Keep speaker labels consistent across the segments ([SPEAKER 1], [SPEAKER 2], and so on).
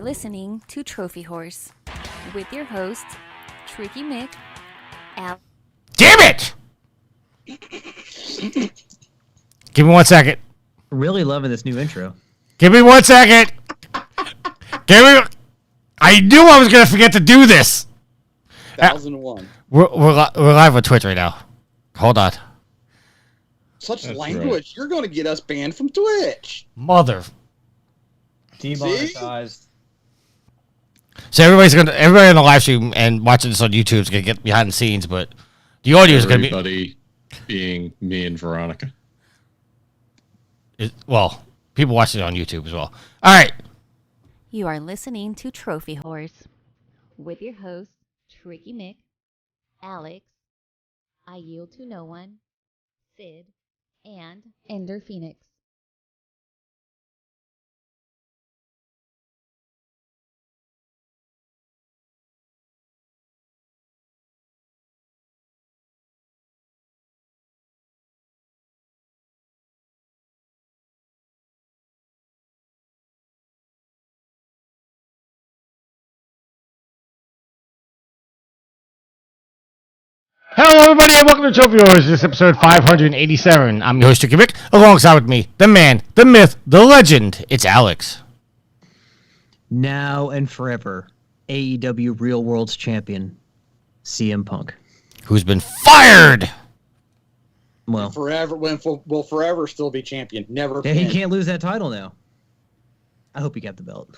[SPEAKER 1] listening to Trophy Horse with your host, Tricky Mick, Al.
[SPEAKER 2] Damn it! Give me 1 second.
[SPEAKER 3] Really loving this new intro.
[SPEAKER 2] Give me 1 second. I knew I was going to forget to do this.
[SPEAKER 4] 1001.
[SPEAKER 2] We're live on Twitch right now. Hold on.
[SPEAKER 4] Such
[SPEAKER 5] That's
[SPEAKER 4] language.
[SPEAKER 5] right.
[SPEAKER 4] You're going to get us banned from Twitch.
[SPEAKER 2] Mother.
[SPEAKER 3] Demonetized.
[SPEAKER 2] So everybody on the live stream and watching this on YouTube is going to get behind the scenes, but the audio is going to be...
[SPEAKER 5] Everybody being me and Veronica.
[SPEAKER 2] Well, people watching it on YouTube as well. All right.
[SPEAKER 1] You are listening to Trophy Horse with your host, Tricky Mick, Alex, I Yield to No One, Sid, and Ender Phoenix.
[SPEAKER 2] Hello, everybody, and welcome to Trophy Wars. This is episode 587. I'm your host, Tricky Mick. Alongside with me, the man, the myth, the legend. It's Alex.
[SPEAKER 3] Now and forever, AEW Real World's Champion, CM Punk.
[SPEAKER 2] Who's been fired?
[SPEAKER 3] Well,
[SPEAKER 4] Will forever still be champion. Never.
[SPEAKER 3] he can't lose that title now. I hope he got the belt.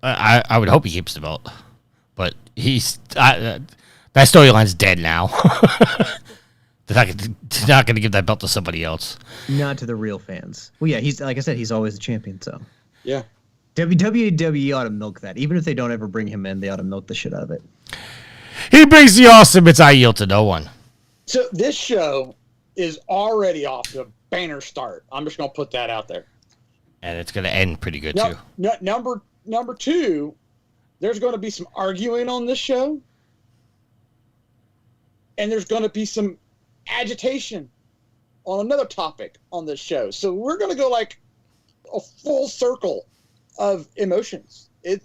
[SPEAKER 2] I would hope he keeps the belt. But that storyline's dead now. They're not going to give that belt to somebody else.
[SPEAKER 3] Not to the real fans. Well, yeah, he's like I said, he's always the champion. So
[SPEAKER 4] Yeah.
[SPEAKER 3] WWE ought to milk that. Even if they don't ever bring him in, they ought to milk the shit out of it.
[SPEAKER 2] He brings the awesome. It's I Yield to No One.
[SPEAKER 4] So this show is already off to a banner start. I'm just going to put that out there.
[SPEAKER 2] And it's going to end pretty good,
[SPEAKER 4] No,
[SPEAKER 2] too.
[SPEAKER 4] no, number two, there's going to be some arguing on this show. And there's going to be some agitation on another topic on this show. So we're going to go like a full circle of emotions. And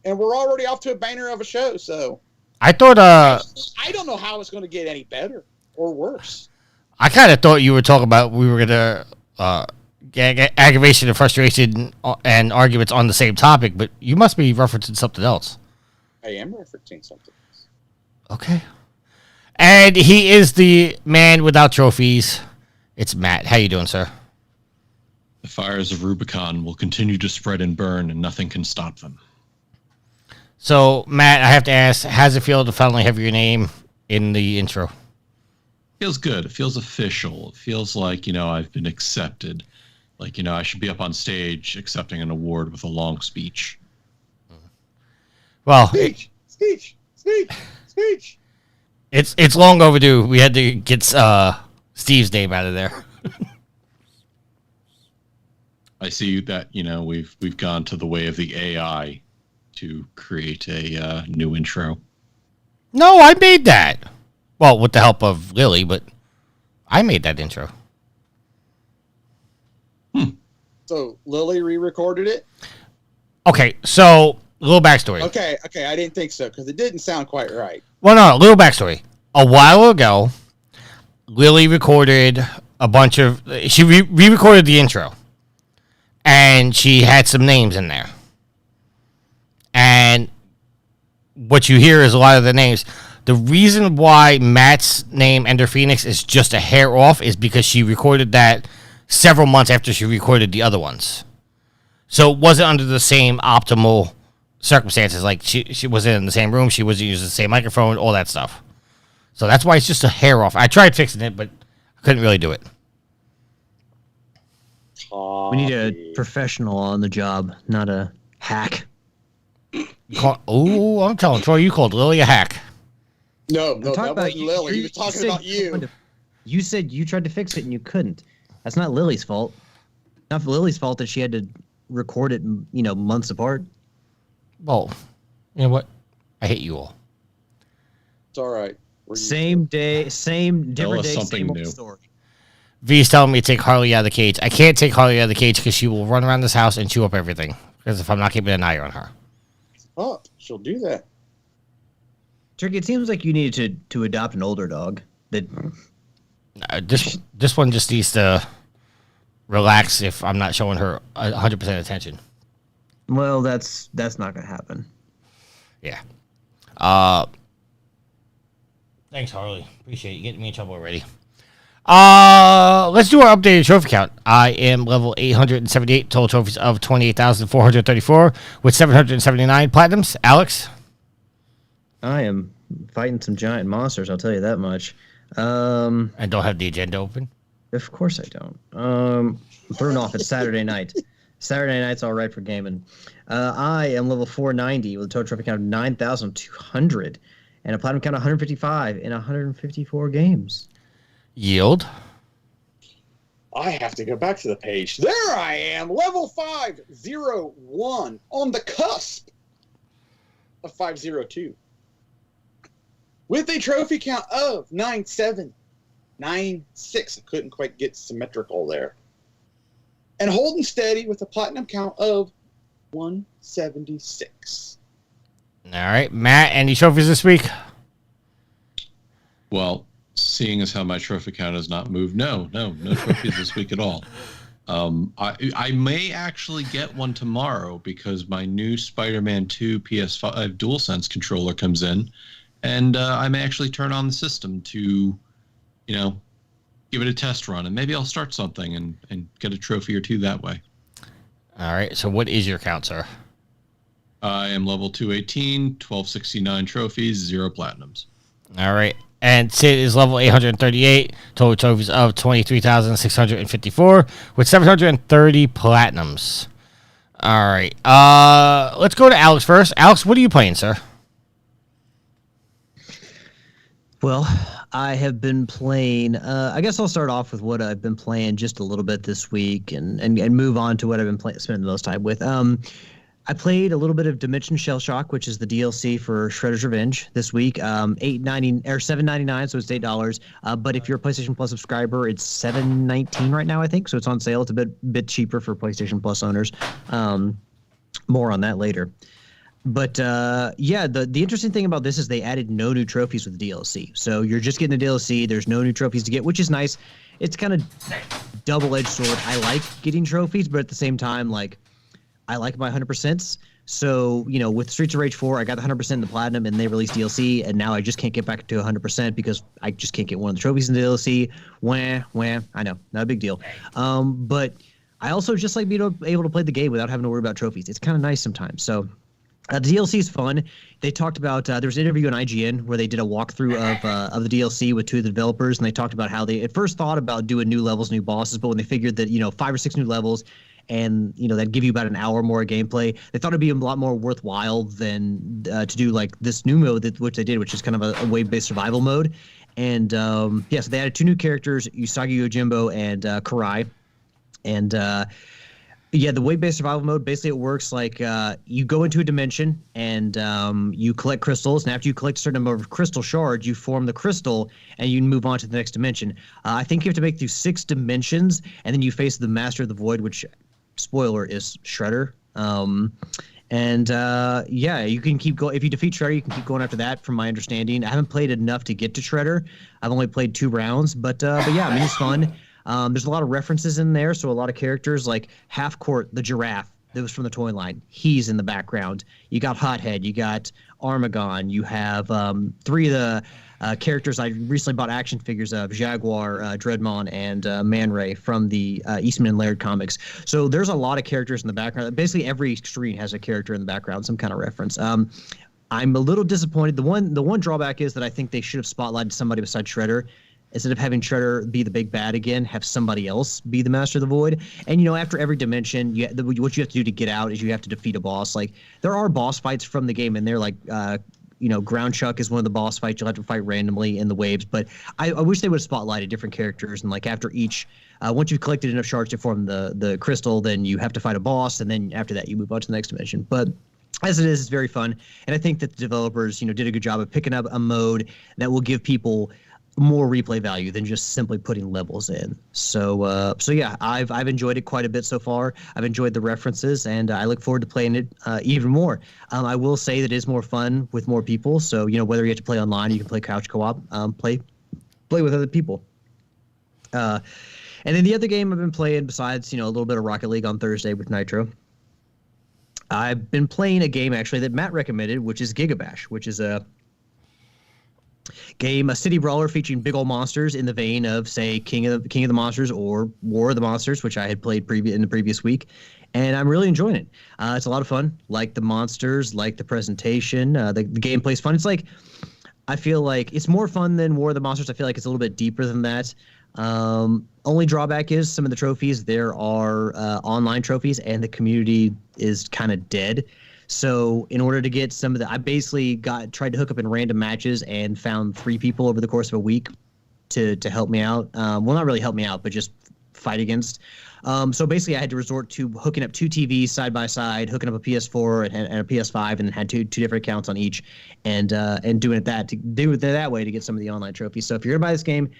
[SPEAKER 4] we're already off to a banner of a show. So
[SPEAKER 2] I thought,
[SPEAKER 4] I don't know how it's going to get any better or worse.
[SPEAKER 2] I kind of thought you were talking about we were going to get aggravation and frustration and arguments on the same topic, but you must be referencing something else.
[SPEAKER 4] I am referencing something else.
[SPEAKER 2] Okay. And he is the man without trophies. It's Matt. How you doing, sir?
[SPEAKER 5] The fires of Rubicon will continue to spread and burn, and nothing can stop them.
[SPEAKER 2] So, Matt, I have to ask, how's it feel to finally have your name in the intro?
[SPEAKER 5] Feels good. It feels official. It feels like, I've been accepted. Like, I should be up on stage accepting an award with a long speech.
[SPEAKER 2] Well,
[SPEAKER 4] Speech.
[SPEAKER 2] it's long overdue. We had to get Steve's name out of there.
[SPEAKER 5] I see that, we've gone to the way of the AI to create a new intro.
[SPEAKER 2] No, I made that. Well, with the help of Lily, but I made that intro.
[SPEAKER 4] So Lily re-recorded it?
[SPEAKER 2] Okay, so a little backstory.
[SPEAKER 4] Okay, I didn't think so because it didn't sound quite right.
[SPEAKER 2] Well, no, a little backstory. A while ago, Lily recorded a bunch of... She re-recorded the intro. And she had some names in there. And what you hear is a lot of the names. The reason why Matt's name, Ender Phoenix, is just a hair off is because she recorded that several months after she recorded the other ones. So it wasn't under the same optimal circumstances. Like, she wasn't in the same room. She wasn't using the same microphone, all that stuff. So that's why it's just a hair off. I tried fixing it, but I couldn't really do it.
[SPEAKER 3] We need a professional on the job, not a hack.
[SPEAKER 2] I'm telling Troy, you called Lily a hack.
[SPEAKER 4] No, that wasn't Lily. He was talking about you.
[SPEAKER 3] You said you tried to fix it and you couldn't. That's not Lily's fault. Not Lily's fault that she had to record it, months apart.
[SPEAKER 2] Well, you know what? I hate you all.
[SPEAKER 4] It's all right.
[SPEAKER 3] Same day, different day,
[SPEAKER 5] something
[SPEAKER 3] same old
[SPEAKER 5] new.
[SPEAKER 3] story.
[SPEAKER 2] V's telling me to take Harley out of the cage. I can't take Harley out of the cage because she will run around this house and chew up everything. Because if I'm not keeping an eye on her.
[SPEAKER 4] Oh, she'll do that.
[SPEAKER 3] Turkey, it seems like you need to adopt an older dog. That
[SPEAKER 2] This one just needs to relax if I'm not showing her 100% attention.
[SPEAKER 3] well, that's not gonna happen.
[SPEAKER 2] Yeah. Thanks, Harley. Appreciate you getting me in trouble already. Let's do our updated trophy count. I am level 878, total trophies of 28,434 with 779 platinums. Alex?
[SPEAKER 3] I am fighting some giant monsters. I'll tell you that much.
[SPEAKER 2] And don't have the agenda open.
[SPEAKER 3] Of course I don't. I'm thrown off. It's Saturday night. Saturday night's all right for gaming. I am level 490 with a total trophy count of 9,200 and a platinum count of 155 in 154 games.
[SPEAKER 2] Yield.
[SPEAKER 4] I have to go back to the page. There I am, level 501, on the cusp of 502. With a trophy count of 9796. I couldn't quite get symmetrical there. And holding steady with a platinum count of 176.
[SPEAKER 2] All right. Matt, any trophies this week?
[SPEAKER 5] Well, seeing as how my trophy count has not moved, no trophies this week at all. I may actually get one tomorrow because my new Spider-Man 2 PS5 DualSense controller comes in, and I may actually turn on the system to, give it a test run, and maybe I'll start something and get a trophy or two that way.
[SPEAKER 2] All right. So what is your count, sir?
[SPEAKER 5] I am level 218, 1269 trophies, 0 platinums.
[SPEAKER 2] All right. And Sid is level 838, total trophies of 23,654 with 730 platinums. All right. Let's go to Alex first. Alex, what are you playing, sir?
[SPEAKER 3] Well, I have been playing. I guess I'll start off with what I've been playing just a little bit this week, and move on to what I've been spending the most time with. I played a little bit of Dimension Shell Shock, which is the DLC for Shredder's Revenge this week. $8.90 or $7.99, so it's $8. But if you're a PlayStation Plus subscriber, it's $7.19 right now, I think. So it's on sale. It's a bit cheaper for PlayStation Plus owners. More on that later. But yeah, the interesting thing about this is they added no new trophies with the DLC. So you're just getting the DLC. There's no new trophies to get, which is nice. It's kind of double-edged sword. I like getting trophies, but at the same time, like, I like my 100%. So, with Streets of Rage 4, I got the 100% in the platinum, and they released DLC, and now I just can't get back to 100% because I just can't get one of the trophies in the DLC. Wah, I know, not a big deal. But I also just like being able to play the game without having to worry about trophies. It's kind of nice sometimes. So the DLC is fun. They talked about there was an interview on IGN where they did a walkthrough of the DLC with two of the developers, and they talked about how they at first thought about doing new levels, new bosses, but when they figured that 5 or 6 new levels and that'd give you about an hour more gameplay, they thought it'd be a lot more worthwhile than to do like this new mode which they did, which is kind of a wave-based survival mode. And so they added 2 new characters, Usagi Yojimbo and Karai. And the wave-based survival mode, basically it works like you go into a dimension and you collect crystals, and after you collect a certain number of crystal shards, you form the crystal and you move on to the next dimension. I think you have to make through 6 dimensions, and then you face the Master of the Void, which, spoiler, is Shredder. You can keep going. If you defeat Shredder, you can keep going after that, from my understanding. I haven't played enough to get to Shredder. I've only played 2 rounds, but it's fun. There's a lot of references in there, so a lot of characters like Half Court, the giraffe that was from the toy line. He's in the background. You got Hothead, you got Armagon, you have 3 of the characters I recently bought action figures of: Jaguar, Dreadmon, and Man Ray from the Eastman and Laird comics. So there's a lot of characters in the background. Basically, every screen has a character in the background, some kind of reference. I'm a little disappointed. The one drawback is that I think they should have spotlighted somebody besides Shredder. Instead of having Shredder be the big bad again, have somebody else be the Master of the Void. And, after every dimension, what you have to do to get out is you have to defeat a boss. Like, there are boss fights from the game, and they're like, Ground Chuck is one of the boss fights. You'll have to fight randomly in the waves. But I wish they would have spotlighted different characters. And, like, after each, once you've collected enough shards to form the crystal, then you have to fight a boss. And then after that, you move on to the next dimension. But as it is, it's very fun. And I think that the developers, did a good job of picking up a mode that will give people more replay value than just simply putting levels in. So yeah, I've enjoyed it quite a bit so far. I've enjoyed the references, and I look forward to playing it even more. I will say that it is more fun with more people. So whether you have to play online, you can play couch co-op, play with other people. And then the other game I've been playing, besides a little bit of Rocket League on Thursday with Nitro, I've been playing a game actually that Matt recommended, which is Gigabash, which is a game, a city brawler featuring big old monsters in the vein of, say, King of the Monsters or War of the Monsters, which I had played in the previous week, and I'm really enjoying it. It's a lot of fun. Like the monsters, like the presentation, the gameplay's fun. It's like, I feel like it's more fun than War of the Monsters. I feel like it's a little bit deeper than that. Only drawback is some of the trophies. There are online trophies, and the community is kind of dead. So in order to get some of the, I basically tried to hook up in random matches and found 3 people over the course of a week to help me out. Well, not really help me out, but just fight against. So basically, I had to resort to hooking up 2 TVs side by side, hooking up a PS4 and a PS5, and then had two different accounts on each, and doing it that way to get some of the online trophies. So if you're gonna buy this game,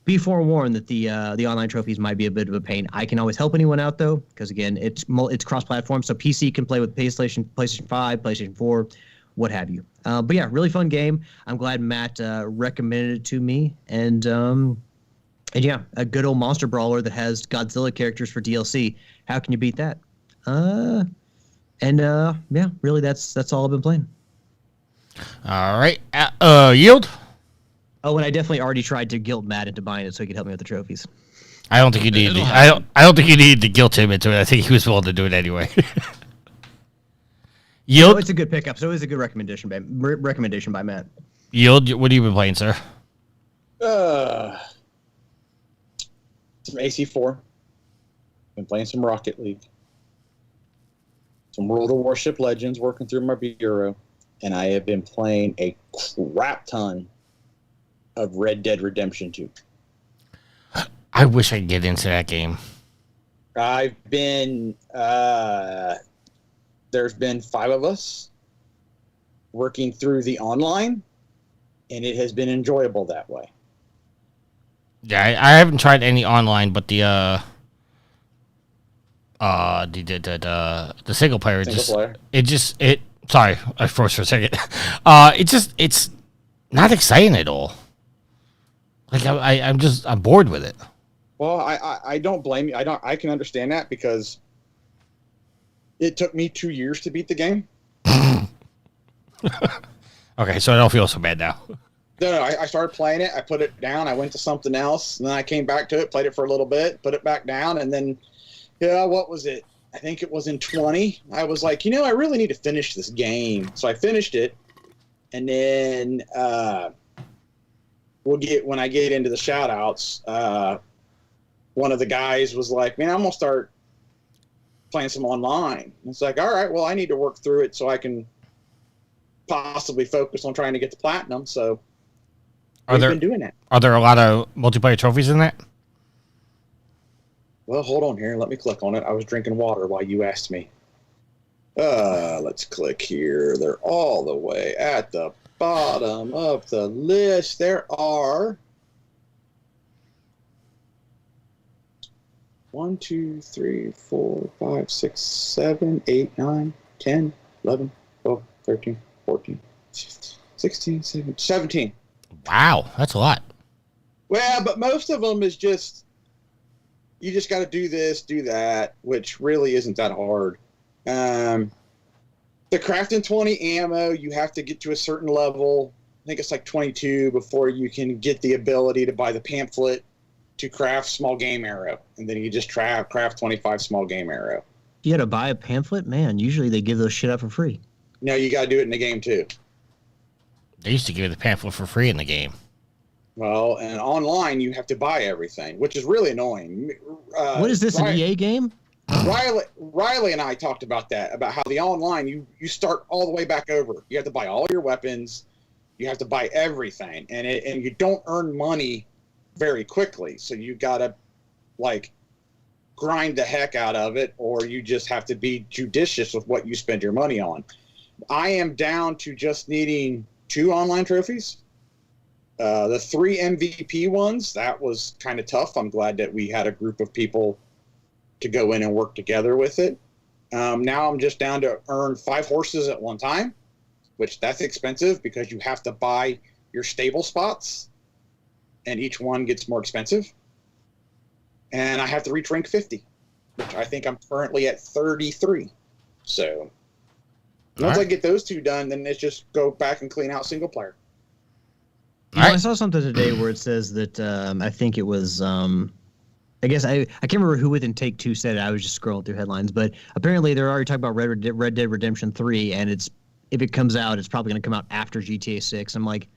[SPEAKER 3] be forewarned that the online trophies might be a bit of a pain. I can always help anyone out though, because again, it's cross-platform, so PC can play with PlayStation 5, PlayStation 4, what have you. But yeah, really fun game. I'm glad Matt recommended it to me, and yeah, a good old monster brawler that has Godzilla characters for DLC. How can you beat that? Yeah, really, that's all I've been playing.
[SPEAKER 2] All right, Yield.
[SPEAKER 3] Oh, and I definitely already tried to guilt Matt into buying it so he could help me with the trophies.
[SPEAKER 2] I don't think you need. I don't think you needed to guilt him into it. I think he was willing to do it anyway. Yield.
[SPEAKER 3] It's a good pickup. So it was a good recommendation by Matt.
[SPEAKER 2] Yield. What have you been playing, sir?
[SPEAKER 4] Some AC4. Been playing some Rocket League. Some World of Warship Legends, working through my bureau, and I have been playing a crap ton of Red Dead Redemption 2.
[SPEAKER 2] I wish I could get into that game.
[SPEAKER 4] I've been there's been 5 of us working through the online, and it has been enjoyable that way.
[SPEAKER 2] Yeah, I haven't tried any online, but the single player sorry, I froze for a second. It's not exciting at all. Like I'm bored with it.
[SPEAKER 4] Well, I don't blame you. I can understand that, because it took me 2 years to beat the game.
[SPEAKER 2] Okay, so I don't feel so bad now.
[SPEAKER 4] No, I started playing it. I put it down. I went to something else, and then I came back to it, played it for a little bit, put it back down, and then, what was it? I think it was in 20. I was like, I really need to finish this game. So I finished it, and then when I get into the shout-outs, one of the guys was like, man, I'm going to start playing some online. And it's like, all right, well, I need to work through it so I can possibly focus on trying to get to platinum. So I've been doing that.
[SPEAKER 2] Are there a lot of multiplayer trophies in that?
[SPEAKER 4] Well, hold on here. Let me click on it. I was drinking water while you asked me. Let's click here. They're all the way at the bottom of the list. There are 1, 2, 3, 4, 5, 6, 7, 8, 9, 10, 11, 12, 13, 14, 16, 17.
[SPEAKER 2] Wow, that's a lot.
[SPEAKER 4] Well, but most of them is just, you just got to do this, do that, which really isn't that hard. The crafting 20 ammo, you have to get to a certain level. I think it's like 22 before you can get the ability to buy the pamphlet to craft small game arrow. And then you just craft 25 small game arrow.
[SPEAKER 3] You got to buy a pamphlet? Man, usually they give those shit out for free.
[SPEAKER 4] No, you got to do it in the game too.
[SPEAKER 2] They used to give you the pamphlet for free in the game.
[SPEAKER 4] Well, and online you have to buy everything, which is really annoying.
[SPEAKER 3] What is this, an EA game?
[SPEAKER 4] Riley and I talked about that, about how the online, you start all the way back over. You have to buy all your weapons. You have to buy everything. And you don't earn money very quickly. So you got to, grind the heck out of it, or you just have to be judicious with what you spend your money on. I am down to just needing 2 online trophies. The 3 MVP ones, that was kind of tough. I'm glad that we had a group of people to go in and work together with it. Now I'm just down to earn 5 horses at one time, which that's expensive because you have to buy your stable spots, and each one gets more expensive. And I have to reach rank 50, which I think I'm currently at 33. So once I get those 2 done, then it's just go back and clean out single player.
[SPEAKER 3] I saw something today where it says that I think it was I guess I can't remember who within Take Two said it. I was just scrolling through headlines, but apparently they're already talking about Red Dead Redemption 3, and if it comes out, it's probably going to come out after GTA 6. I'm like,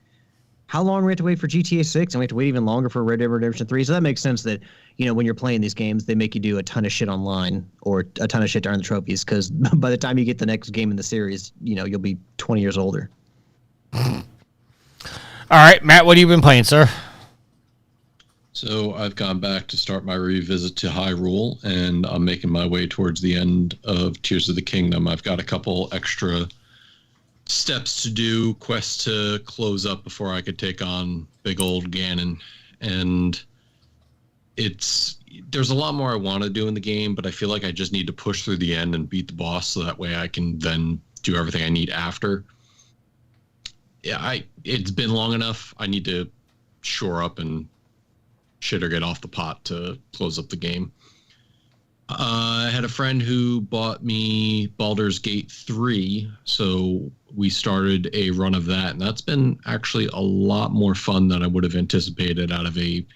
[SPEAKER 3] how long do we have to wait for GTA 6? And we have to wait even longer for Red Dead Redemption 3. So that makes sense that, when you're playing these games, they make you do a ton of shit online or a ton of shit to earn the trophies, because by the time you get the next game in the series, you'll be 20 years older.
[SPEAKER 2] All right, Matt, what have you been playing, sir?
[SPEAKER 5] So I've gone back to start my revisit to Hyrule, and I'm making my way towards the end of Tears of the Kingdom. I've got a couple extra steps to do, quests to close up before I could take on big old Ganon. And there's a lot more I want to do in the game, but I feel like I just need to push through the end and beat the boss so that way I can then do everything I need after. Yeah, it's been long enough. I need to shore up and shit or get off the pot to close up the game. I had a friend who bought me Baldur's Gate 3, so we started a run of that, and that's been actually a lot more fun than I would have anticipated out of a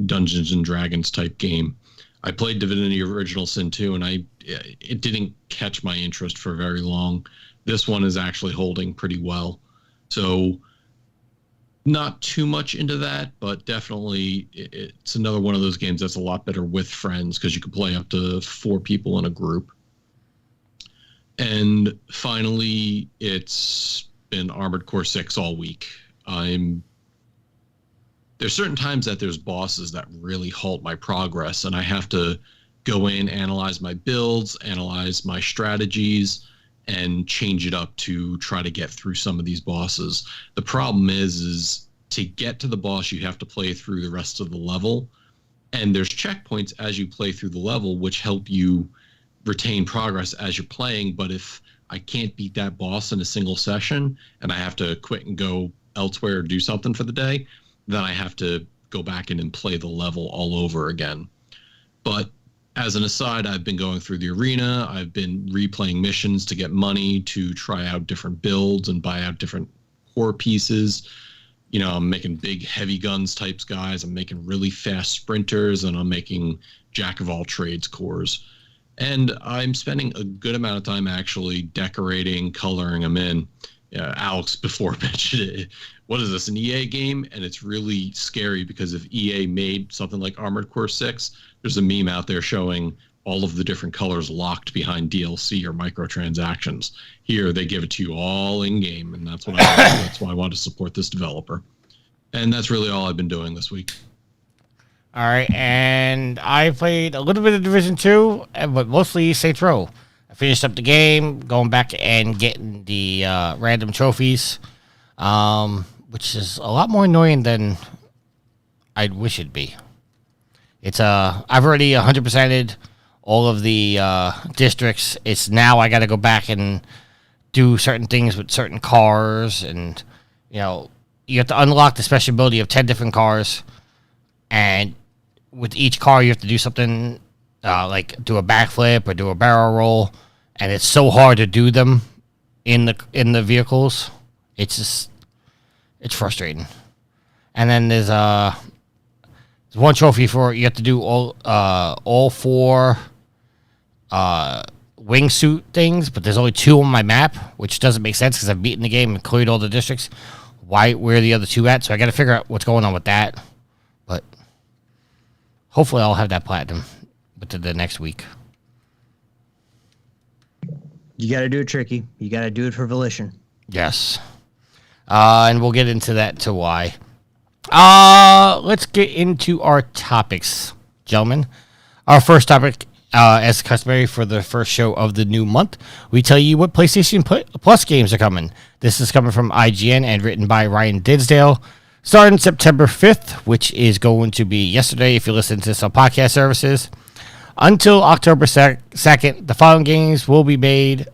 [SPEAKER 5] Dungeons and Dragons type game. I played Divinity Original Sin 2, and it didn't catch my interest for very long. This one is actually holding pretty well. So not too much into that, but definitely it's another one of those games that's a lot better with friends because you can play up to 4 people in a group. And finally, it's been Armored Core 6 all week. There's certain times that there's bosses that really halt my progress, and I have to go in, analyze my builds, analyze my strategies, and change it up to try to get through some of these bosses. The problem is to get to the boss, you have to play through the rest of the level. And there's checkpoints as you play through the level, which help you retain progress as you're playing. But if I can't beat that boss in a single session and I have to quit and go elsewhere or do something for the day, then I have to go back in and play the level all over again. But as an aside, I've been going through the arena. I've been replaying missions to get money to try out different builds and buy out different core pieces. I'm making big heavy guns types guys. I'm making really fast sprinters, and I'm making jack of all trades cores. And I'm spending a good amount of time actually decorating, coloring them in. Alex before mentioned it. What is this, an EA game? And it's really scary because if EA made something like Armored Core 6, there's a meme out there showing all of the different colors locked behind DLC or microtransactions. Here, they give it to you all in-game, and that's that's why I want to support this developer. And that's really all I've been doing this week.
[SPEAKER 2] All right, and I played a little bit of Division 2, but mostly Saints Row. I finished up the game, going back and getting the random trophies, which is a lot more annoying than I'd wish it'd be. I've already 100%ed all of the districts. It's now I got to go back and do certain things with certain cars, and you have to unlock the special ability of 10 different cars, and with each car you have to do something like do a backflip or do a barrel roll, and it's so hard to do them in the vehicles. It's frustrating. And then there's one trophy for you have to do all 4 wingsuit things, but there's only 2 on my map, which doesn't make sense because I've beaten the game and cleared all the districts. Where are the other 2 at? So I got to figure out what's going on with that. But hopefully I'll have that platinum within the next week.
[SPEAKER 3] You got to do it tricky. You got to do it for Volition.
[SPEAKER 2] Yes. And we'll get into that to why. Let's get into our topics, gentlemen. Our first topic, as customary for the first show of the new month, we tell you what PlayStation Plus games are coming. This is coming from IGN and written by Ryan Didsdale. Starting September 5th, which is going to be yesterday if you listen to some podcast services, until October 2nd, the following games will be made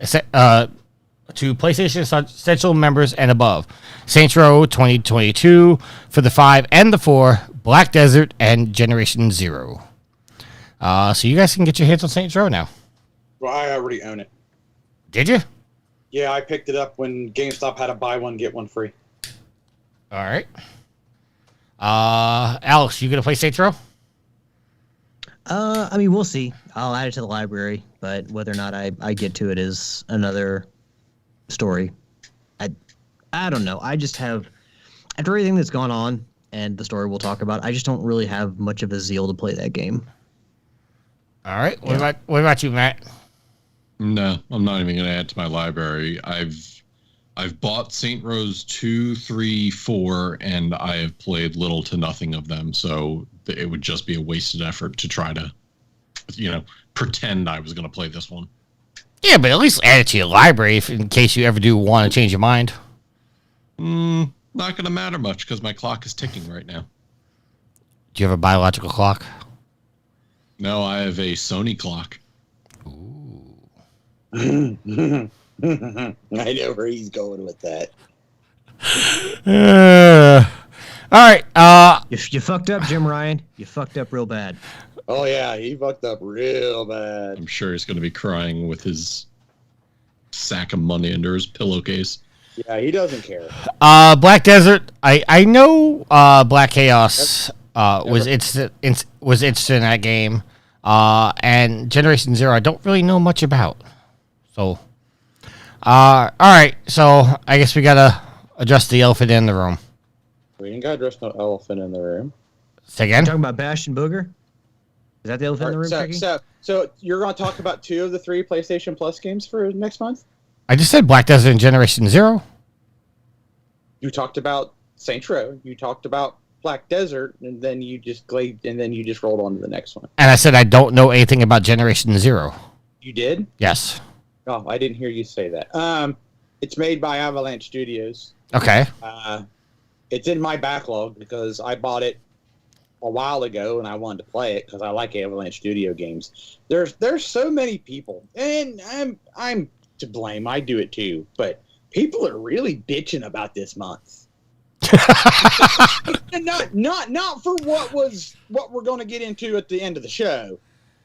[SPEAKER 2] to PlayStation Essential members and above. Saints Row 2022 for the 5 and the 4, Black Desert, and Generation Zero. So you guys can get your hands on Saints Row now.
[SPEAKER 4] Well, I already own it.
[SPEAKER 2] Did you?
[SPEAKER 4] Yeah, I picked it up when GameStop had a buy one, get one free.
[SPEAKER 2] All right. Alex, you going to play Saints Row?
[SPEAKER 3] I mean, we'll see. I'll add it to the library, but whether or not I get to it is another story. I don't know. I just have, after everything that's gone on and the story we'll talk about, I just don't really have much of a zeal to play that game.
[SPEAKER 2] All right. What about you, Matt?
[SPEAKER 5] No, I'm not even going to add to my library. I've bought Saint Rose 2, 3, 4, and I have played little to nothing of them, so it would just be a wasted effort to try to, pretend I was going to play this one.
[SPEAKER 2] Yeah, but at least add it to your library in case you ever do want to change your mind.
[SPEAKER 5] Not going to matter much because my clock is ticking right now.
[SPEAKER 2] Do you have a biological clock?
[SPEAKER 5] No, I have a Sony clock.
[SPEAKER 2] Ooh.
[SPEAKER 4] I know where he's going with that.
[SPEAKER 2] All right.
[SPEAKER 3] You fucked up, Jim Ryan. You fucked up real bad.
[SPEAKER 4] Oh, yeah, he fucked up real bad.
[SPEAKER 5] I'm sure he's going to be crying with his sack of money under his pillowcase.
[SPEAKER 4] Yeah, he doesn't care.
[SPEAKER 2] Black Desert. I know Black Chaos was interested in that game. And Generation Zero, I don't really know much about. So, all right. So I guess we gotta address the elephant in the room.
[SPEAKER 4] We ain't got to address no elephant in the room.
[SPEAKER 2] Say again.
[SPEAKER 3] Talking about Bash and Booger? Is that the elephant in the room, Tricky?
[SPEAKER 4] So you're going to talk about 2 of the 3 PlayStation Plus games for next month?
[SPEAKER 2] I just said Black Desert and Generation Zero.
[SPEAKER 4] You talked about Saints Row. You talked about Black Desert, and then you just rolled on to the next one.
[SPEAKER 2] And I said I don't know anything about Generation Zero.
[SPEAKER 4] You did?
[SPEAKER 2] Yes.
[SPEAKER 4] Oh, I didn't hear you say that. It's made by Avalanche Studios.
[SPEAKER 2] Okay.
[SPEAKER 4] It's in my backlog because I bought it a while ago and I wanted to play it because I like Avalanche Studio games. There's so many people, and I'm to blame. I do it too, but people are really bitching about this month. And not for what we're going to get into at the end of the show,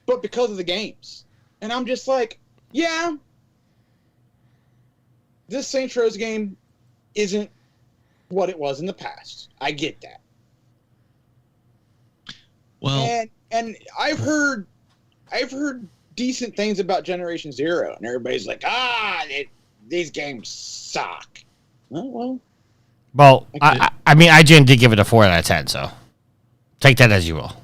[SPEAKER 4] but because of the games. And I'm just like, yeah, this Saints Row game isn't what it was in the past. I get that.
[SPEAKER 5] Well,
[SPEAKER 4] and I've heard decent things about Generation Zero, and everybody's like, these games suck. Well,
[SPEAKER 2] I mean, IGN did give it a 4 out of 10, so take that as you will.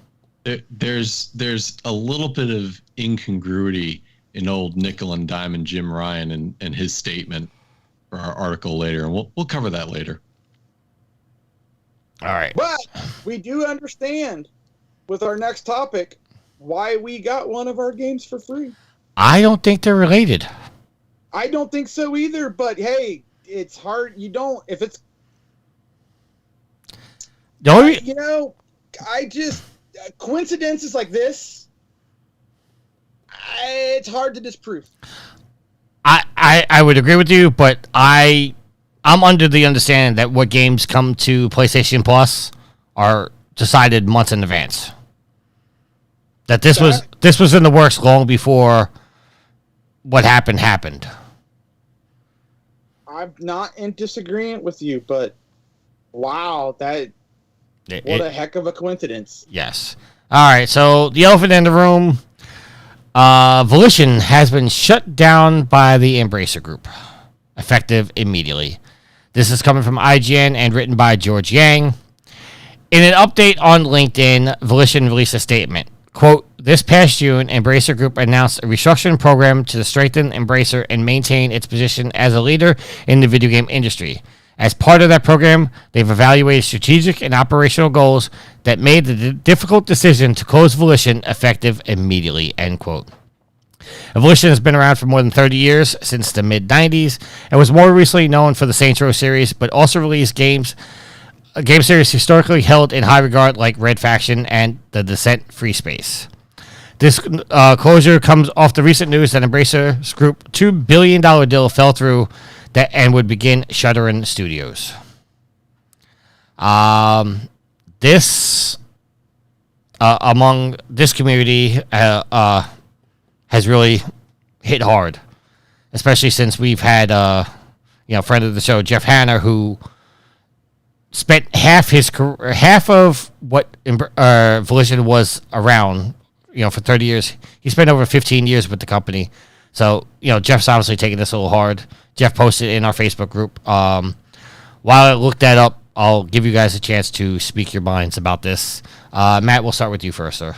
[SPEAKER 5] there's a little bit of incongruity in old nickel and diamond Jim Ryan and his statement for our article later, and we'll cover that later.
[SPEAKER 2] All right.
[SPEAKER 4] but we do understand with our next topic why we got one of our games for free.
[SPEAKER 2] I don't think they're related.
[SPEAKER 4] I don't think so either, but hey, it's hard. You don't, if it's,
[SPEAKER 2] The only
[SPEAKER 4] I just, coincidences like this, it's hard to disprove.
[SPEAKER 2] I would agree with you, but I'm under the understanding that what games come to PlayStation Plus are decided months in advance. That this was in the works long before what happened.
[SPEAKER 4] I'm not in disagreement with you, but wow, what a heck of a coincidence.
[SPEAKER 2] Yes. All right, so the elephant in the room, Volition has been shut down by the Embracer Group, effective immediately. This is coming from IGN and written by George Yang. In an update on LinkedIn, Volition released a statement. Quote, this past June, Embracer Group announced a restructuring program to strengthen Embracer and maintain its position as a leader in the video game industry. As part of that program, they've evaluated strategic and operational goals that made the difficult decision to close Volition effective immediately, end quote. Volition has been around for more than 30 years, since the mid-90s, and was more recently known for the Saints Row series, but also released games a game series historically held in high regard like Red Faction and the Descent Free Space. This closure comes off the recent news that Embracer's Group $2 billion deal fell through and would begin shuttering studios. This among this community has really hit hard, especially since we've had friend of the show Jeff Hanna, who spent half of what Volition was around, for 30 years. He spent over 15 years with the company. So, Jeff's obviously taking this a little hard. Jeff posted in our Facebook group. While I look that up, I'll give you guys a chance to speak your minds about this. Matt, we'll start with you first, sir.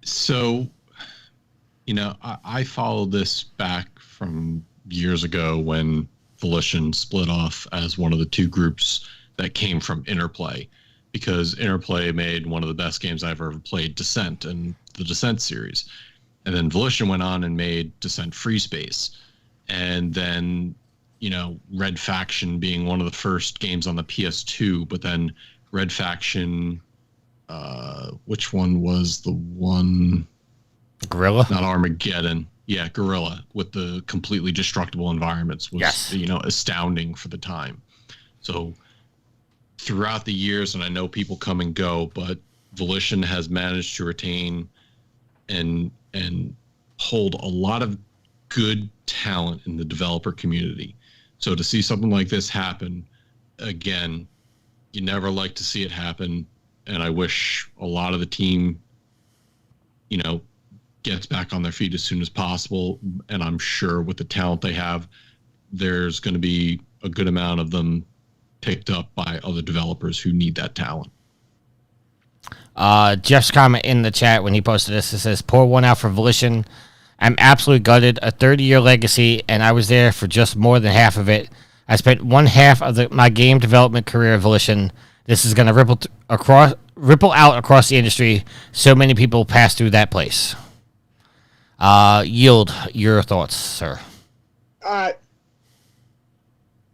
[SPEAKER 5] So, I followed this back from years ago when Volition split off as one of the two groups that came from Interplay, because Interplay made one of the best games I've ever played, Descent, and the Descent series. And then Volition went on and made Descent Free Space. And then, Red Faction being one of the first games on the PS2, but then Red Faction, which one was the one?
[SPEAKER 2] Guerrilla?
[SPEAKER 5] Not Armageddon. Yeah, Guerrilla, with the completely destructible environments was, astounding for the time. So throughout the years, and I know people come and go, but Volition has managed to retain and hold a lot of good talent in the developer community. So to see something like this happen, again, you never like to see it happen. And I wish a lot of the team, gets back on their feet as soon as possible. And I'm sure with the talent they have, there's going to be a good amount of them picked up by other developers who need that talent.
[SPEAKER 2] Jeff's comment in the chat when he posted this, it says, pour one out for Volition. I'm absolutely gutted. A 30-year legacy, and I was there for just more than half of it. I spent one half of my game development career at Volition. This is going to ripple out across the industry. So many people pass through that place. Yield your thoughts, sir.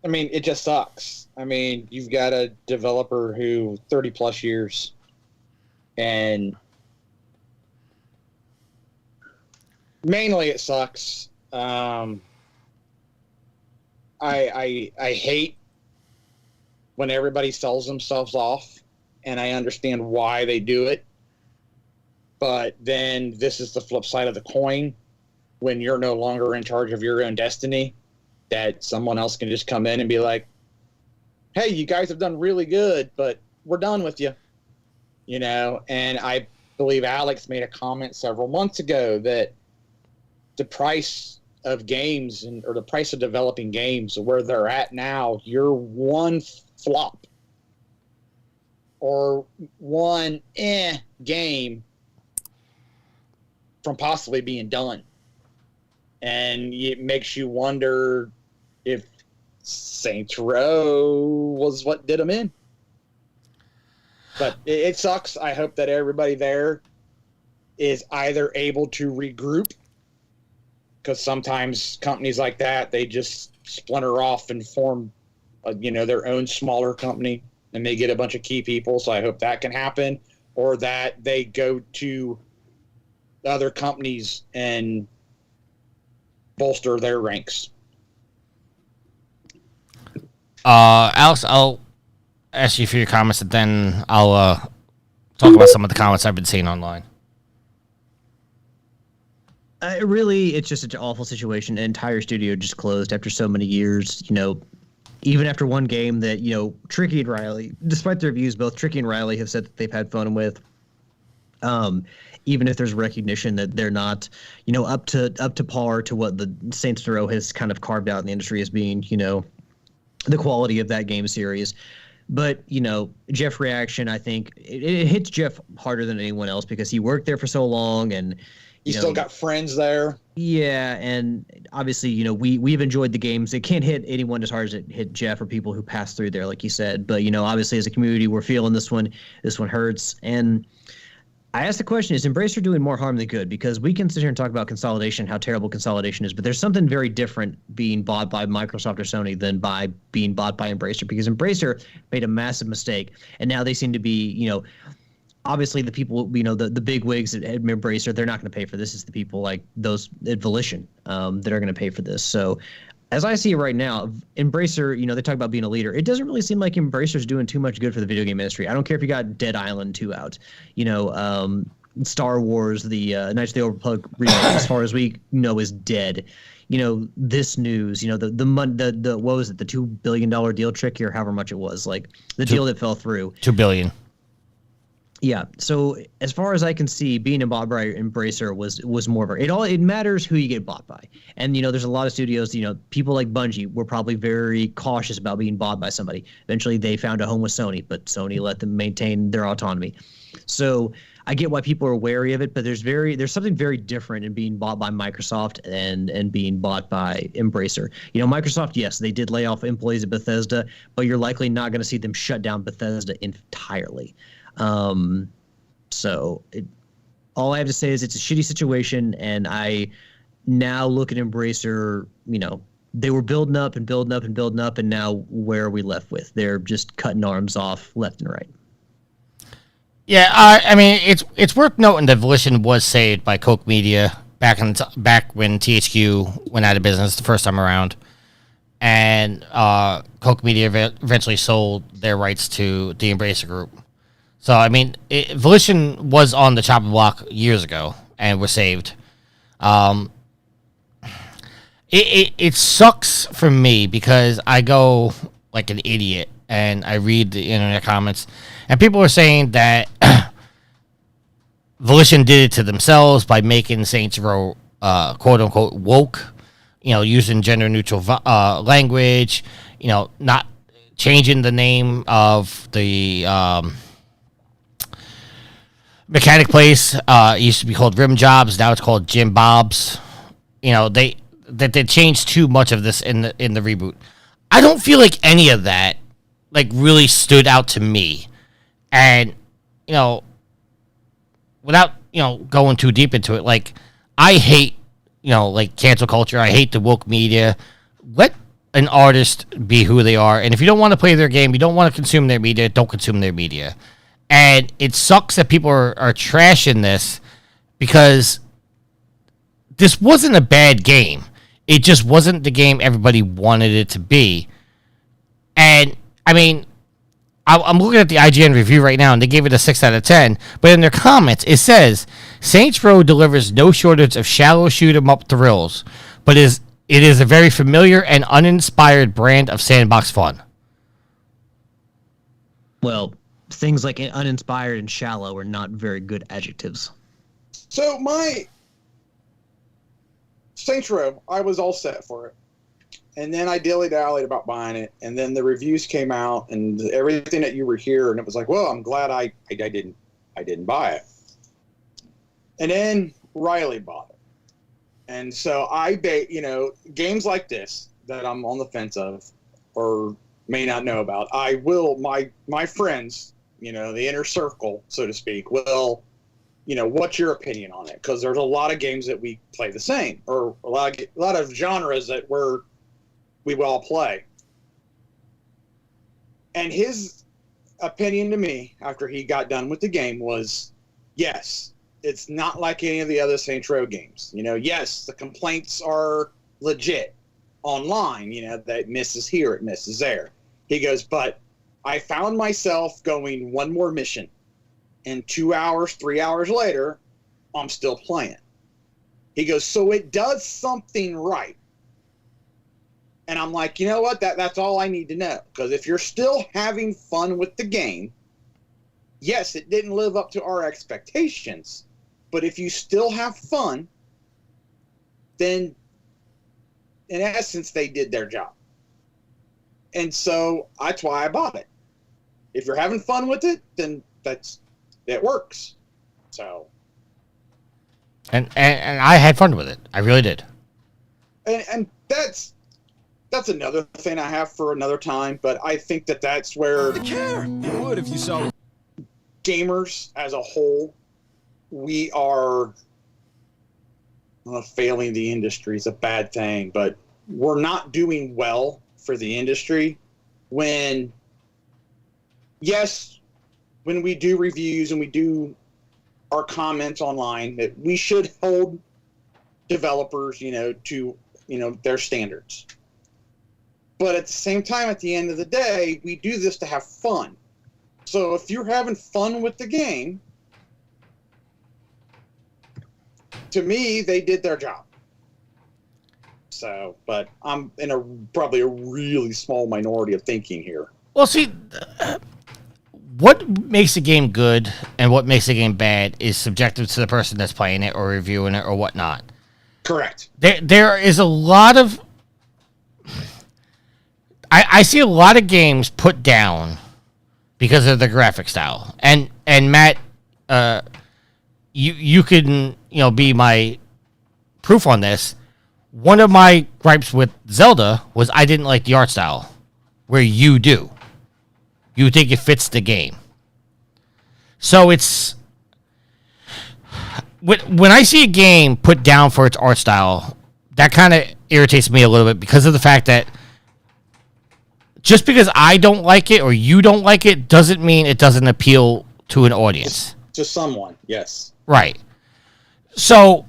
[SPEAKER 4] It just sucks. You've got a developer who 30 plus years, and mainly it sucks. I hate when everybody sells themselves off, and I understand why they do it. But then this is the flip side of the coin. When you're no longer in charge of your own destiny, that someone else can just come in and be like, hey, you guys have done really good, but we're done with you. And I believe Alex made a comment several months ago that the price of games or the price of developing games, where they're at now, you're one flop or one game from possibly being done. And it makes you wonder if Saints Row was what did them in. But it sucks. I hope that everybody there is either able to regroup, because sometimes companies like that, they just splinter off and form, their own smaller company, and they get a bunch of key people. So I hope that can happen, or that they go to other companies and bolster their ranks.
[SPEAKER 2] Alex, I'll ask you for your comments, and then I'll talk about some of the comments I've been seeing online.
[SPEAKER 3] It's just such an awful situation. An entire studio just closed after so many years. Even after one game that, Tricky and Riley, despite the reviews, both Tricky and Riley have said that they've had fun with. Even if there's recognition that they're not, up to par to what the Saints Row has kind of carved out in the industry as being, the quality of that game series. But, Jeff's reaction, I think, it hits Jeff harder than anyone else because he worked there for so long, and
[SPEAKER 4] you still got friends there.
[SPEAKER 3] Yeah, and obviously, we've enjoyed the games. It can't hit anyone as hard as it hit Jeff or people who passed through there, like you said. But, obviously, as a community, we're feeling this one. This one hurts. And I asked the question, is Embracer doing more harm than good? Because we can sit here and talk about consolidation, how terrible consolidation is, but there's something very different being bought by Microsoft or Sony than by being bought by Embracer, because Embracer made a massive mistake, and now they seem to be, obviously the people, the big wigs at Embracer, they're not going to pay for this. It's the people like those at Volition that are going to pay for this. So as I see it right now, Embracer, they talk about being a leader. It doesn't really seem like Embracer's doing too much good for the video game industry. I don't care if you got Dead Island 2 out, Star Wars, the Knights of the Old Republic remake, as far as we know, is dead. This news, the what was it, the $2 billion deal trick here, however much it was, like the deal that fell through.
[SPEAKER 2] $2 billion.
[SPEAKER 3] Yeah. So as far as I can see, being bought by Embracer was more of it matters who you get bought by. And there's a lot of studios, people like Bungie were probably very cautious about being bought by somebody. Eventually they found a home with Sony, but Sony let them maintain their autonomy. So I get why people are wary of it, but there's something very different in being bought by Microsoft and being bought by Embracer. Microsoft, yes, they did lay off employees at Bethesda, but you're likely not going to see them shut down Bethesda entirely. All I have to say is it's a shitty situation, and I now look at Embracer, they were building up and building up and building up, and now where are we left with? They're just cutting arms off left and right.
[SPEAKER 2] Yeah, I mean, it's worth noting that Volition was saved by Koch Media back when THQ went out of business the first time around, and Koch Media eventually sold their rights to the Embracer Group. So, I mean, Volition was on the chopping block years ago and was saved. It sucks for me because I go like an idiot and I read the internet comments, and people are saying that Volition did it to themselves by making Saints Row quote-unquote woke, using gender-neutral language, not changing the name of the... mechanic place used to be called Rim Jobs. Now it's called Jim Bob's. They changed too much of this in the reboot. I don't feel like any of that really stood out to me. And without going too deep into it, I hate cancel culture. I hate the woke media. Let an artist be who they are, and if you don't want to play their game, you don't want to consume their media, don't consume their media. And it sucks that people are trashing this because this wasn't a bad game. It just wasn't the game everybody wanted it to be. And, I mean, I'm looking at the IGN review right now, and they gave it a 6 out of 10. But in their comments, it says, Saints Row delivers no shortage of shallow shoot-'em-up thrills, but it is a very familiar and uninspired brand of sandbox fun.
[SPEAKER 3] Well... things like uninspired and shallow are not very good adjectives.
[SPEAKER 4] So my Saints Row, I was all set for it. And then I dilly-dallied about buying it. And then the reviews came out and everything that you were here. And it was like, well, I'm glad I didn't buy it. And then Riley bought it. And so games like this that I'm on the fence of or may not know about, I will, my friends, the inner circle, so to speak, will, what's your opinion on it? Because there's a lot of games that we play the same, or a lot of genres that we all play. And his opinion to me, after he got done with the game, was, yes, it's not like any of the other Saints Row games. Yes, the complaints are legit online, that it misses here, it misses there. He goes, but I found myself going one more mission, and 2 hours, 3 hours later, I'm still playing. He goes, so it does something right. And I'm like, you know what? That's all I need to know. Because if you're still having fun with the game, yes, it didn't live up to our expectations, but if you still have fun, then in essence, they did their job. And so that's why I bought it. If you're having fun with it, then it works. So.
[SPEAKER 2] And I had fun with it. I really did.
[SPEAKER 4] And that's another thing I have for another time. But I think that's where
[SPEAKER 6] You would if you saw
[SPEAKER 4] gamers as a whole we are, I don't know if failing the industry is a bad thing, but we're not doing well for the industry when, yes, when we do reviews and we do our comments online, that we should hold developers, to, their standards. But at the same time, at the end of the day, we do this to have fun. So if you're having fun with the game, to me, they did their job. So, but I'm in probably a really small minority of thinking here.
[SPEAKER 2] Well, see, what makes a game good and what makes a game bad is subjective to the person that's playing it or reviewing it or whatnot.
[SPEAKER 4] Correct.
[SPEAKER 2] There is a lot of... I see a lot of games put down because of the graphic style. And Matt, you can be my proof on this. One of my gripes with Zelda was I didn't like the art style, where you do. You think it fits the game. So it's... When I see a game put down for its art style, that kind of irritates me a little bit because of the fact that just because I don't like it or you don't like it doesn't mean it doesn't appeal to an audience.
[SPEAKER 4] To someone, yes.
[SPEAKER 2] Right. So,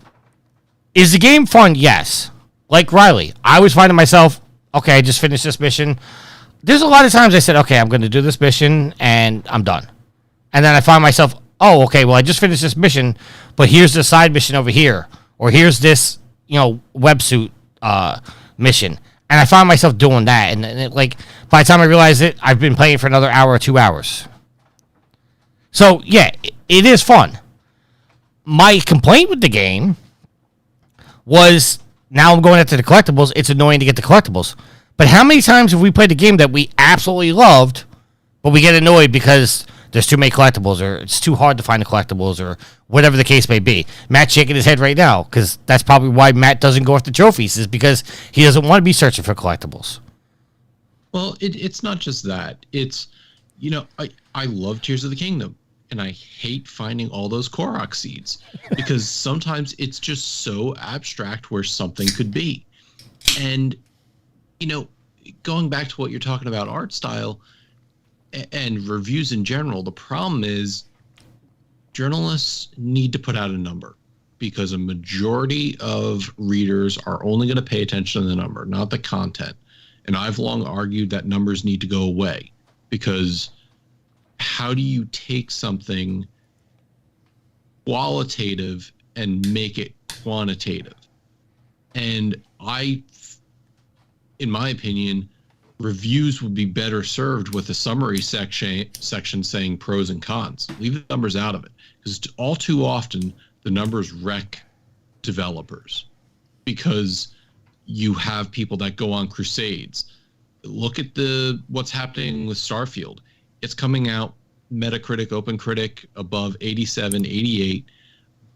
[SPEAKER 2] is the game fun? Yes. Like Riley, I was finding myself, okay, I just finished this mission. There's a lot of times I said, okay, I'm going to do this mission, and I'm done. And then I find myself, oh, okay, well, I just finished this mission, but here's the side mission over here. Or here's this, websuit mission. And I find myself doing that. And by the time I realize it, I've been playing for another hour or 2 hours. So, yeah, it is fun. My complaint with the game was, now I'm going into the collectibles, it's annoying to get the collectibles. But how many times have we played a game that we absolutely loved, but we get annoyed because there's too many collectibles, or it's too hard to find the collectibles, or whatever the case may be? Matt's shaking his head right now, because that's probably why Matt doesn't go after trophies, is because he doesn't want to be searching for collectibles.
[SPEAKER 5] Well, it's not just that. It's, I love Tears of the Kingdom, and I hate finding all those Korok seeds, because sometimes it's just so abstract where something could be. And, going back to what you're talking about, art style and reviews in general, the problem is journalists need to put out a number, because a majority of readers are only going to pay attention to the number, not the content. And I've long argued that numbers need to go away, because how do you take something qualitative and make it quantitative? And in my opinion, reviews would be better served with a summary section saying pros and cons. Leave the numbers out of it, because all too often the numbers wreck developers, because you have people that go on crusades. Look at what's happening with Starfield. It's coming out Metacritic, OpenCritic above 87, 88,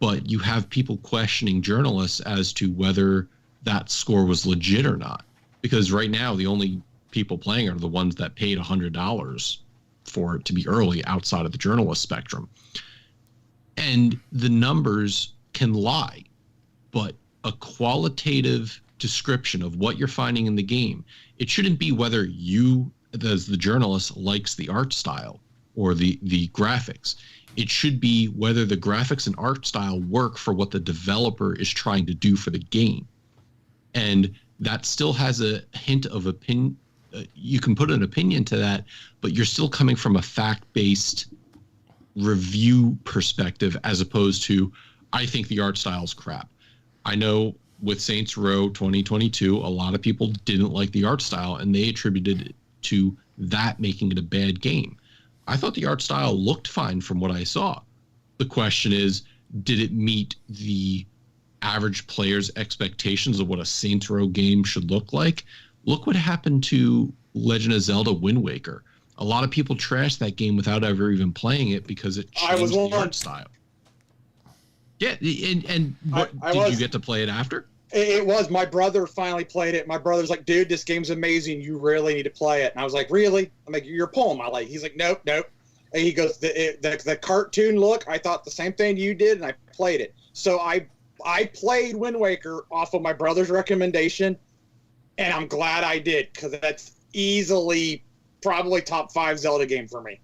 [SPEAKER 5] but you have people questioning journalists as to whether that score was legit or not. Because right now, the only people playing are the ones that paid $100 for it to be early outside of the journalist spectrum. And the numbers can lie, but a qualitative description of what you're finding in the game, it shouldn't be whether you, as the journalist, likes the art style or the graphics. It should be whether the graphics and art style work for what the developer is trying to do for the game. And that still has a hint of opinion. You can put an opinion to that, but you're still coming from a fact-based review perspective, as opposed to, I think the art style is crap. I know with Saints Row 2022, a lot of people didn't like the art style, and they attributed it to that making it a bad game. I thought the art style looked fine from what I saw. The question is, did it meet the average player's expectations of what a Saints Row game should look like? Look what happened to Legend of Zelda Wind Waker. A lot of people trashed that game without ever even playing it because it changed the art style. Yeah, and did you get to play it after?
[SPEAKER 4] It was. My brother finally played it. My brother's like, dude, this game's amazing. You really need to play it. And I was like, really? I'm like, you're pulling my leg. He's like, nope. And he goes, the cartoon look, I thought the same thing you did, and I played it. So I played Wind Waker off of my brother's recommendation, and I'm glad I did, because that's easily probably top 5 Zelda game for me.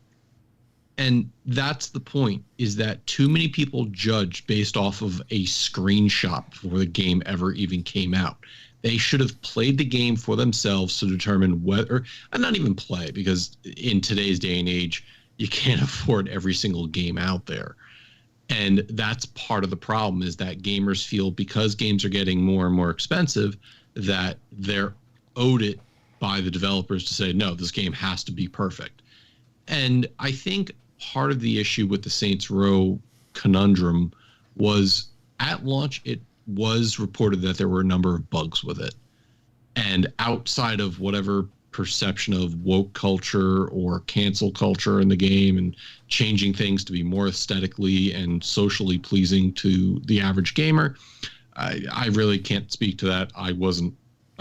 [SPEAKER 5] And that's the point, is that too many people judge based off of a screenshot before the game ever even came out. They should have played the game for themselves to determine whether, and not even play, because in today's day and age, you can't afford every single game out there. And that's part of the problem, is that gamers feel because games are getting more and more expensive that they're owed it by the developers to say, no, this game has to be perfect. And I think part of the issue with the Saints Row conundrum was at launch, it was reported that there were a number of bugs with it. And outside of whatever perception of woke culture or cancel culture in the game and changing things to be more aesthetically and socially pleasing to the average gamer, I really can't speak to that. I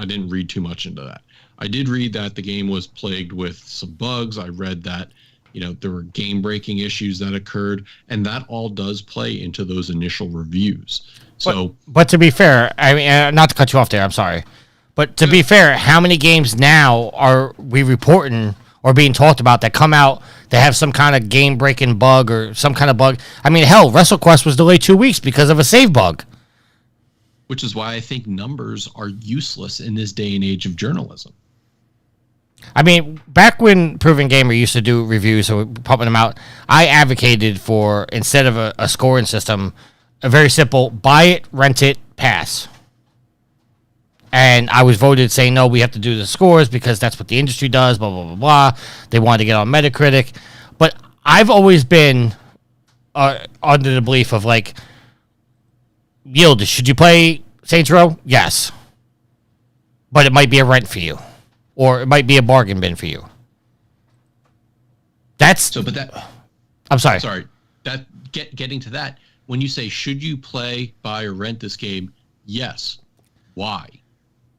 [SPEAKER 5] didn't read too much into that. I did read that the game was plagued with some bugs. I read that, there were game-breaking issues that occurred, and that all does play into those initial reviews. So,
[SPEAKER 2] but to be fair, I mean, not to cut you off there, I'm sorry. But to be fair, how many games now are we reporting or being talked about that come out that have some kind of game-breaking bug or some kind of bug? I mean, hell, WrestleQuest was delayed 2 weeks because of a save bug.
[SPEAKER 5] Which is why I think numbers are useless in this day and age of journalism.
[SPEAKER 2] I mean, back when Proven Gamer used to do reviews, so we're pumping them out, I advocated for, instead of a scoring system, a very simple buy it, rent it, pass. And I was voted saying, no, we have to do the scores because that's what the industry does, blah, blah, blah, blah. They wanted to get on Metacritic. But I've always been under the belief of, like, yield, should you play Saints Row? Yes. But it might be a rent for you. Or it might be a bargain bin for you. I'm sorry.
[SPEAKER 5] Sorry. Getting to that, when you say, should you play, buy, or rent this game? Yes. Why?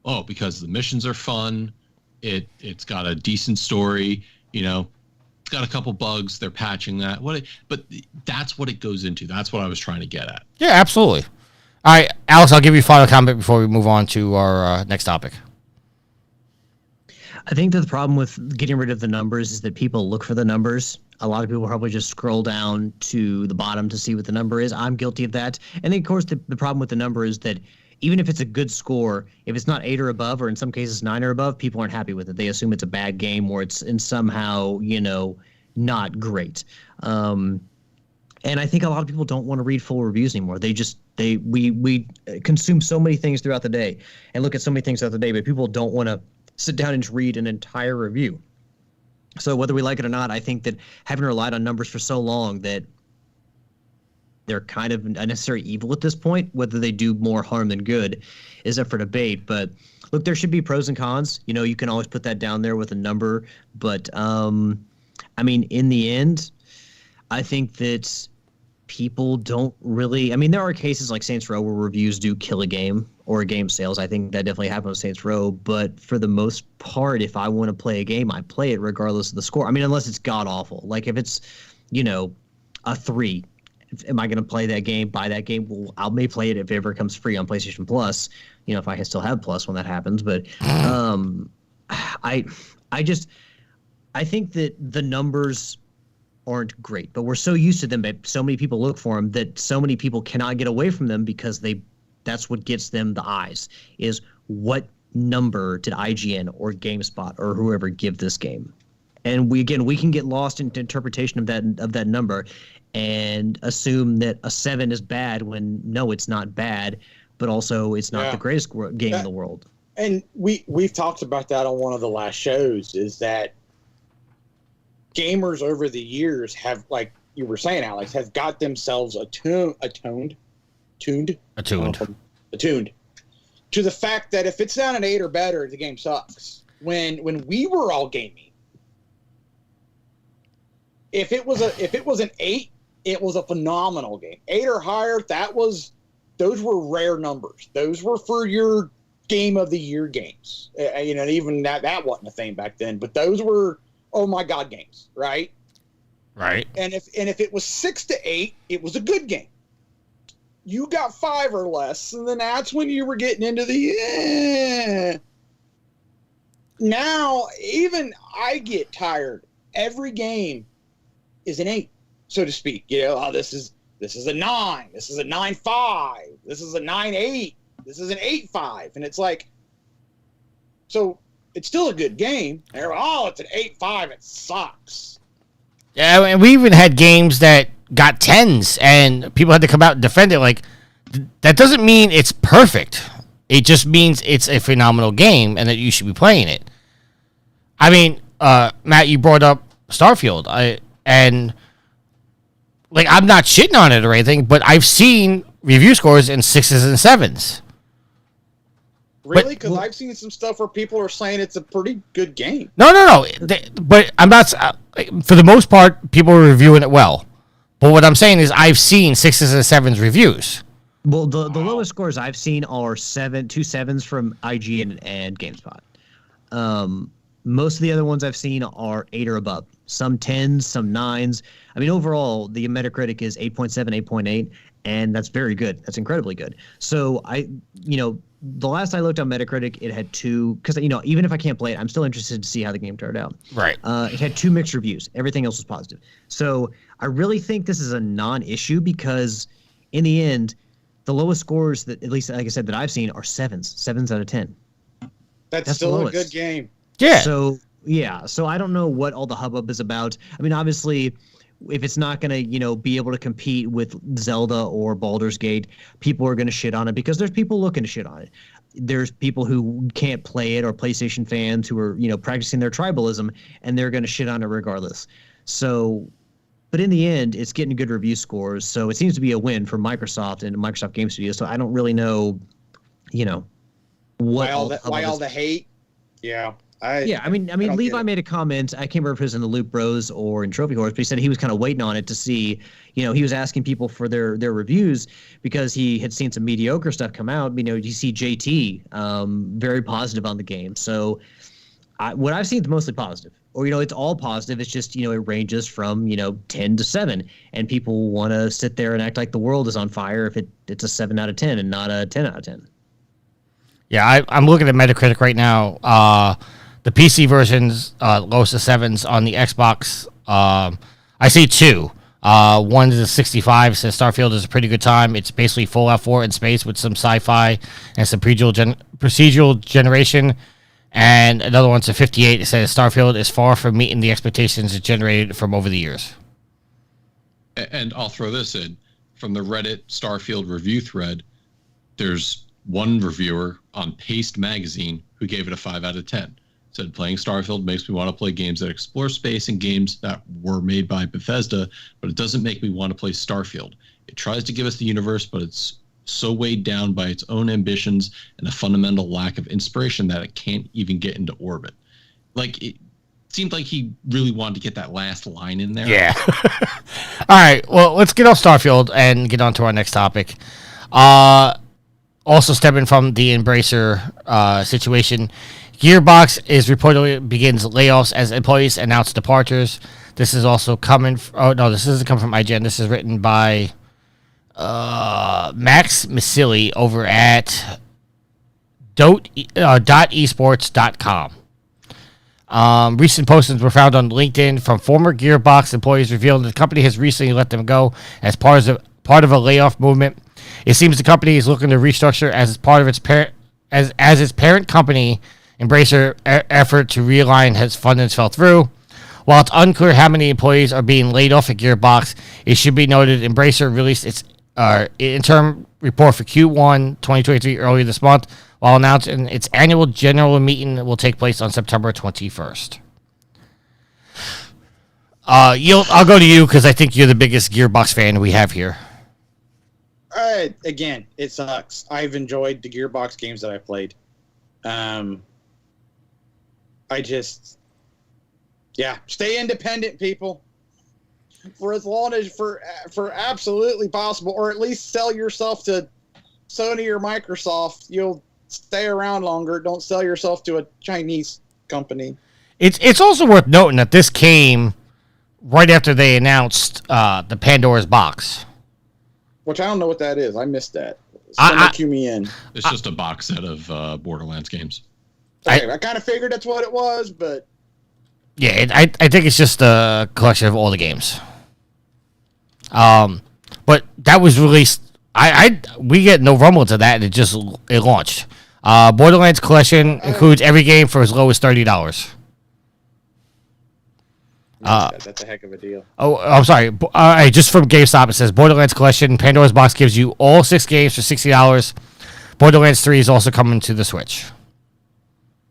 [SPEAKER 5] Oh, because the missions are fun. It's got a decent story. It's got a couple bugs. They're patching that. But that's what it goes into. That's what I was trying to get at.
[SPEAKER 2] Yeah, absolutely. All right, Alex, I'll give you a final comment before we move on to our next topic.
[SPEAKER 3] I think that the problem with getting rid of the numbers is that people look for the numbers. A lot of people probably just scroll down to the bottom to see what the number is. I'm guilty of that. And then, of course, the problem with the number is that even if it's a good score, if it's not 8 or above, or in some cases 9 or above, people aren't happy with it. They assume it's a bad game or it's somehow, not great. And I think a lot of people don't want to read full reviews anymore. We consume so many things throughout the day and look at so many things throughout the day, but people don't want to sit down and read an entire review. So whether we like it or not, I think that having relied on numbers for so long that they're kind of a necessary evil at this point, whether they do more harm than good is up for debate. But look, there should be pros and cons. You can always put that down there with a number. But I mean, in the end, I think that people don't really, there are cases like Saints Row where reviews do kill a game or a game sales. I think that definitely happened with Saints Row. But for the most part, if I want to play a game, I play it regardless of the score. Unless it's god awful. Like if it's, a 3, am I going to play that game, buy that game? Well, I may play it if it ever comes free on PlayStation Plus, if I can still have Plus when that happens. But I think that the numbers aren't great, but we're so used to them, but so many people look for them that so many people cannot get away from them because that's what gets them the eyes, is what number did IGN or GameSpot or whoever give this game? And we can get lost in interpretation of that number and assume that a 7 is bad when no, it's not bad, but also it's not the greatest game in the world.
[SPEAKER 4] And we've talked about that on one of the last shows, is that gamers over the years have, like you were saying, Alex, have got themselves attuned to the fact that if it's not an 8 or better, the game sucks. When we were all gaming, if it was an 8, it was a phenomenal game. 8 or higher, those were rare numbers. Those were for your game of the year games. Even that wasn't a thing back then, but those were, oh my God, games, right?
[SPEAKER 2] Right.
[SPEAKER 4] And if it was 6 to 8, it was a good game. You got 5 or less, and then that's when you were getting into the. Now, even I get tired. Every game is an 8, so to speak. This is a 9. This is a 9.5. This is a 9.8. This is an 8.5, and it's like, so it's still a good game. And it's an 8.5. It sucks.
[SPEAKER 2] Yeah, and we even had games that got 10s, and people had to come out and defend it. Like, that doesn't mean it's perfect. It just means it's a phenomenal game, and that you should be playing it. I mean, Matt, you brought up Starfield. I'm not shitting on it or anything, but I've seen review scores in 6s and 7s.
[SPEAKER 4] Really? Because I've seen some stuff where people are saying it's a pretty good game.
[SPEAKER 2] No. But I'm not. For the most part, people are reviewing it well. But what I'm saying is, I've seen 6s and 7s reviews.
[SPEAKER 3] Well, the lowest scores I've seen are 2 7s from IGN and GameSpot. Most of the other ones I've seen are 8 or above. Some 10s, some 9s. I mean, overall, the Metacritic is 8.7, 8.8, and that's very good. That's incredibly good. So the last I looked on Metacritic, it had 2, because even if I can't play it, I'm still interested to see how the game turned out.
[SPEAKER 2] Right.
[SPEAKER 3] It had 2 mixed reviews. Everything else was positive. So I really think this is a non-issue, because in the end, the lowest scores that, at least like I said, that I've seen are 7s out of 10.
[SPEAKER 4] That's still a good game.
[SPEAKER 2] Yeah.
[SPEAKER 3] So I don't know what all the hubbub is about. I mean, obviously, if it's not going to, be able to compete with Zelda or Baldur's Gate, people are going to shit on it, because there's people looking to shit on it. There's people who can't play it, or PlayStation fans who are, practicing their tribalism, and they're going to shit on it regardless. So, but in the end, it's getting good review scores. So it seems to be a win for Microsoft and Microsoft Game Studios. So I don't really know,
[SPEAKER 4] why all the hate. Yeah.
[SPEAKER 3] I mean, Levi made a comment. I can't remember if it was in the Loot Bros or in Trophy Horse, but he said he was kind of waiting on it to see. He was asking people for their reviews, because he had seen some mediocre stuff come out. You see JT very positive on the game. So what I've seen is mostly positive, or it's all positive. It's just it ranges from 10 to 7, and people want to sit there and act like the world is on fire if it's a 7 out of 10 and not a 10 out of 10.
[SPEAKER 2] Yeah, I'm looking at Metacritic right now. The PC versions, lowest of 7s. On the Xbox, I see 2. One is a 65, says Starfield is a pretty good time. It's basically Fallout 4 in space with some sci-fi and some procedural generation. And another one's a 58. It says Starfield is far from meeting the expectations it generated from over the years.
[SPEAKER 5] And I'll throw this in. From the Reddit Starfield review thread, there's one reviewer on Paste Magazine who gave it a 5 out of 10. Said playing Starfield makes me want to play games that explore space and games that were made by Bethesda, but it doesn't make me want to play Starfield. It tries to give us the universe, but it's so weighed down by its own ambitions and a fundamental lack of inspiration that it can't even get into orbit. Like, it seemed like he really wanted to get that last line in there.
[SPEAKER 2] Yeah. All right, well, let's get off Starfield and get on to our next topic. Also stemming from the Embracer situation, Gearbox is reportedly begins layoffs as employees announce departures. This is also coming. This isn't coming from IGN. This is written by Max Massili over at .esports.com. Recent postings were found on LinkedIn from former Gearbox employees revealing that the company has recently let them go as part of a layoff movement. It seems the company is looking to restructure as part of its its parent company. Embracer effort to realign has fundings fell through. While it's unclear how many employees are being laid off at Gearbox, it should be noted Embracer released its interim report for Q1 2023 earlier this month, while announcing its annual general meeting will take place on September 21st. I'll go to you because I think you're the biggest Gearbox fan we have here.
[SPEAKER 4] Again, it sucks. I've enjoyed the Gearbox games that I've played. Stay independent, people. For as long as for absolutely possible, or at least sell yourself to Sony or Microsoft. You'll stay around longer. Don't sell yourself to a Chinese company.
[SPEAKER 2] It's also worth noting that this came right after they announced the Pandora's box.
[SPEAKER 4] Which I don't know what that is. I missed that. Someone cue me in.
[SPEAKER 5] It's just a box set of Borderlands games.
[SPEAKER 4] Okay, I kind of figured that's what it was, but
[SPEAKER 2] Yeah, I think it's just a collection of all the games. But that was released. We get no rumble to that, and it launched. Borderlands collection includes every game for as low as $30.
[SPEAKER 4] that's a heck of a deal.
[SPEAKER 2] Oh, I'm sorry. Just from GameStop, it says Borderlands collection. Pandora's box gives you all 6 games for $60. Borderlands 3 is also coming to the Switch.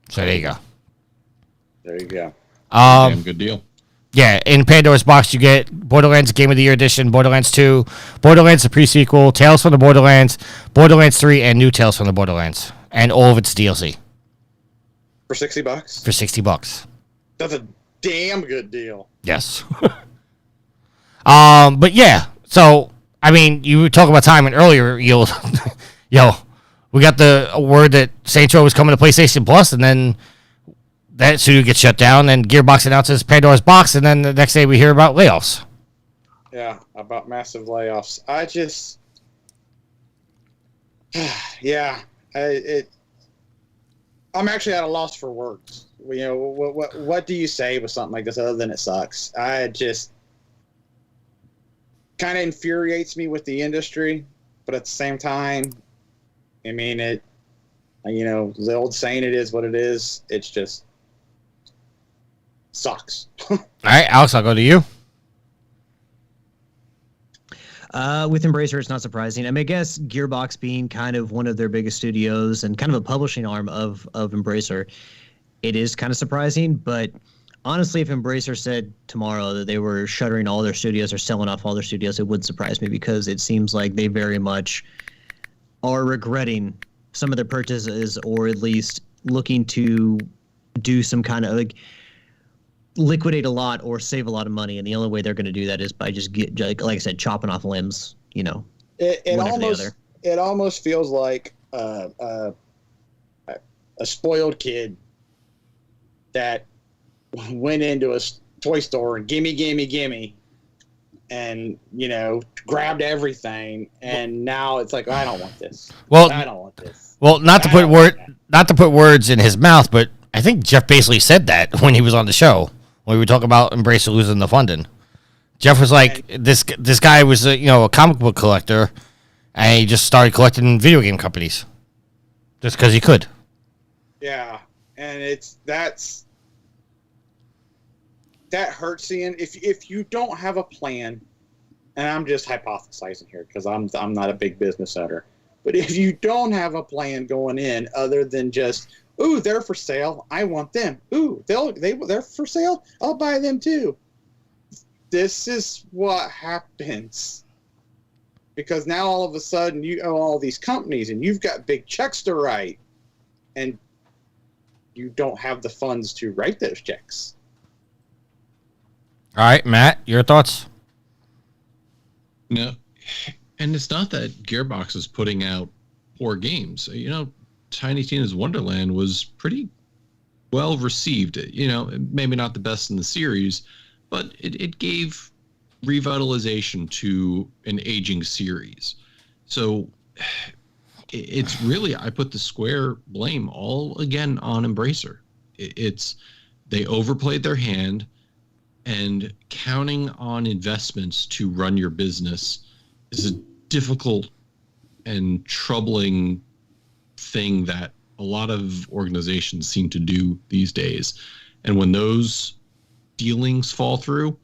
[SPEAKER 2] So there you go.
[SPEAKER 4] There you go.
[SPEAKER 5] Damn good deal.
[SPEAKER 2] Yeah, in Pandora's box, you get Borderlands Game of the Year Edition, Borderlands 2, Borderlands the Pre-Sequel, Tales from the Borderlands, Borderlands 3, and New Tales from the Borderlands. And all of its DLC.
[SPEAKER 4] For $60?
[SPEAKER 2] For $60.
[SPEAKER 4] That's a damn good deal.
[SPEAKER 2] Yes. But yeah, so, I mean, you were talking about timing earlier, we got the word that Saints Row was coming to PlayStation Plus, and then that studio gets shut down, and Gearbox announces Pandora's box, and then the next day we hear about layoffs.
[SPEAKER 4] Yeah, about massive layoffs. I'm actually at a loss for words. What do you say with something like this other than it sucks? I just kind of infuriates me with the industry, but at the same time, I mean, the old saying, it is what it is. It's just sucks.
[SPEAKER 2] All right, Alex, I'll go to you.
[SPEAKER 3] With Embracer, it's not surprising. I mean, I guess Gearbox being kind of one of their biggest studios and kind of a publishing arm of Embracer, it is kind of surprising. But honestly, if Embracer said tomorrow that they were shuttering all their studios or selling off all their studios, it wouldn't surprise me, because it seems like they very much are regretting some of their purchases, or at least looking to do some kind of liquidate a lot or save a lot of money, and the only way they're going to do that is by just like I said, chopping off limbs.
[SPEAKER 4] It almost feels like a spoiled kid that went into a toy store and gimme, and grabbed everything, and now it's like, I don't want this.
[SPEAKER 2] Well,
[SPEAKER 4] I don't want this.
[SPEAKER 2] Well, not to put words in his mouth, but I think Jeff basically said that when he was on the show, when we were talking about Embracer losing the funding. Jeff was like, this guy was a comic book collector, and he just started collecting video game companies just because he could.
[SPEAKER 4] Yeah, and that hurts seeing if you don't have a plan, and I'm just hypothesizing here because I'm not a big business owner, but if you don't have a plan going in other than just, ooh, they're for sale, I want them. Ooh, they're for sale, I'll buy them too. This is what happens, because now all of a sudden you own all these companies and you've got big checks to write, and you don't have the funds to write those checks.
[SPEAKER 2] All right, Matt, your thoughts?
[SPEAKER 5] No, and it's not that Gearbox is putting out poor games. Tiny Tina's Wonderland was pretty well received. Maybe not the best in the series, but it gave revitalization to an aging series. So it's really, I put the square blame all again on Embracer. They overplayed their hand, and counting on investments to run your business is a difficult and troubling thing that a lot of organizations seem to do these days. And when those dealings fall through,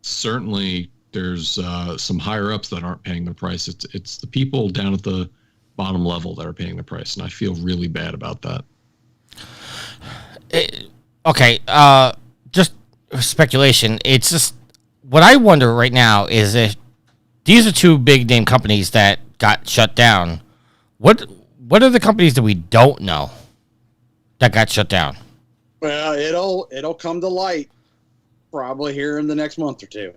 [SPEAKER 5] certainly there's some higher ups that aren't paying the price. It's the people down at the bottom level that are paying the price, and I feel really bad about that.
[SPEAKER 2] Okay, just speculation. It's just what I wonder right now is if these are two big name companies that got shut down. What are the companies that we don't know that got shut down?
[SPEAKER 4] Well, it'll come to light probably here in the next month or two.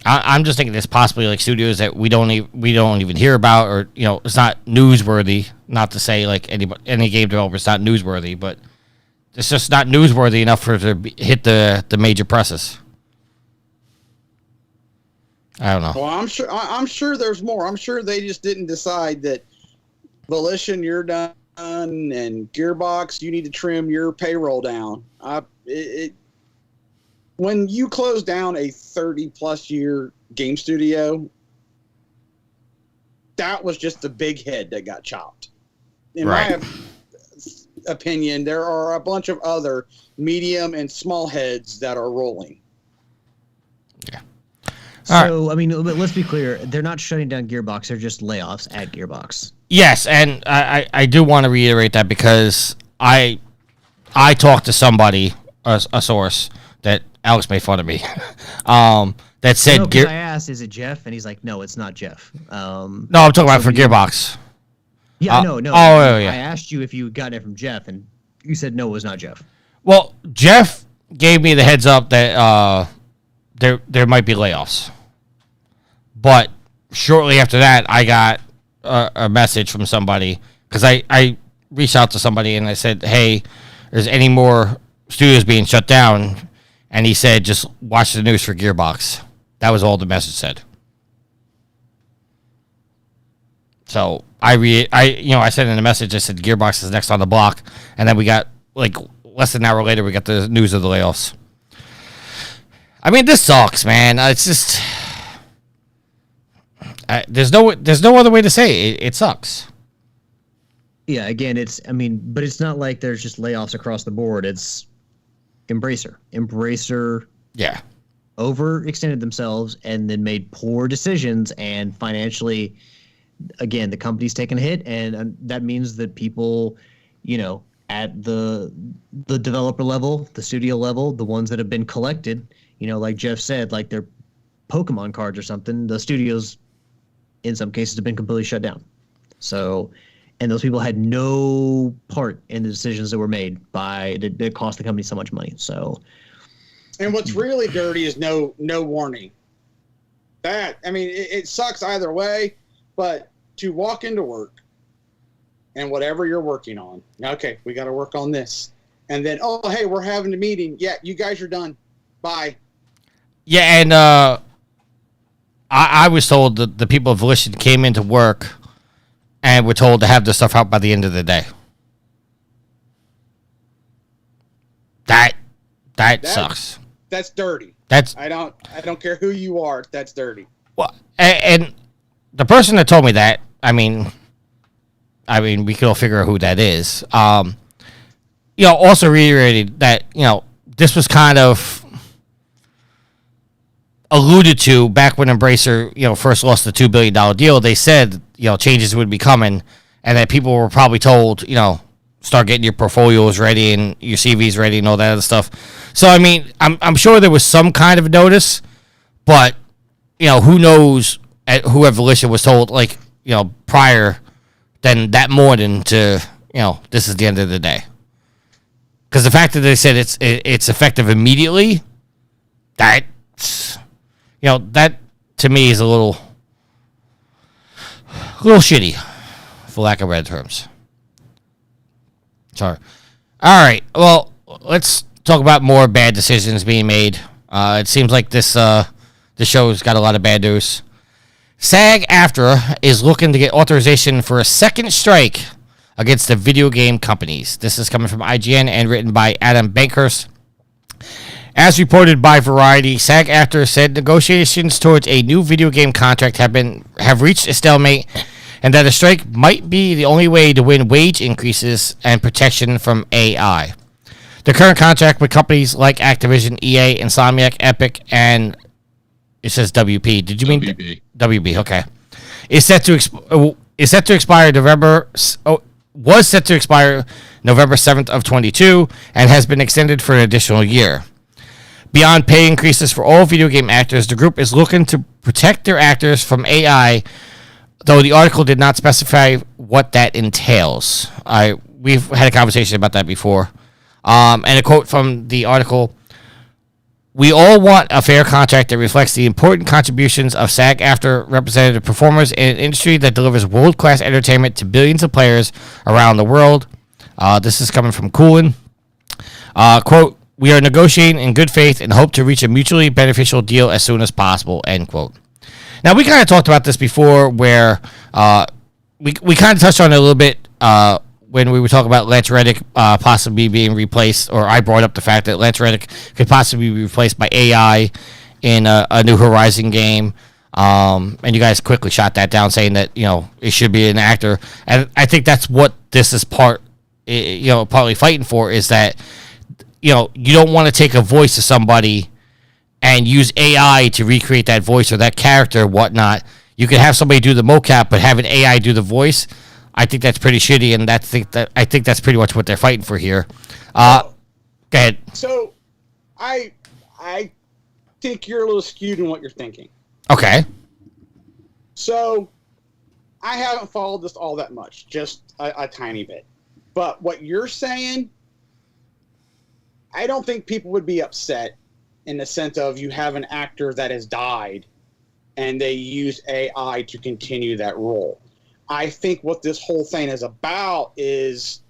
[SPEAKER 2] I'm just thinking there's possibly like studios that we don't even hear about, or it's not newsworthy. Not to say like any game developer is not newsworthy, but it's just not newsworthy enough for it to hit the major presses. I don't know.
[SPEAKER 4] Well, I'm sure there's more. I'm sure they just didn't decide that Volition, you're done, and Gearbox, you need to trim your payroll down. When you close down a 30-plus year game studio, that was just the big head that got chopped. In my opinion, there are a bunch of other medium and small heads that are rolling.
[SPEAKER 2] Yeah.
[SPEAKER 3] So, I mean, let's be clear. They're not shutting down Gearbox. They're just layoffs at Gearbox.
[SPEAKER 2] Yes, and I do want to reiterate that because I talked to somebody, a source, that Alex made fun of me, that said...
[SPEAKER 3] No, I asked, is it Jeff? And he's like, no, it's not Jeff.
[SPEAKER 2] No, I'm talking about for Gearbox.
[SPEAKER 3] Yeah, no.
[SPEAKER 2] Oh, yeah.
[SPEAKER 3] I asked you if you got it from Jeff, and you said no, it was not Jeff.
[SPEAKER 2] Well, Jeff gave me the heads up that there might be layoffs. But shortly after that, I got a message from somebody, because I reached out to somebody and I said, hey, there's any more studios being shut down? And he said, just watch the news for Gearbox. That was all the message said. So I sent in a message. I said Gearbox is next on the block, and then we got less than an hour later we got the news of the layoffs. I mean, this sucks, man. It's just there's no other way to say it. It sucks.
[SPEAKER 3] Yeah, again, but it's not like there's just layoffs across the board. It's Embracer.
[SPEAKER 2] Yeah.
[SPEAKER 3] Overextended themselves and then made poor decisions, and financially, again, the company's taken a hit, and that means that people, at the developer level, the studio level, the ones that have been collected, like Jeff said, like their Pokemon cards or something, the studios, in some cases, have been completely shut down. So, and those people had no part in the decisions that were made that cost the company so much money. So,
[SPEAKER 4] and what's really dirty is no warning. It sucks either way. But to walk into work and whatever you're working on, okay, we got to work on this. And then, oh, hey, we're having a meeting. Yeah, you guys are done. Bye.
[SPEAKER 2] Yeah, and I was told that the people of Volition came into work and were told to have the stuff out by the end of the day. That sucks.
[SPEAKER 4] That's dirty. I don't care who you are. That's dirty.
[SPEAKER 2] Well, and the person that told me that, I mean, we could all figure out who that is. Also reiterated that, this was kind of alluded to back when Embracer, first lost the $2 billion deal. They said, changes would be coming, and that people were probably told, start getting your portfolios ready and your CVs ready and all that other stuff. So, I mean, I'm sure there was some kind of notice, but, who knows whoever Volition was told, prior than that morning to, this is the end of the day. Because the fact that they said it's effective immediately, that to me is a little shitty, for lack of better terms. Sorry. All right. Well, let's talk about more bad decisions being made. It seems like this show's got a lot of bad news. SAG-AFTRA is looking to get authorization for a second strike against the video game companies. This is coming from IGN and written by Adam Bankhurst. As reported by Variety, SAG-AFTRA said negotiations towards a new video game contract have reached a stalemate, and that a strike might be the only way to win wage increases and protection from AI. The current contract with companies like Activision, EA, Insomniac, Epic, and it says WP. Did you mean
[SPEAKER 5] WB?
[SPEAKER 2] WB, okay. Is set to expire was set to expire November 7th of 22 and has been extended for an additional year. Beyond pay increases for all video game actors, the group is looking to protect their actors from AI, though the article did not specify what that entails. We've had a conversation about that before. And a quote from the article: "We all want a fair contract that reflects the important contributions of SAG-AFTRA representative performers in an industry that delivers world-class entertainment to billions of players around the world." This is coming from Coolin. Quote, we are negotiating in good faith and hope to reach a mutually beneficial deal as soon as possible, end quote. Now, we kind of talked about this before where we kind of touched on it a little bit when we were talking about Lance Reddick possibly being replaced, or I brought up the fact that Lance Reddick could possibly be replaced by AI in a New Horizon game. And you guys quickly shot that down, saying that, it should be an actor. And I think that's what this is partly fighting for, is that, you don't want to take a voice of somebody and use AI to recreate that voice or that character or whatnot. You could have somebody do the mocap, but have an AI do the voice. I think that's pretty shitty, and I think that's pretty much what they're fighting for here. Go ahead.
[SPEAKER 4] So, I think you're a little skewed in what you're thinking.
[SPEAKER 2] Okay.
[SPEAKER 4] So, I haven't followed this all that much, just a tiny bit. But what you're saying, I don't think people would be upset in the sense of you have an actor that has died and they use AI to continue that role. I think what this whole thing is about is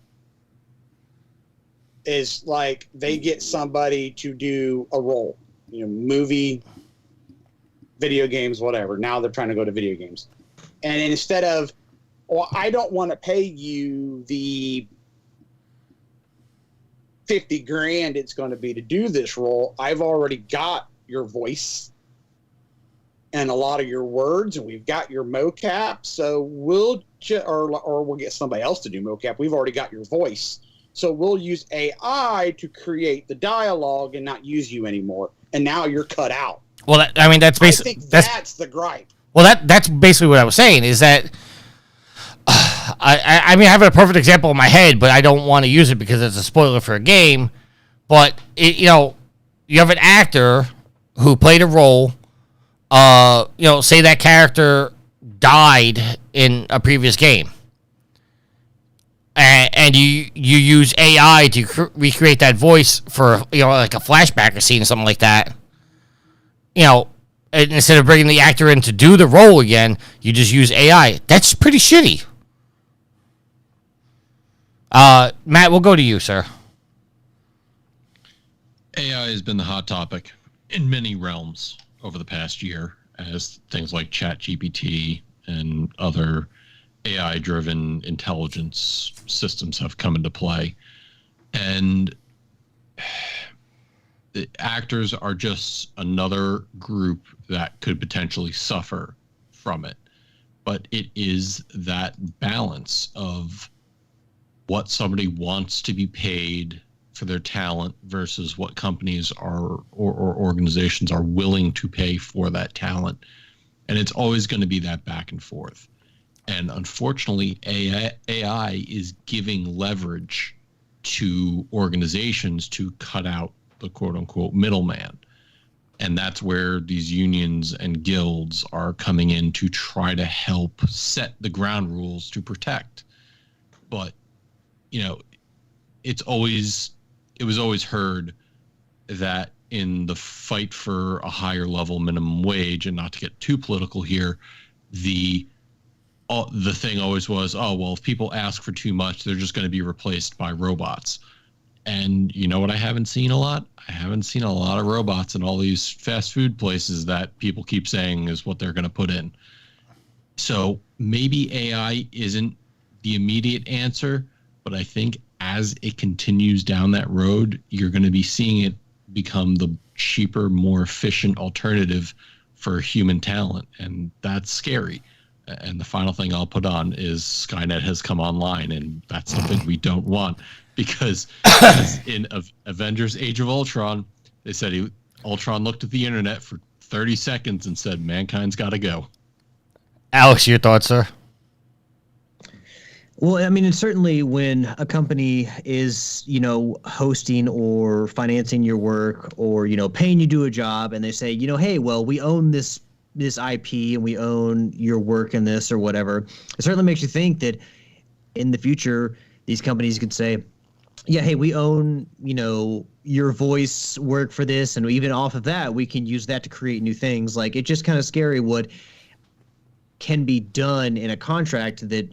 [SPEAKER 4] like they get somebody to do a role, movie, video games, whatever. Now they're trying to go to video games. And instead of, I don't want to pay you the $50,000 it's going to be to do this role. I've already got your voice and a lot of your words, and we've got your mocap. So we'll get somebody else to do mocap. We've already got your voice, so we'll use AI to create the dialogue and not use you anymore. And now you're cut out.
[SPEAKER 2] Well, that's basically.
[SPEAKER 4] I think that's the gripe.
[SPEAKER 2] Well, that's basically what I was saying. Is that. I have a perfect example in my head, but I don't want to use it because it's a spoiler for a game. But you have an actor who played a role. Say that character died in a previous game, and you use AI to recreate that voice for like a flashback or scene or something like that. And instead of bringing the actor in to do the role again, you just use AI. That's pretty shitty. Matt, we'll go to you, sir.
[SPEAKER 5] AI has been the hot topic in many realms over the past year, as things like ChatGPT and other AI-driven intelligence systems have come into play. And the actors are just another group that could potentially suffer from it. But it is that balance of what somebody wants to be paid for their talent versus what companies are or organizations are willing to pay for that talent. And it's always going to be that back and forth. And unfortunately, AI is giving leverage to organizations to cut out the quote unquote middleman. And that's where these unions and guilds are coming in to try to help set the ground rules to protect. But it was always heard that in the fight for a higher level minimum wage, and not to get too political here, the thing always was, if people ask for too much, they're just going to be replaced by robots. And you know what I haven't seen a lot? I haven't seen a lot of robots in all these fast food places that people keep saying is what they're going to put in. So maybe AI isn't the immediate answer, but I think as it continues down that road, you're going to be seeing it become the cheaper, more efficient alternative for human talent. And that's scary. And the final thing I'll put on is Skynet has come online, and that's something we don't want, because as in Avengers Age of Ultron, they said Ultron looked at the internet for 30 seconds and said, mankind's got to go.
[SPEAKER 2] Alex, your thoughts, sir?
[SPEAKER 3] Well, and certainly when a company is, hosting or financing your work or, paying you to do a job, and they say, hey, well, we own this IP and we own your work in this or whatever, it certainly makes you think that in the future, these companies could say, yeah, hey, we own, your voice work for this, and even off of that, we can use that to create new things. Like, it's just kind of scary what can be done in a contract that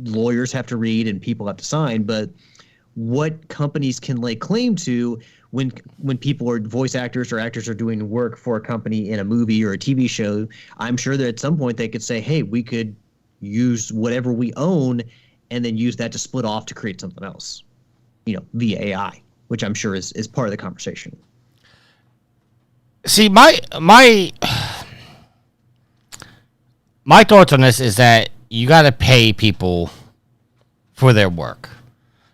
[SPEAKER 3] lawyers have to read and people have to sign. But what companies can lay claim to when people are voice actors or actors are doing work for a company in a movie or a TV show. I'm sure that at some point they could say, hey, we could use whatever we own and then use that to split off to create something else, via AI, which I'm sure is part of the conversation.
[SPEAKER 2] See, my thoughts on this is that you got to pay people for their work.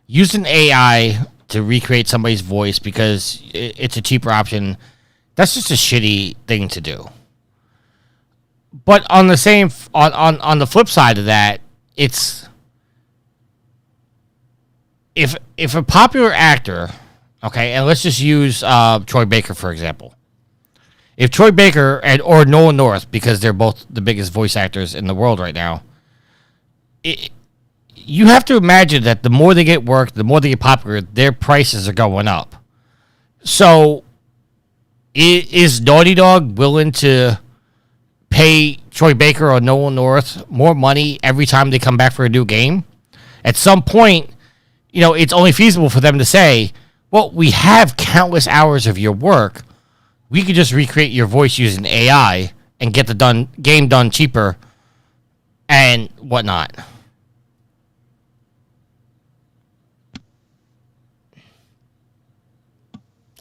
[SPEAKER 2] Using AI to recreate somebody's voice because it's a cheaper option, that's just a shitty thing to do. But on the same on the flip side of that, it's if a popular actor, okay, and let's just use Troy Baker for example. If Troy Baker or Nolan North, because they're both the biggest voice actors in the world right now, you have to imagine that the more they get work, the more they get popular, their prices are going up. So, is Naughty Dog willing to pay Troy Baker or Nolan North more money every time they come back for a new game? At some point, it's only feasible for them to say, well, we have countless hours of your work. We could just recreate your voice using AI and get the game done cheaper and whatnot.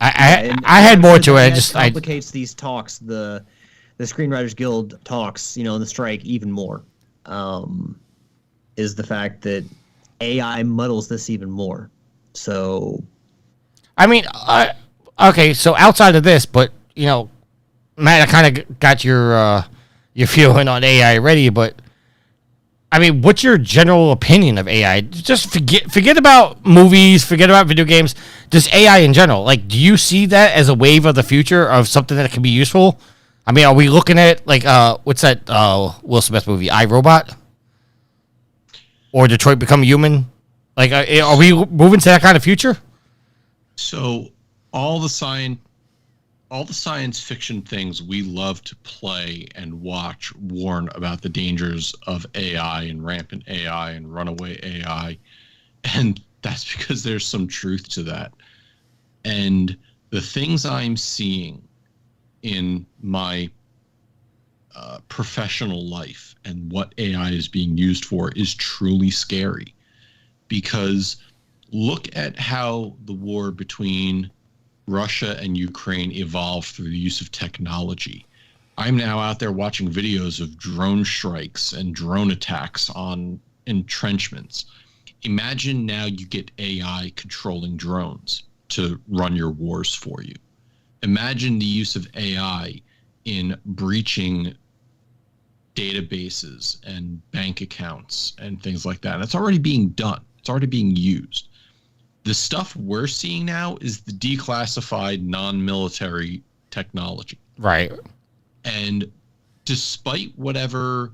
[SPEAKER 2] I had more to it.
[SPEAKER 3] It complicates these talks, the Screenwriters Guild talks, and the strike even more. Is the fact that AI muddles this even more. So, I mean,
[SPEAKER 2] okay. So outside of this, but Matt, I kind of got your feeling on AI already, but I mean, what's your general opinion of AI? Just forget about movies, forget about video games, just AI in general. Like, do you see that as a wave of the future of something that can be useful? I mean, are we looking at, like, what's that Will Smith movie, iRobot? Or Detroit Become Human? Like, are we moving to that kind of future?
[SPEAKER 5] So, all the science fiction things we love to play and watch warn about the dangers of AI and rampant AI and runaway AI. And that's because there's some truth to that. And the things I'm seeing in my professional life and what AI is being used for is truly scary. Because look at how the war between Russia and Ukraine evolved through the use of technology. I'm now out there watching videos of drone strikes and drone attacks on entrenchments. Imagine now you get AI controlling drones to run your wars for you. Imagine the use of AI in breaching databases and bank accounts and things like that. And it's already being done. It's already being used. The stuff we're seeing now is the declassified non-military technology.
[SPEAKER 2] Right.
[SPEAKER 5] And despite whatever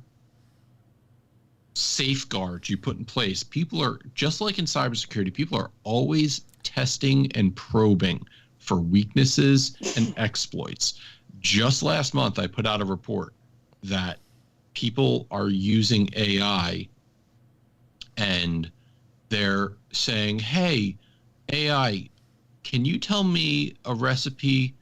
[SPEAKER 5] safeguards you put in place, people are, just like in cybersecurity, people are always testing and probing for weaknesses and exploits. Just last month, I put out a report that people are using AI and they're saying, hey, AI, can you tell me a recipe?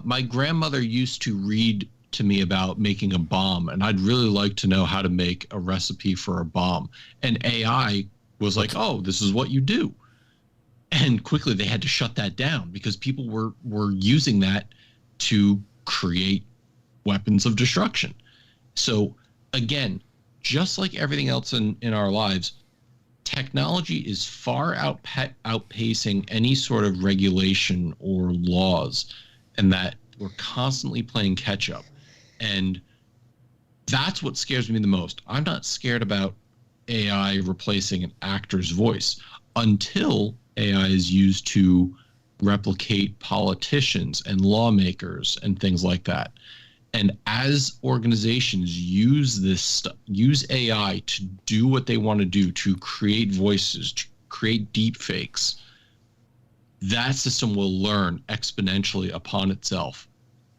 [SPEAKER 5] My grandmother used to read to me about making a bomb, and I'd really like to know how to make a recipe for a bomb. And AI was like, oh, this is what you do. And quickly they had to shut that down because people were using that to create weapons of destruction. So again, just like everything else in our lives, technology is far outpacing any sort of regulation or laws, and that we're constantly playing catch up. And that's what scares me the most. I'm not scared about AI replacing an actor's voice until AI is used to replicate politicians and lawmakers and things like that. And as organizations use AI to do what they want to do, to create voices, to create deep fakes, that system will learn exponentially upon itself.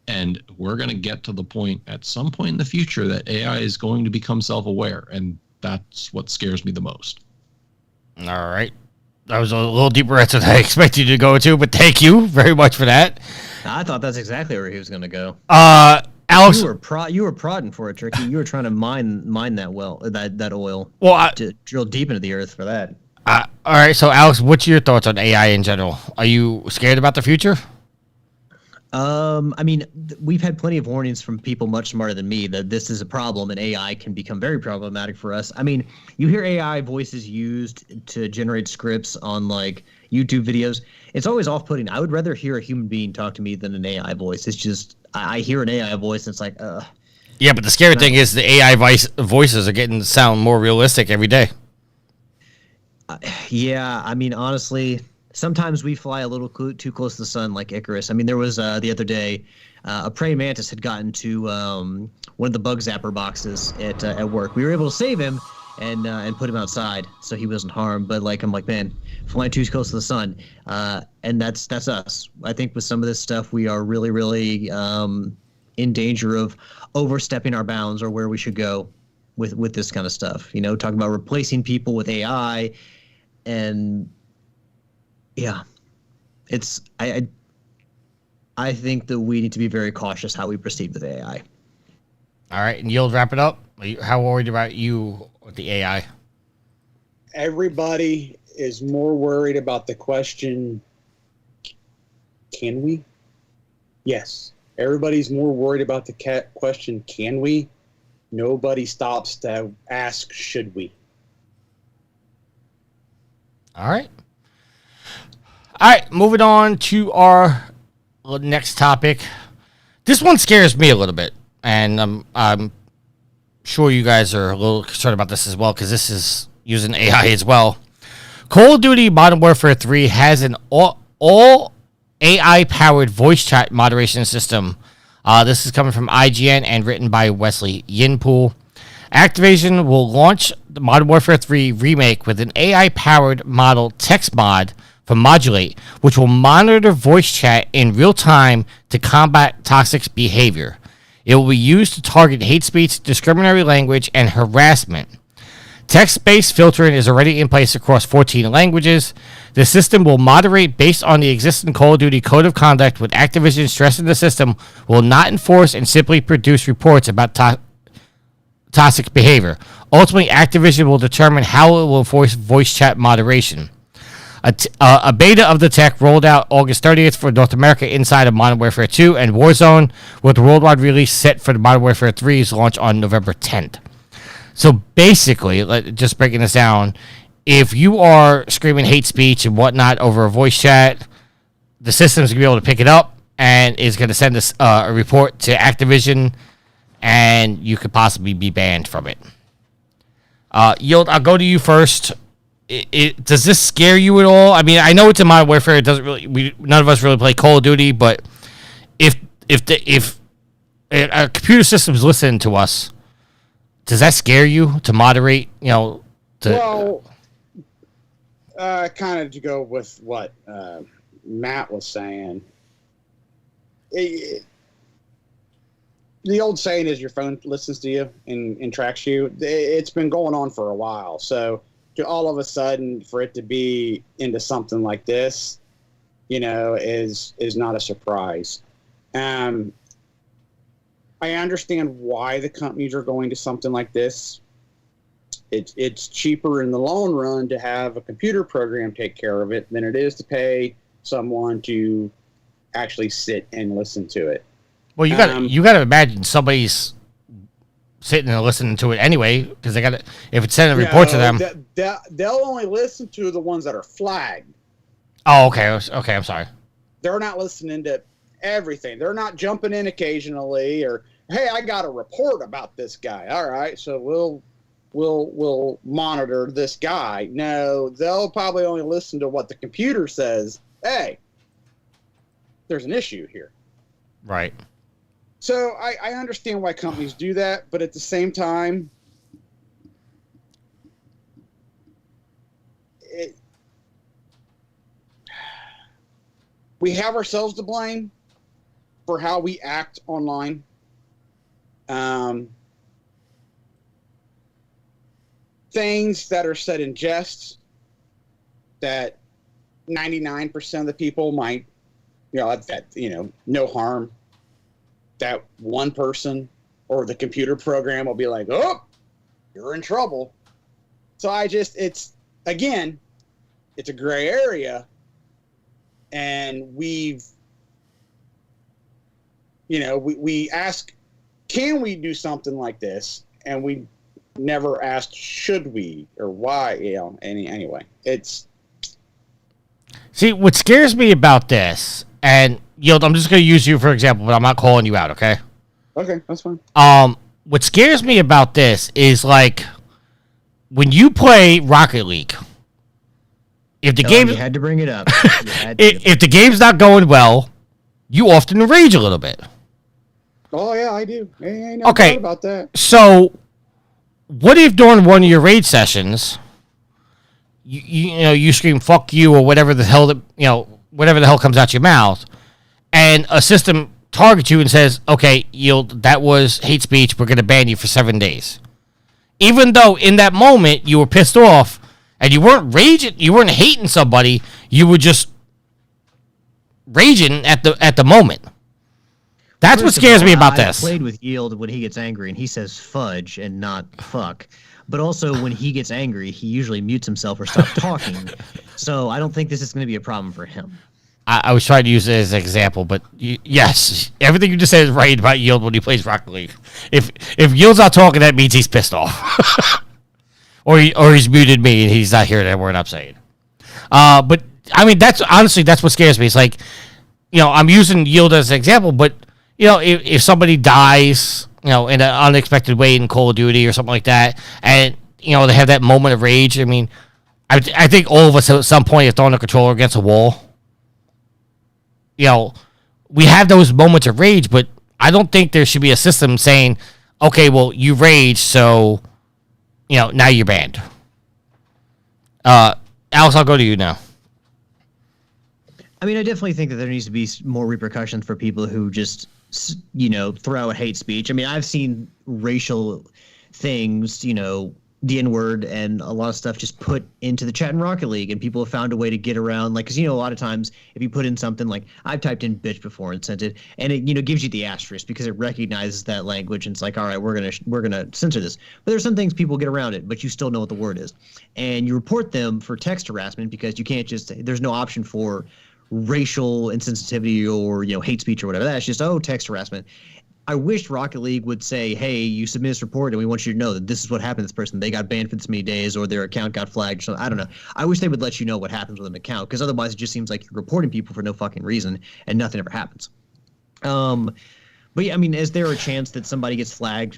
[SPEAKER 5] And we're going to get to the point at some point in the future that AI is going to become self-aware. And that's what scares me the most.
[SPEAKER 2] All right. That was a little deeper answer than I expected you to go to, but thank you very much for that.
[SPEAKER 3] I thought that's exactly where he was going to go.
[SPEAKER 2] Alex,
[SPEAKER 3] you were prodding for it, Tricky. You were trying to mine that that oil.
[SPEAKER 2] Well,
[SPEAKER 3] to drill deep into the earth for that.
[SPEAKER 2] all right. So, Alex, what's your thoughts on AI in general? Are you scared about the future?
[SPEAKER 3] I mean, we've had plenty of warnings from people much smarter than me that this is a problem and AI can become very problematic for us. I mean, you hear AI voices used to generate scripts on like YouTube videos. It's always off-putting. I would rather hear a human being talk to me than an AI voice. It's just I hear an AI voice and it's like,
[SPEAKER 2] Yeah, but the scary thing is the AI voices are getting to sound more realistic every day.
[SPEAKER 3] Yeah, I mean, honestly, sometimes we fly a little too close to the sun, like Icarus. I mean, there was the other day, a praying mantis had gotten to one of the bug zapper boxes at work. We were able to save him and put him outside so he wasn't harmed. But like, I'm like, man, flying too close to the sun, and that's us. I think with some of this stuff, we are really, really in danger of overstepping our bounds or where we should go with this kind of stuff. You know, talking about replacing people with AI, and yeah, it's I think that we need to be very cautious how we proceed with AI.
[SPEAKER 2] All right, and you'll wrap it up. How worried about you with the AI?
[SPEAKER 4] Everybody is more worried about the question, can we? Yes. Everybody's more worried about the question, can we? Nobody stops to ask, should we?
[SPEAKER 2] All right. All right, moving on to our next topic. This one scares me a little bit, and I'm sure you guys are a little concerned about this as well because this is using AI as well. Call of Duty Modern Warfare 3 has an all AI-powered voice chat moderation system. This is coming from IGN and written by Wesley Yinpool. Activision will launch the Modern Warfare 3 remake with an AI-powered model text mod from Modulate, which will monitor voice chat in real time to combat toxic behavior. It will be used to target hate speech, discriminatory language, and harassment. Text-based filtering is already in place across 14 languages. The system will moderate based on the existing Call of Duty Code of Conduct, with Activision stressing the system will not enforce and simply produce reports about toxic behavior. Ultimately, Activision will determine how it will enforce voice chat moderation. A beta of the tech rolled out August 30th for North America inside of Modern Warfare 2 and Warzone, with the worldwide release set for the Modern Warfare 3's launch on November 10th. So basically, just breaking this down, if you are screaming hate speech and whatnot over a voice chat, the system's going to be able to pick it up and is going to send us a report to Activision, and you could possibly be banned from it. Yield, I'll go to you first. Does this scare you at all? I mean, I know it's in Modern Warfare. It doesn't really. None of us really play Call of Duty, but if a computer system's listening to us, does that scare you to moderate? Well,
[SPEAKER 4] kind of to go with what Matt was saying. The old saying is your phone listens to you and tracks you. It's been going on for a while, so to all of a sudden for it to be into something like this, is not a surprise. I understand why the companies are going to something like this. It's cheaper in the long run to have a computer program take care of it than it is to pay someone to actually sit and listen to it.
[SPEAKER 2] Well, you got to imagine somebody's sitting and listening to it anyway, because they got to. If it's sending a report to them,
[SPEAKER 4] they'll only listen to the ones that are flagged.
[SPEAKER 2] Oh, okay. Okay, I'm sorry.
[SPEAKER 4] They're not listening to everything. They're not jumping in occasionally, or hey, I got a report about this guy. All right, so we'll monitor this guy. No, they'll probably only listen to what the computer says. Hey, there's an issue here.
[SPEAKER 2] Right.
[SPEAKER 4] So I understand why companies do that, but at the same time, we have ourselves to blame for how we act online. Things that are said in jest that 99% of the people might, no harm. That one person or the computer program will be like, oh, you're in trouble. So it's a gray area. And we ask, can we do something like this? And we never asked, should we or why? Anyway, it's.
[SPEAKER 2] See, what scares me about this, and Yield, I'm just going to use you for example, but I'm not calling you out, okay?
[SPEAKER 4] Okay, that's fine.
[SPEAKER 2] What scares me about this is like when you play Rocket League. If the game,
[SPEAKER 3] you had to bring it up.
[SPEAKER 2] If the game's not going well, you often rage a little bit.
[SPEAKER 4] Oh yeah, I do. Ain't no
[SPEAKER 2] Okay,
[SPEAKER 4] doubt about that.
[SPEAKER 2] So, what if during one of your raid sessions, you scream "fuck you" or whatever the hell comes out your mouth, and a system targets you and says, "Okay, that was hate speech. We're going to ban you for 7 days," even though in that moment you were pissed off. And you weren't raging, you weren't hating somebody, you were just raging at the moment. That's what scares me about this.
[SPEAKER 3] I played with Yield when he gets angry, and he says fudge and not fuck. But also, when he gets angry, he usually mutes himself or stops talking. So I don't think this is going to be a problem for him.
[SPEAKER 2] I was trying to use it as an example, but yes, everything you just said is right about Yield when he plays Rocket League. If Yield's not talking, that means he's pissed off. Or he's muted me and he's not hearing that word I'm saying. But I mean, that's what scares me. It's like, I'm using Yield as an example, but if somebody dies, in an unexpected way in Call of Duty or something like that, and they have that moment of rage. I mean, I think all of us at some point have thrown a controller against a wall. We have those moments of rage, but I don't think there should be a system saying, okay, well, you rage, so. Now you're banned. Alex, I'll go to you now.
[SPEAKER 3] I mean, I definitely think that there needs to be more repercussions for people who just, throw out hate speech. I mean, I've seen racial things, the N-word and a lot of stuff just put into the chat in Rocket League, and people have found a way to get around, like, because, a lot of times if you put in something like, I've typed in bitch before and sent it, and it, gives you the asterisk because it recognizes that language, and it's like, all right, we're gonna censor this. But there's some things people get around it, but you still know what the word is. And you report them for text harassment because you can't there's no option for racial insensitivity or, hate speech or whatever. That's just, text harassment. I wish Rocket League would say, hey, you submit this report and we want you to know that this is what happened to this person. They got banned for this many days or their account got flagged. So I don't know. I wish they would let you know what happens with an account, because otherwise it just seems like you're reporting people for no fucking reason and nothing ever happens. But yeah, I mean, is there a chance that somebody gets flagged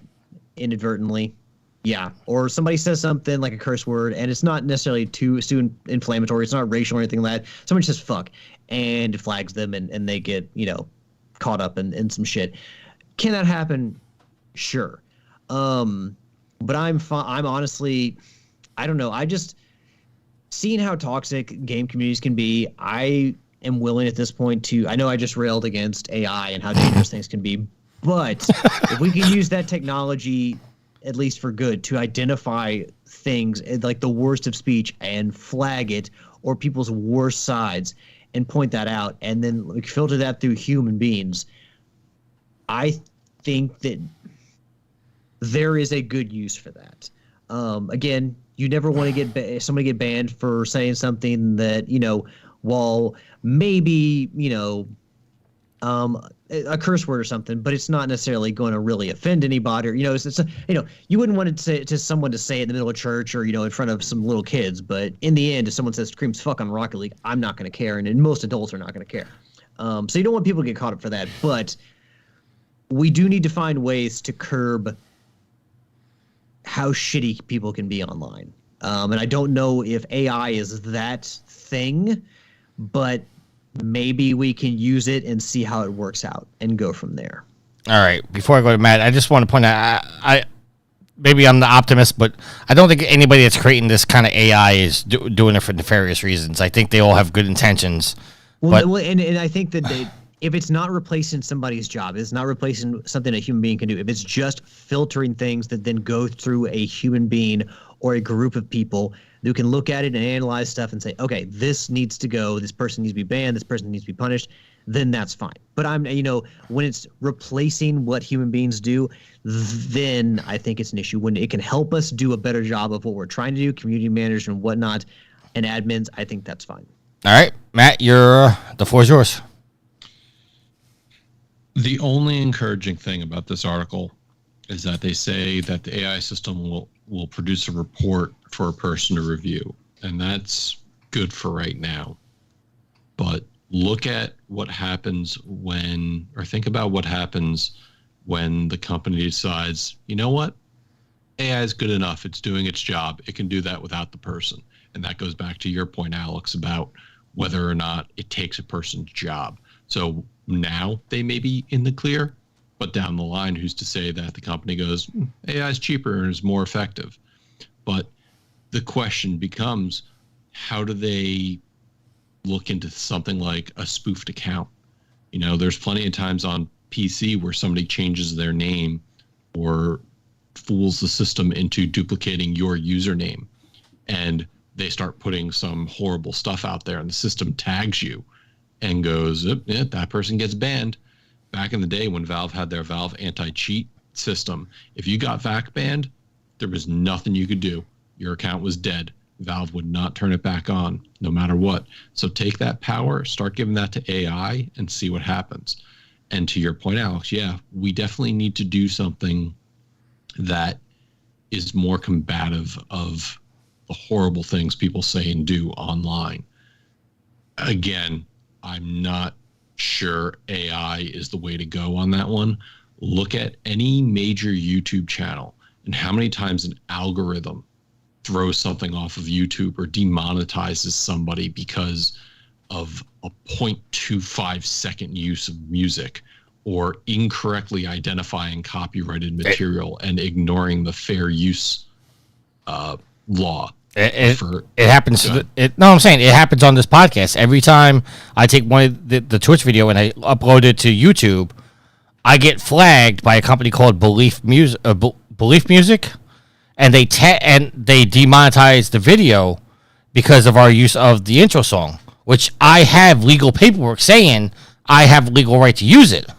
[SPEAKER 3] inadvertently? Yeah. Or somebody says something like a curse word and it's not necessarily too inflammatory. It's not racial or anything like that. Someone says fuck and it flags them and they get, caught up in some shit. Can that happen? Sure. But I'm honestly, I don't know. I just, seeing how toxic game communities can be, I am willing at this point to, I know I just railed against AI and how dangerous things can be, but if we can use that technology, at least for good, to identify things like the worst of speech and flag it, or people's worst sides and point that out, and then like filter that through human beings, I think that there is a good use for that. Again, you never want to get somebody get banned for saying something that, while maybe, a curse word or something, but it's not necessarily going to really offend anybody. Or, it's you wouldn't want to someone to say it in the middle of church or, in front of some little kids. But in the end, if someone says screams fuck on Rocket League, I'm not going to care. And most adults are not going to care. So you don't want people to get caught up for that. But we do need to find ways to curb how shitty people can be online. And I don't know if AI is that thing, but maybe we can use it and see how it works out and go from there.
[SPEAKER 2] All right. Before I go to Matt, I just want to point out, I maybe I'm the optimist, but I don't think anybody that's creating this kind of AI is doing it for nefarious reasons. I think they all have good intentions.
[SPEAKER 3] Well, and I think that if it's not replacing somebody's job, it's not replacing something a human being can do. If it's just filtering things that then go through a human being or a group of people who can look at it and analyze stuff and say, okay, this needs to go, this person needs to be banned, this person needs to be punished, then that's fine. But when it's replacing what human beings do, then I think it's an issue. When it can help us do a better job of what we're trying to do, community managers and whatnot, and admins, I think that's fine.
[SPEAKER 2] All right, Matt, the floor is yours.
[SPEAKER 5] The only encouraging thing about this article is that they say that the AI system will produce a report for a person to review. And that's good for right now. But look at what happens think about what happens when the company decides, you know what? AI is good enough. It's doing its job. It can do that without the person. And that goes back to your point, Alex, about whether or not it takes a person's job. So now they may be in the clear, but down the line, who's to say that the company goes, AI is cheaper and is more effective? But the question becomes, how do they look into something like a spoofed account? There's plenty of times on PC where somebody changes their name or fools the system into duplicating your username, and they start putting some horrible stuff out there, and the system tags you and goes, yeah, that person gets banned. Back in the day when Valve had their Valve anti-cheat system, if you got VAC banned, there was nothing you could do. Your account was dead. Valve would not turn it back on, no matter what. So take that power, start giving that to AI, and see what happens. And to your point, Alex, yeah, we definitely need to do something that is more combative of the horrible things people say and do online. Again, I'm not sure AI is the way to go on that one. Look at any major YouTube channel and how many times an algorithm throws something off of YouTube or demonetizes somebody because of a 0.25 second use of music, or incorrectly identifying copyrighted material and ignoring the fair use law.
[SPEAKER 2] It happens. I'm saying it happens on this podcast. Every time I take one of the Twitch video and I upload it to YouTube, I get flagged by a company called Belief Music, and they demonetize the video because of our use of the intro song, which I have legal paperwork saying I have legal right to use it.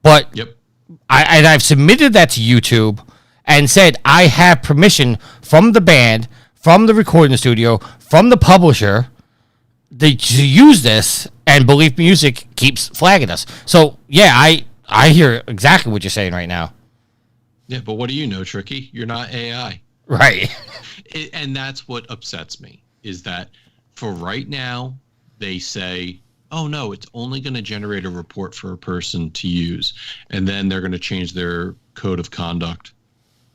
[SPEAKER 2] But
[SPEAKER 5] yep.
[SPEAKER 2] I've submitted that to YouTube and said I have permission from the band, from the recording studio, from the publisher to use this, and Belief Music keeps flagging us. So, yeah, I hear exactly what you're saying right now.
[SPEAKER 5] Yeah, but what do you know, Tricky? You're not AI.
[SPEAKER 2] Right.
[SPEAKER 5] And that's what upsets me, is that for right now, they say, oh, no, it's only going to generate a report for a person to use. And then they're going to change their code of conduct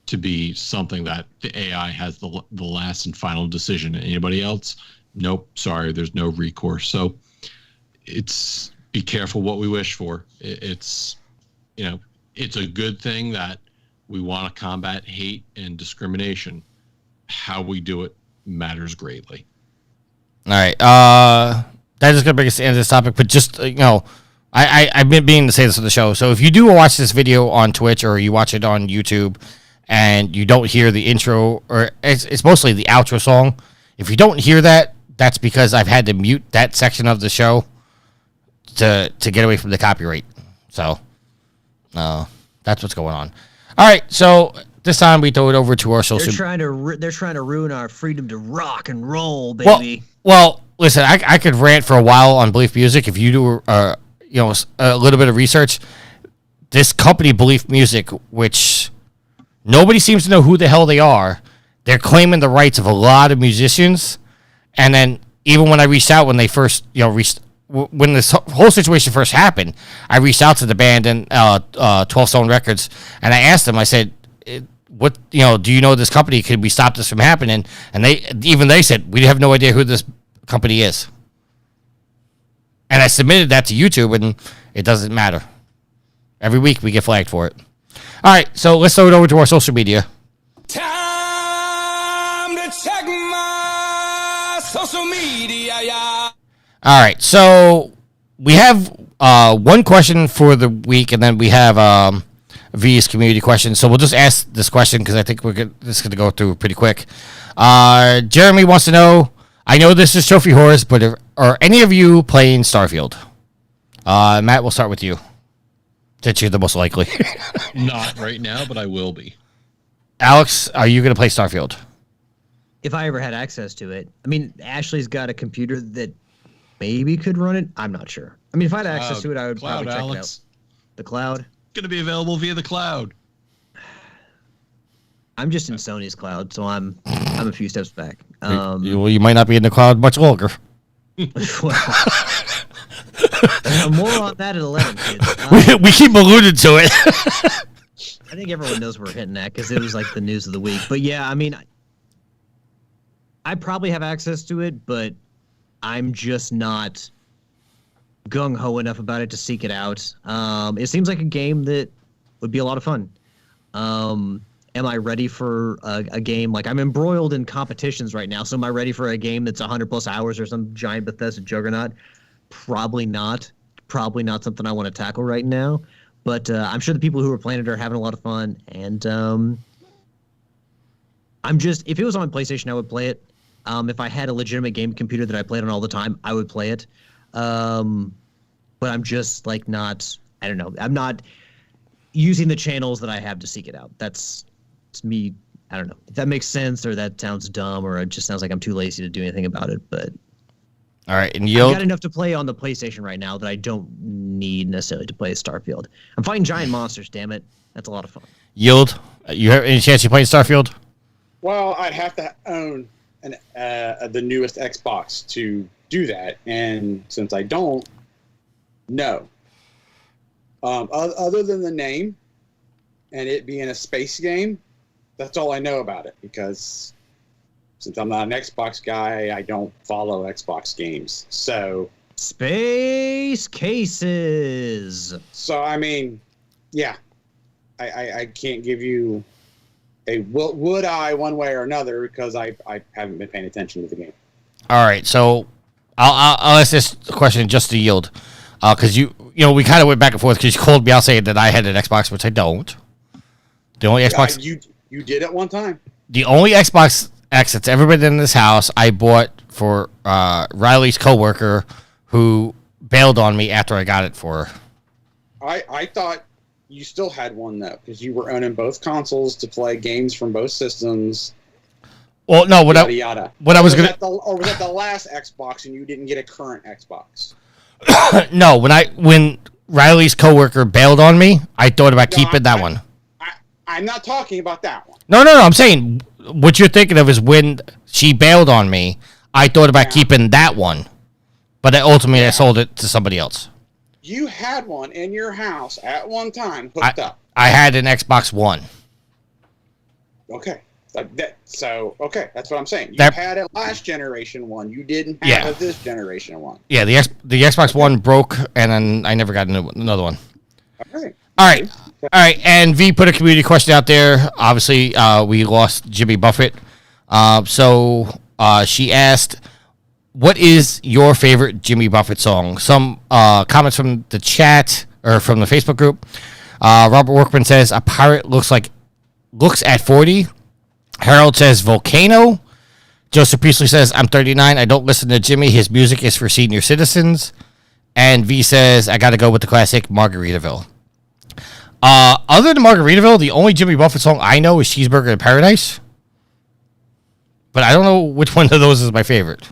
[SPEAKER 5] to be something that the AI has the last and final decision. Anybody else? Nope. Sorry, there's no recourse. So it's be careful what we wish for. It's a good thing that we want to combat hate and discrimination. How we do it matters greatly.
[SPEAKER 2] All right. That is going to bring us to the end of this topic, but just, I've been meaning to say this on the show. So if you do watch this video on Twitch or you watch it on YouTube and you don't hear the intro, or it's mostly the outro song, if you don't hear that, that's because I've had to mute that section of the show to get away from the copyright. So that's what's going on. All right, so this time we throw it over to our social.
[SPEAKER 3] They're trying to ruin our freedom to rock and roll, baby.
[SPEAKER 2] Well, listen, I could rant for a while on Belief Music if you do a little bit of research. This company, Belief Music, which nobody seems to know who the hell they are, they're claiming the rights of a lot of musicians. And then even when I reached out when they first, when this whole situation first happened, I reached out to the band and 12 Stone Records, and I asked them. I said, "What do you know this company? Could we stop this from happening?" And they said, "We have no idea who this company is." And I submitted that to YouTube, and it doesn't matter. Every week we get flagged for it. All right, so let's throw it over to our social media.
[SPEAKER 6] Time to check my social media, yeah.
[SPEAKER 2] All right, so we have one question for the week, and then we have V's community question. So we'll just ask this question because I think this is going to go through pretty quick. Jeremy wants to know, I know this is Trophy Horse, but are any of you playing Starfield? Matt, we'll start with you. Since you're the most likely.
[SPEAKER 5] Not right now, but I will be.
[SPEAKER 2] Alex, are you going to play Starfield?
[SPEAKER 3] If I ever had access to it. I mean, Ashley's got a computer that maybe could run it. I'm not sure. I mean, if I had access to it, I would probably check it out. The cloud?
[SPEAKER 5] Going to be available via the cloud.
[SPEAKER 3] I'm just in Sony's cloud, so I'm a few steps back.
[SPEAKER 2] You might not be in the cloud much longer.
[SPEAKER 3] More on that at 11, kids.
[SPEAKER 2] We keep alluding to it.
[SPEAKER 3] I think everyone knows we're hitting that because it was like the news of the week. But yeah, I mean, I probably have access to it, but I'm just not gung-ho enough about it to seek it out. It seems like a game that would be a lot of fun. Am I ready for a game? Like, I'm embroiled in competitions right now, so am I ready for a game that's 100+ hours or some giant Bethesda juggernaut? Probably not. Probably not something I want to tackle right now. But I'm sure the people who are playing it are having a lot of fun. And if it was on PlayStation, I would play it. If I had a legitimate game computer that I played on all the time, I would play it. But I'm just like not, I don't know. I'm not using the channels that I have to seek it out. It's me. I don't know if that makes sense or that sounds dumb or it just sounds like I'm too lazy to do anything about it. But
[SPEAKER 2] all right, and Yield?
[SPEAKER 3] I've got enough to play on the PlayStation right now that I don't need necessarily to play Starfield. I'm fighting giant monsters, damn it. That's a lot of fun.
[SPEAKER 2] Yield, you have any chance you playing Starfield?
[SPEAKER 4] Well, I'd have to own the newest Xbox to do that, and since I don't, no. Other than the name and it being a space game, that's all I know about it, because since I'm not an Xbox guy, I don't follow Xbox games. So
[SPEAKER 3] Space Cases.
[SPEAKER 4] So I mean, yeah, I can't give you a would I one way or another because I haven't been paying attention to the game.
[SPEAKER 2] All right, so I'll ask this question just to Yield, because we kind of went back and forth because you called me out saying that I had an Xbox, which I don't. The only Xbox
[SPEAKER 4] you did at one time.
[SPEAKER 2] The only Xbox X that's ever been in this house I bought for Riley's coworker who bailed on me after I got it for her.
[SPEAKER 4] I thought you still had one though, because you were owning both consoles to play games from both systems.
[SPEAKER 2] Well, no,
[SPEAKER 4] What I was going to, or was that the last Xbox and you didn't get a current Xbox?
[SPEAKER 2] No, when Riley's coworker bailed on me, I thought about keeping that one.
[SPEAKER 4] I'm not talking about that one.
[SPEAKER 2] No. I'm saying what you're thinking of is when she bailed on me, I thought about keeping that one, but ultimately I sold it to somebody else.
[SPEAKER 4] You had one in your house at one time hooked up.
[SPEAKER 2] I had an Xbox One.
[SPEAKER 4] Okay. That's what I'm saying. You had a last generation one. You didn't have this generation one.
[SPEAKER 2] Yeah, the Xbox One broke, and then I never got another one.
[SPEAKER 4] All
[SPEAKER 2] right. And V put a community question out there. Obviously, we lost Jimmy Buffett. So she asked, what is your favorite Jimmy Buffett song? Some comments from the chat, or from the Facebook group. Robert Workman says, a pirate looks at 40. Harold says, Volcano. Joseph Priestley says, I'm 39. I don't listen to Jimmy. His music is for senior citizens. And V says, I got to go with the classic Margaritaville. Other than Margaritaville, the only Jimmy Buffett song I know is Cheeseburger in Paradise. But I don't know which one of those is my favorite.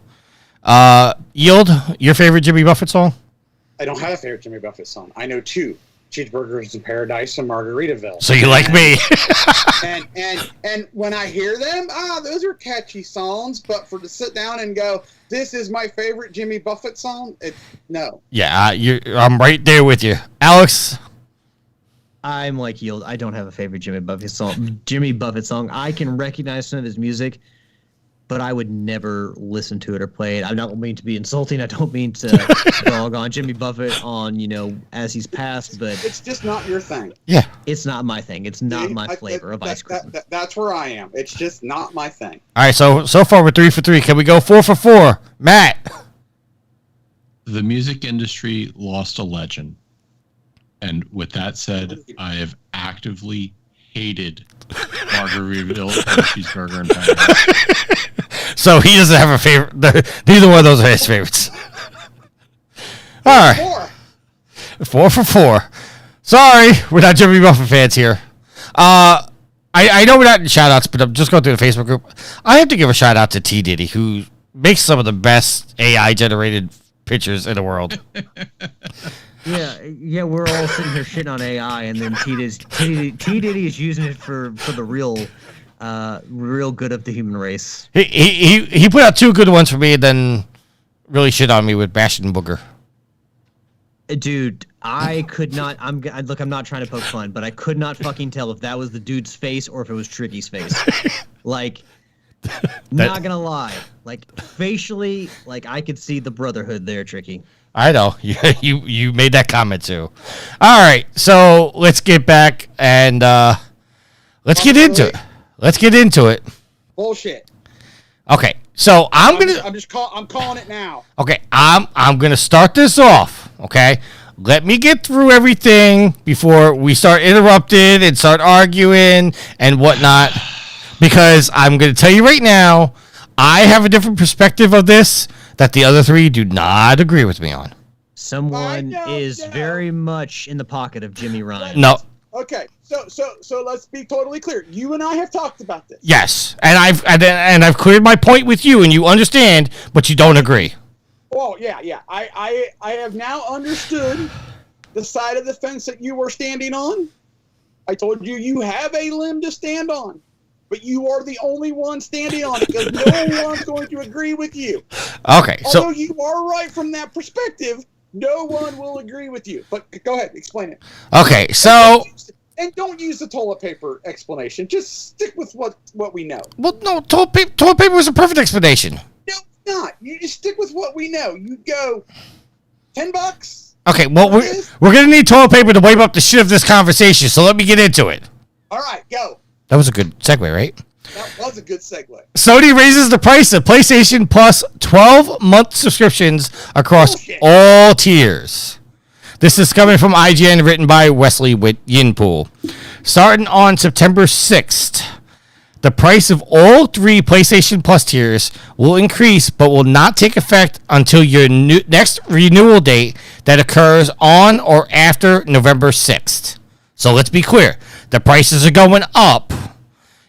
[SPEAKER 2] Yield, your favorite Jimmy Buffett song?
[SPEAKER 4] I don't have a favorite Jimmy Buffett song. I know two. Cheeseburgers in Paradise and Margaritaville.
[SPEAKER 2] So you like me.
[SPEAKER 4] and when I hear them, those are catchy songs, but to sit down and go, this is my favorite Jimmy Buffett song, no.
[SPEAKER 2] Yeah, I'm right there with you. Alex?
[SPEAKER 3] I'm like Yield. I don't have a favorite Jimmy Buffett song. I can recognize some of his music, but I would never listen to it or play it. I don't mean to be insulting. I don't mean to dog on Jimmy Buffett as he's passed, but
[SPEAKER 4] it's just not your thing.
[SPEAKER 2] Yeah.
[SPEAKER 3] It's not my thing. It's not my flavor of ice cream.
[SPEAKER 4] That's where I am. It's just not my thing.
[SPEAKER 2] All right, so far we're 3 for 3. Can we go 4 for 4? Matt?
[SPEAKER 5] The music industry lost a legend. And with that said, I have actively hated Margaritaville and cheeseburger and patties.
[SPEAKER 2] So he doesn't have a favorite. Neither one of those are his favorites. All right. 4 for 4. Sorry, we're not Jimmy Buffett fans here. I know we're not in shout-outs, but I'm just going through the Facebook group. I have to give a shout-out to T-Diddy, who makes some of the best AI-generated pictures in the world.
[SPEAKER 3] Yeah, we're all sitting here shitting on AI, and then T-Diddy is using it for the real good of the human race.
[SPEAKER 2] He put out 2 good ones for me, and then really shit on me with Bastion Booger.
[SPEAKER 3] Dude, I could not. I'm not trying to poke fun, but I could not fucking tell if that was the dude's face or if it was Tricky's face. Like, not gonna lie, like facially, like I could see the brotherhood there, Tricky.
[SPEAKER 2] I know you made that comment too. All right, so let's get back and let's get into it. Let's get into it.
[SPEAKER 4] Bullshit.
[SPEAKER 2] Okay, so I'm
[SPEAKER 4] calling it now.
[SPEAKER 2] Okay, I'm gonna start this off. Okay, let me get through everything before we start interrupted and start arguing and whatnot. Because I'm gonna tell you right now, I have a different perspective of this that the other 3 do not agree with me on.
[SPEAKER 3] Someone is very much in the pocket of Jimmy Ryan.
[SPEAKER 2] No.
[SPEAKER 4] Okay, so let's be totally clear. You and I have talked about this.
[SPEAKER 2] Yes, and I've cleared my point with you, and you understand, but you don't agree.
[SPEAKER 4] Oh yeah. I have now understood the side of the fence that you were standing on. I told you have a limb to stand on, but you are the only one standing on it because no one's going to agree with you.
[SPEAKER 2] Okay,
[SPEAKER 4] although you are right from that perspective, no one will agree with you. But go ahead, explain it.
[SPEAKER 2] Okay, so.
[SPEAKER 4] And don't use the toilet paper explanation. Just stick with what we know.
[SPEAKER 2] Well, no, toilet paper was a perfect explanation.
[SPEAKER 4] No, not. You just stick with what we know. You go $10.
[SPEAKER 2] Okay, well, we're going to need toilet paper to wipe up the shit of this conversation, so let me get into it.
[SPEAKER 4] All right, go.
[SPEAKER 2] That was a good segue, right?
[SPEAKER 4] That was a good segue.
[SPEAKER 2] Sony raises the price of PlayStation Plus 12-month subscriptions across all tiers. This is coming from IGN, written by Wesley Yinpool. Starting on September 6th, the price of all 3 PlayStation Plus tiers will increase, but will not take effect until your next renewal date that occurs on or after November 6th. So let's be clear. The prices are going up.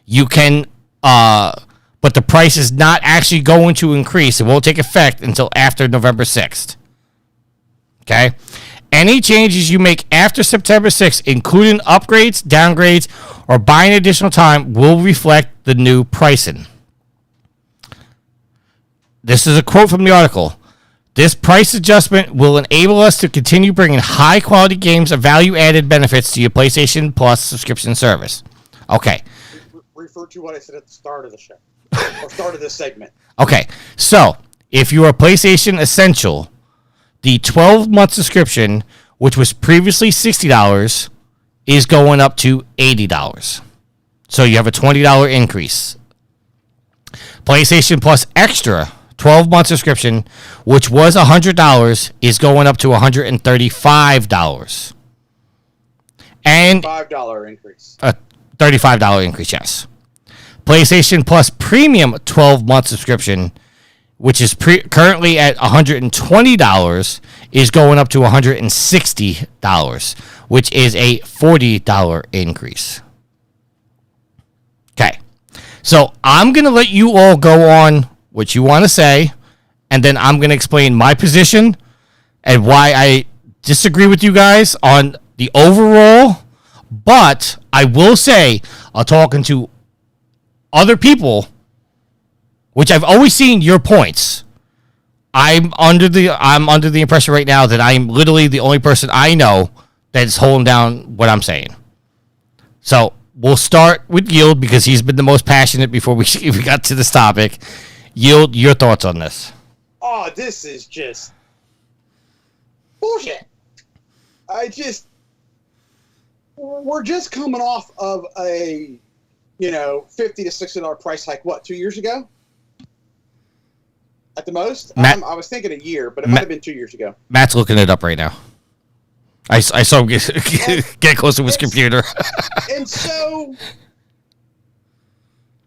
[SPEAKER 2] You can, but the price is not actually going to increase. It won't take effect until after November 6th. Okay? Any changes you make after September 6th, including upgrades, downgrades, or buying additional time, will reflect the new pricing. This is a quote from the article. This price adjustment will enable us to continue bringing high-quality games of value-added benefits to your PlayStation Plus subscription service. Okay.
[SPEAKER 4] Refer to what I said at the start of the show, or start of this segment.
[SPEAKER 2] Okay, so if you are PlayStation Essential, the 12-month subscription, which was previously $60, is going up to $80. So you have a $20 increase. PlayStation Plus Extra, 12-month subscription, which was $100, is going up to $135. And
[SPEAKER 4] $5 increase.
[SPEAKER 2] A $35 increase, yes. PlayStation Plus Premium 12-month subscription, which is currently at $120, is going up to $160, which is a $40 increase. Okay. So I'm going to let you all go on what you want to say, and then I'm going to explain my position and why I disagree with you guys on the overall. But I will say, talking to other people, which I've always seen your points. I'm under the impression right now that I'm literally the only person I know that's holding down what I'm saying. So we'll start with Yield because he's been the most passionate before we got to this topic. Yield, your thoughts on this?
[SPEAKER 4] Oh, this is just bullshit. We're just coming off of a, $50 to $60 price hike, 2 years ago? At the most? I was thinking a year, but it might have been 2 years ago.
[SPEAKER 2] Matt's looking it up right now. I saw him get close to his computer.
[SPEAKER 4] And so,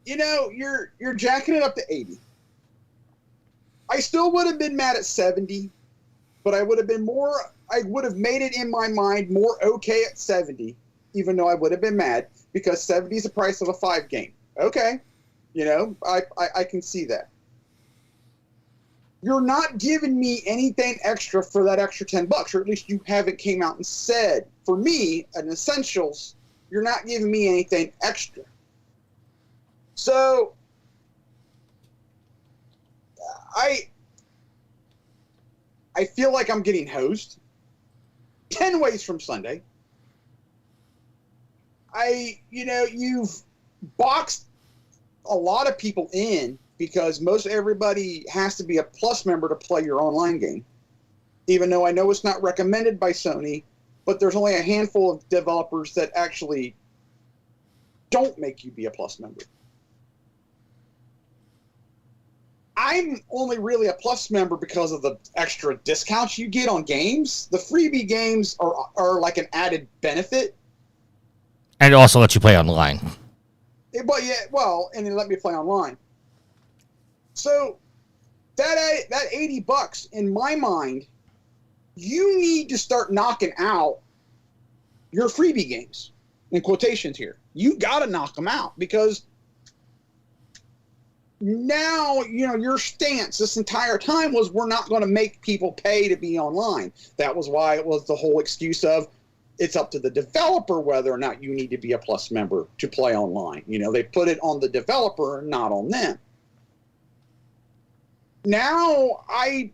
[SPEAKER 4] you're jacking it up to 80. I still would have been mad at 70, but I would have made it in my mind more okay at 70, even though I would have been mad, because 70 is the price of a 5 game. Okay. I can see that. You're not giving me anything extra for that extra $10, or at least you haven't came out and said, for me, an Essentials, you're not giving me anything extra. So, I feel like I'm getting hosed 10 ways from Sunday. You've boxed a lot of people in because most everybody has to be a Plus member to play your online game. Even though I know it's not recommended by Sony, but there's only a handful of developers that actually don't make you be a Plus member. I'm only really a Plus member because of the extra discounts you get on games. The freebie games are like an added benefit.
[SPEAKER 2] And it also lets you play online.
[SPEAKER 4] But yeah, well, and then let me play online. So that $80 in my mind, you need to start knocking out your freebie games in quotations here. You got to knock them out because now, your stance this entire time was we're not going to make people pay to be online. That was why it was the whole excuse of it's up to the developer whether or not you need to be a Plus member to play online. They put it on the developer, not on them. Now I'm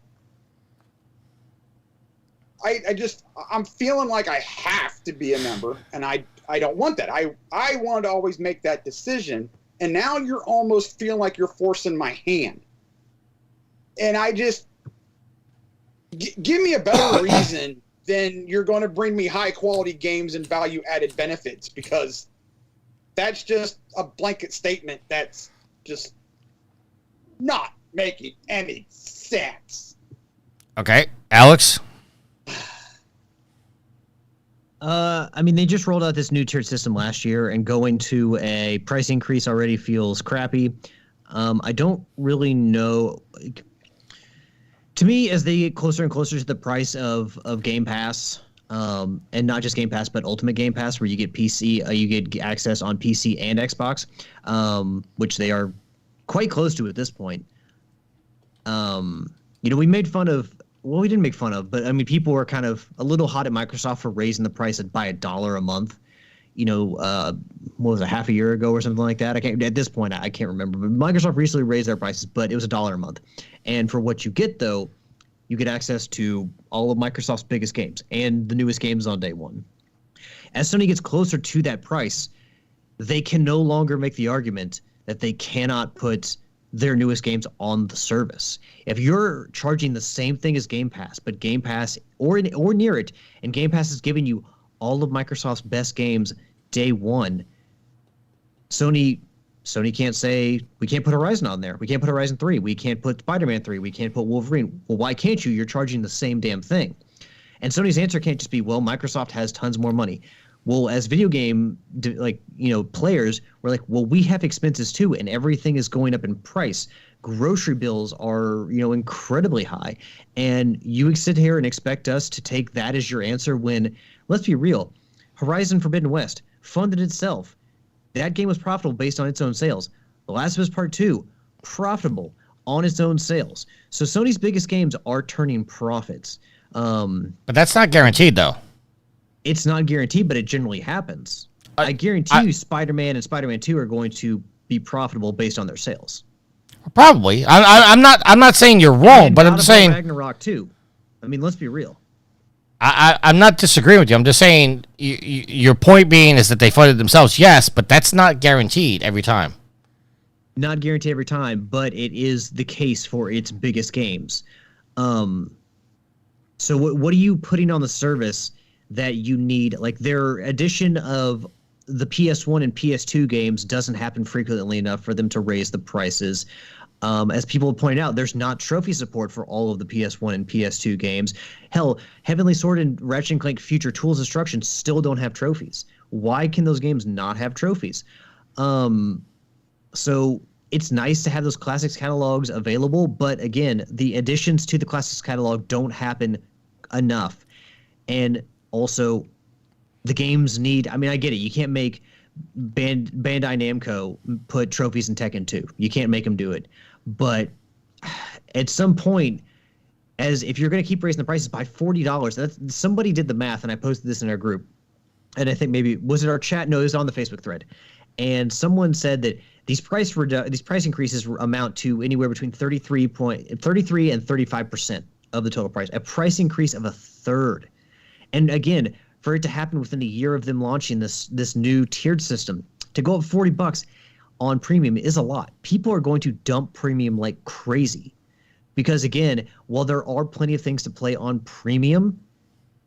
[SPEAKER 4] feeling like I have to be a member, and I don't want that. I want to always make that decision. And now you're almost feeling like you're forcing my hand. And I just... give me a better reason than you're going to bring me high-quality games and value-added benefits, because that's just a blanket statement that's just not making any sense.
[SPEAKER 2] Okay. Alex?
[SPEAKER 3] They just rolled out this new tiered system last year, and going to a price increase already feels crappy. I don't really know. To me, as they get closer and closer to the price of Game Pass, and not just Game Pass, but Ultimate Game Pass, where you get you get access on PC and Xbox, which they are quite close to at this point. We made fun of. Well, we didn't make fun of, but people were kind of a little hot at Microsoft for raising the price by $1 a month. What was it, half a year ago or something like that? At this point, I can't remember. But Microsoft recently raised their prices, but it was $1 a month. And for what you get, though, you get access to all of Microsoft's biggest games and the newest games on day one. As Sony gets closer to that price, they can no longer make the argument that they cannot put their newest games on the service. If you're charging the same thing as Game Pass, but Game Pass or near it, and Game Pass is giving you all of Microsoft's best games day one, Sony can't say, we can't put Horizon on there. We can't put Horizon 3. We can't put Spider-Man 3. We can't put Wolverine. Well, why can't you? You're charging the same damn thing. And Sony's answer can't just be, well, Microsoft has tons more money. Well, as video game players, we're like, well, we have expenses too, and everything is going up in price. Grocery bills are, incredibly high. And you sit here and expect us to take that as your answer when, let's be real, Horizon Forbidden West funded itself. That game was profitable based on its own sales. The Last of Us Part 2, profitable on its own sales. So Sony's biggest games are turning profits.
[SPEAKER 2] But that's not guaranteed, though.
[SPEAKER 3] It's not guaranteed, but it generally happens. I guarantee you Spider-Man and Spider-Man 2 are going to be profitable based on their sales.
[SPEAKER 2] Probably. I'm not saying you're wrong, but I'm saying
[SPEAKER 3] Ragnarok 2. Let's be real.
[SPEAKER 2] I'm not disagreeing with you. I'm just saying your point being is that they funded themselves. Yes, but that's not guaranteed every time.
[SPEAKER 3] Not guaranteed every time, but it is the case for its biggest games. So what are you putting on the service that you need? Like, their addition of the PS1 and PS2 games doesn't happen frequently enough for them to raise the prices. As people have pointed out, there's not trophy support for all of the PS1 and PS2 games. Hell, Heavenly Sword and Ratchet and Clank Future Tools Destruction still don't have trophies. Why can those games not have trophies? So it's nice to have those classics catalogs available, but again, the additions to the classics catalog don't happen enough. And also, the games need, I mean, I get it. You can't make Bandai Namco put trophies in Tekken 2. You can't make them do it. But at some point, as if you're going to keep raising the prices by $40, somebody did the math, and I posted this in our group. And I think maybe, was it our chat? No, it was on the Facebook thread. And someone said that these price increases amount to anywhere between 33 and 35% of the total price. A price increase of a third. And again, for it to happen within a year of them launching this new tiered system, to go up $40 on premium is a lot. People are going to dump premium like crazy. Because again, while there are plenty of things to play on premium,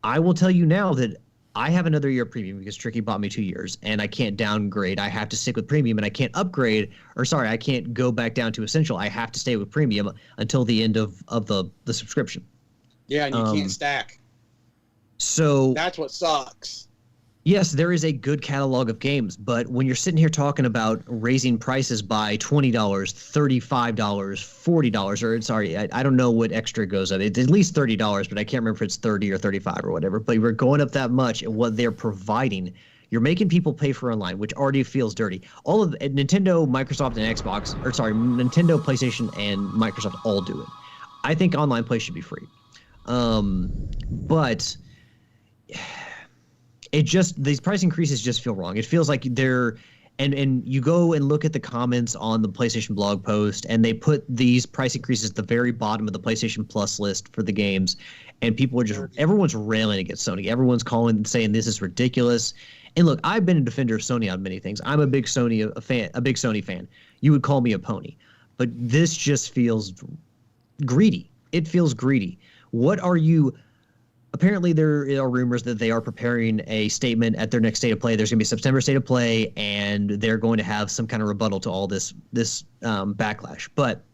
[SPEAKER 3] I will tell you now that I have another year premium because Tricky bought me 2 years, and I can't downgrade. I have to stick with premium, and I can't upgrade, I can't go back down to essential. I have to stay with premium until the end of the subscription.
[SPEAKER 4] Yeah, and you can't stack.
[SPEAKER 3] So
[SPEAKER 4] that's what sucks.
[SPEAKER 3] Yes, there is a good catalog of games, but when you're sitting here talking about raising prices by $20, $35, $40, or sorry, I don't know what extra goes up. It's at least $30, but I can't remember if it's 30 or 35 or whatever. But we're going up that much, and what they're providing, you're making people pay for online, which already feels dirty. All of Nintendo, Microsoft, and Nintendo, PlayStation, and Microsoft all do it. I think online play should be free, but these price increases just feel wrong. It feels like they're and you go and look at the comments on the PlayStation blog post, and they put these price increases at the very bottom of the PlayStation Plus list for the games, and everyone's railing against Sony. Everyone's calling and saying this is ridiculous. And look, I've been a defender of Sony on many things. I'm a big Sony fan. You would call me a pony, but this just feels greedy. It feels greedy. Apparently, there are rumors that they are preparing a statement at their next State of Play. There's going to be a September State of Play, and they're going to have some kind of rebuttal to all this backlash. But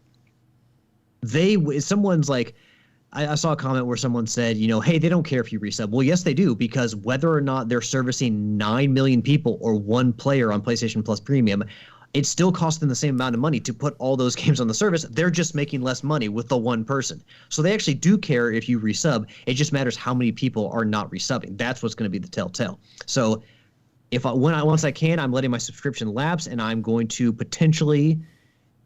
[SPEAKER 3] someone's like, I saw a comment where someone said, hey, they don't care if you resub. Well, yes, they do, because whether or not they're servicing 9 million people or one player on PlayStation Plus Premium, it still costs them the same amount of money to put all those games on the service. They're just making less money with the one person. So they actually do care if you resub. It just matters how many people are not resubbing. That's what's going to be the telltale. So once I can, I'm letting my subscription lapse, and I'm going to potentially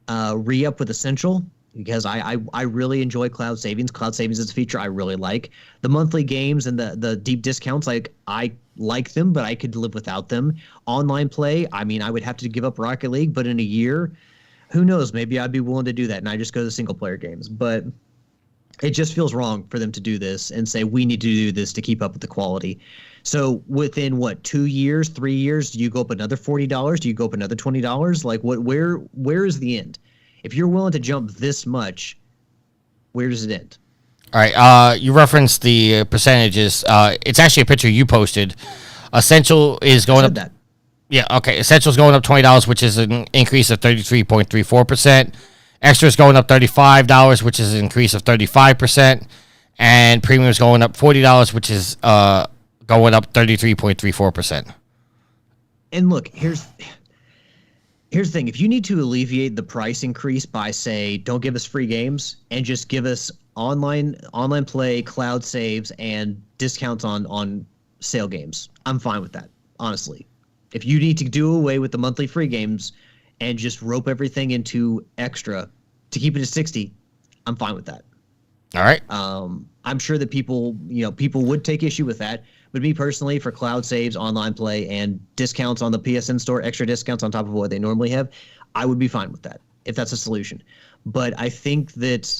[SPEAKER 3] re-up with Essential, because I really enjoy Cloud Savings. Cloud Savings is a feature I really like. The monthly games and the deep discounts, I like them, but I could live without them. Online play, I mean, I would have to give up Rocket League, but in a year, who knows? Maybe I'd be willing to do that, and I just go to single-player games. But it just feels wrong for them to do this and say, we need to do this to keep up with the quality. So within, 2 years, 3 years, do you go up another $40? Do you go up another $20? Like, where is the end? If you're willing to jump this much, where does it end?
[SPEAKER 2] All right. You referenced the percentages. It's actually a picture you posted. Essential is going up.
[SPEAKER 3] That.
[SPEAKER 2] Yeah. Okay. Essential is going up $20, which is an increase of 33.34%. Extra is going up $35, which is an increase of 35%, and premium is going up $40, which is going up 33.34%.
[SPEAKER 3] And look, here's the thing. If you need to alleviate the price increase by, say, don't give us free games and just give us online play, cloud saves, and discounts on sale games, I'm fine with that, honestly. If you need to do away with the monthly free games and just rope everything into extra to keep it at 60, I'm fine with that.
[SPEAKER 2] All right.
[SPEAKER 3] I'm sure that people would take issue with that. But me personally, for cloud saves, online play, and discounts on the PSN store, extra discounts on top of what they normally have, I would be fine with that if that's a solution. But I think that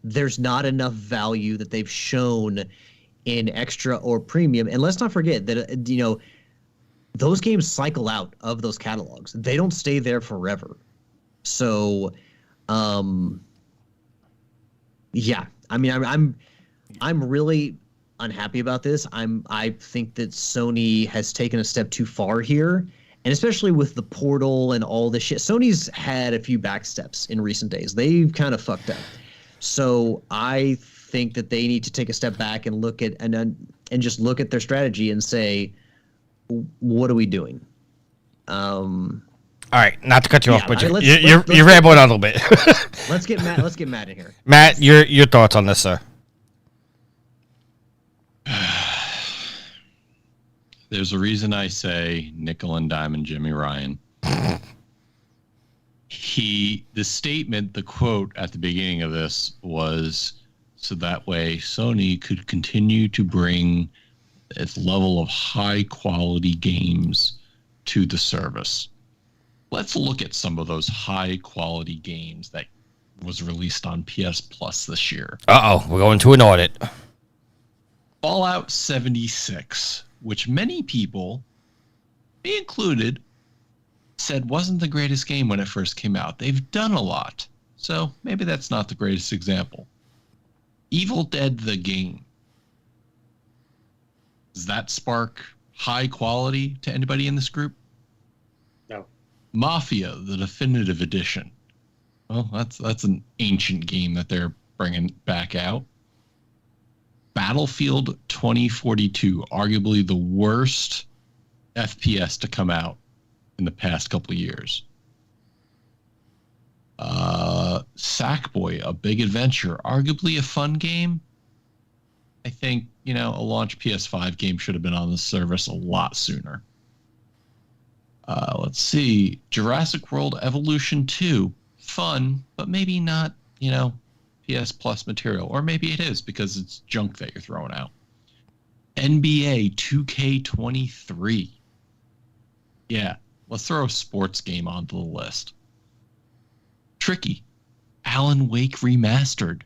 [SPEAKER 3] there's not enough value that they've shown in extra or premium. And let's not forget that, those games cycle out of those catalogs. They don't stay there forever. So, yeah. I mean, I'm really unhappy about this. I think that Sony has taken a step too far here, And especially with the Portal and all this shit, Sony's had a few backsteps in recent days. They've kind of fucked up. So I think that they need to take a step back and look at and just look at their strategy and say, what are we doing?
[SPEAKER 2] All right, not to cut you off, but
[SPEAKER 3] let's
[SPEAKER 2] you're rambling on a little bit.
[SPEAKER 3] Let's get Matt in here.
[SPEAKER 2] Matt, your thoughts on this, sir?
[SPEAKER 5] There's a reason I say nickel and diamond Jimmy Ryan. The statement, the quote at the beginning of this was, so that way Sony could continue to bring its level of high quality games to the service. Let's look at some of those high quality games that was released on PS Plus this year.
[SPEAKER 2] We're going to an audit.
[SPEAKER 5] Fallout 76, which many people, me included, said wasn't the greatest game when it first came out. They've done a lot, so maybe that's not the greatest example. Evil Dead the game. Does that spark high quality to anybody in this group?
[SPEAKER 4] No.
[SPEAKER 5] Mafia, the definitive edition. Well, that's an ancient game that they're bringing back out. Battlefield 2042, arguably the worst FPS to come out in the past couple of years. Sackboy, A Big Adventure, arguably a fun game. I think, a launch PS5 game should have been on the service a lot sooner. Let's see. Jurassic World Evolution 2, fun, but maybe not, PS Plus material. Or maybe it is because it's junk that you're throwing out. NBA 2K23. Yeah, let's throw a sports game onto the list. Tricky. Alan Wake Remastered.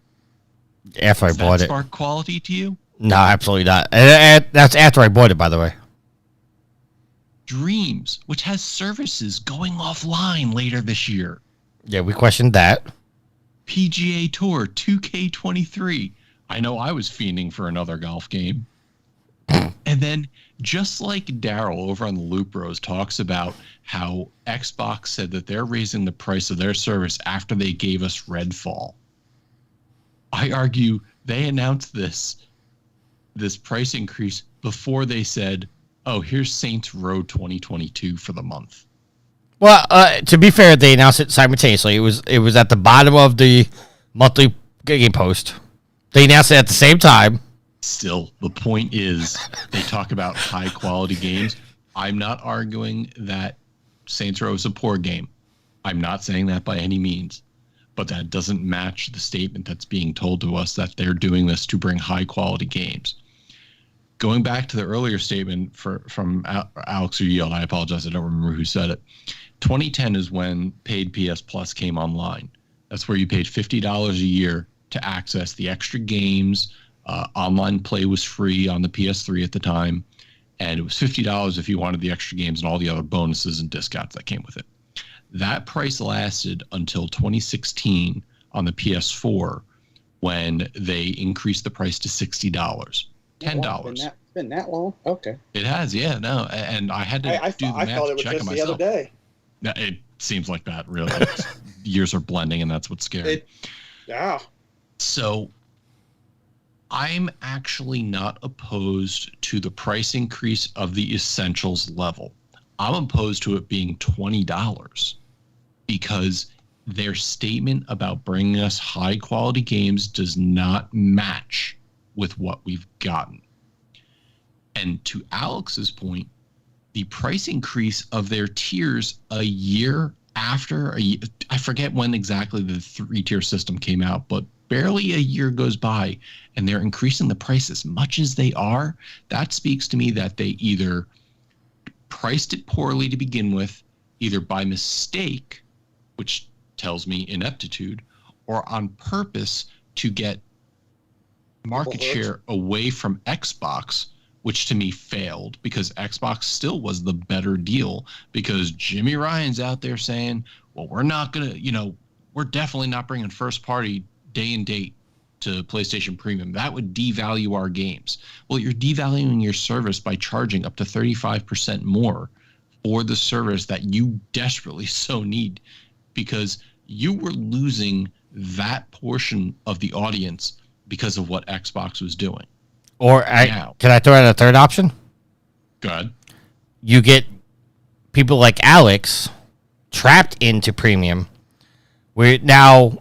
[SPEAKER 2] After I bought it.
[SPEAKER 5] Does that spark quality to you?
[SPEAKER 2] No, absolutely not. That's after I bought it, by the way.
[SPEAKER 5] Dreams, which has services going offline later this year.
[SPEAKER 2] Yeah, we questioned that.
[SPEAKER 5] PGA Tour 2K23. I know I was fiending for another golf game. And then, just like Daryl over on the Loop Bros talks about how Xbox said that they're raising the price of their service after they gave us Redfall. I argue they announced this price increase before they said, oh, here's Saints Row 2022 for the month.
[SPEAKER 2] Well, to be fair, they announced it simultaneously. It was at the bottom of the monthly game post. They announced it at the same time.
[SPEAKER 5] Still, the point is, they talk about high quality games. I'm not arguing that Saints Row is a poor game. I'm not saying that by any means. But that doesn't match the statement that's being told to us that they're doing this to bring high quality games. Going back to the earlier statement from Alex or Yield, I apologize, I don't remember who said it. 2010 is when paid PS Plus came online. That's where you paid $50 a year to access the extra games. Online play was free on the PS3 at the time, and it was $50 if you wanted the extra games and all the other bonuses and discounts that came with it. That price lasted until 2016 on the PS4 when they increased the price to $60. $10.
[SPEAKER 4] It's been that long? Okay.
[SPEAKER 5] It has, yeah, no. And I had to do the math
[SPEAKER 4] I thought it was
[SPEAKER 5] to check
[SPEAKER 4] just
[SPEAKER 5] it
[SPEAKER 4] the
[SPEAKER 5] myself.
[SPEAKER 4] other day.
[SPEAKER 5] It seems like that, really. Years are blending, and that's what's scary.
[SPEAKER 4] Yeah.
[SPEAKER 5] So I'm actually not opposed to the price increase of the Essentials level. I'm opposed to it being $20 because their statement about bringing us high quality games does not match with what we've gotten. And to Alex's point, the price increase of their tiers a year after, I forget when exactly the 3-tier system came out, but barely a year goes by and they're increasing the price as much as they are. That speaks to me that they either priced it poorly to begin with, either by mistake, which tells me ineptitude, or on purpose to get market share away from Xbox, which to me failed because Xbox still was the better deal because Jimmy Ryan's out there saying, well, we're not going to, we're definitely not bringing first party day and date to PlayStation Premium. That would devalue our games. Well, you're devaluing your service by charging up to 35% more for the service that you desperately so need, because you were losing that portion of the audience because of what Xbox was doing.
[SPEAKER 2] Or can I throw out a third option?
[SPEAKER 5] Go ahead.
[SPEAKER 2] You get people like Alex trapped into premium, where now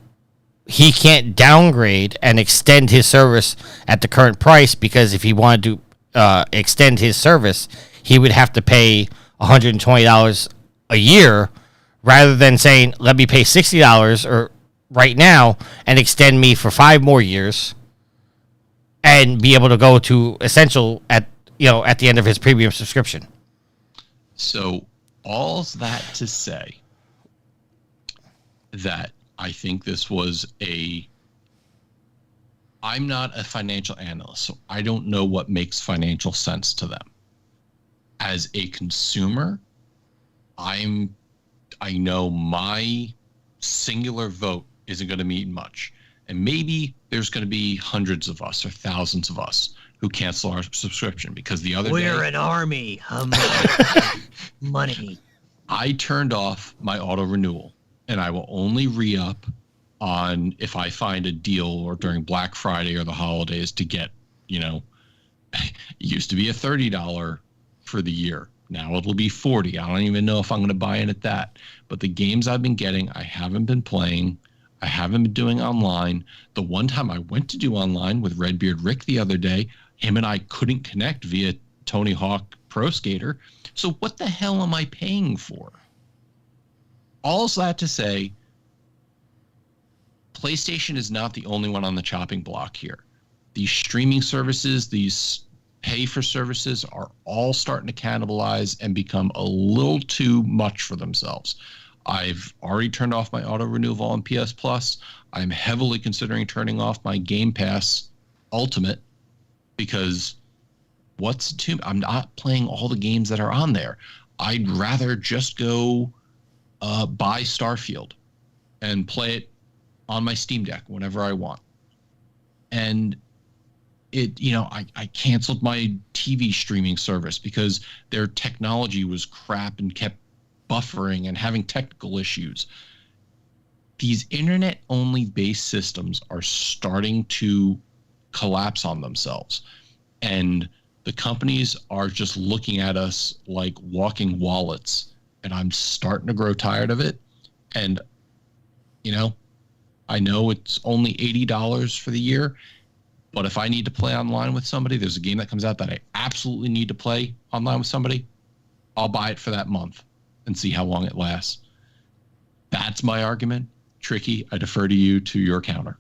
[SPEAKER 2] he can't downgrade and extend his service at the current price, because if he wanted to extend his service, he would have to pay $120 a year, rather than saying, let me pay $60 or right now and extend me for 5 more years and be able to go to Essential at the end of his premium subscription.
[SPEAKER 5] So all's that to say that I think this was I'm not a financial analyst, so I don't know what makes financial sense to them. As a consumer, I know my singular vote isn't going to mean much. And maybe there's going to be hundreds of us or thousands of us who cancel our subscription, because the other day...
[SPEAKER 3] We're an army. Money.
[SPEAKER 5] I turned off my auto renewal, and I will only re-up on if I find a deal or during Black Friday or the holidays to get, it used to be a $30 for the year. Now it'll be $40. I don't even know if I'm going to buy in at that. But the games I've been getting, I haven't been playing. I haven't been doing online. The one time I went to do online with Redbeard Rick the other day, him and I couldn't connect via Tony Hawk Pro Skater. So what the hell am I paying for? All's that to say, PlayStation is not the only one on the chopping block here. These streaming services, these pay for services are all starting to cannibalize and become a little too much for themselves. I've already turned off my auto renewal on PS Plus. I'm heavily considering turning off my Game Pass Ultimate, because I'm not playing all the games that are on there. I'd rather just go buy Starfield and play it on my Steam Deck whenever I want. And I canceled my TV streaming service because their technology was crap and kept buffering and having technical issues. These internet-only based systems are starting to collapse on themselves. And the companies are just looking at us like walking wallets. And I'm starting to grow tired of it. And, I know it's only $80 for the year. But if I need to play online with somebody, there's a game that comes out that I absolutely need to play online with somebody, I'll buy it for that month and see how long it lasts. That's my argument. Tricky, I defer to you to your counter.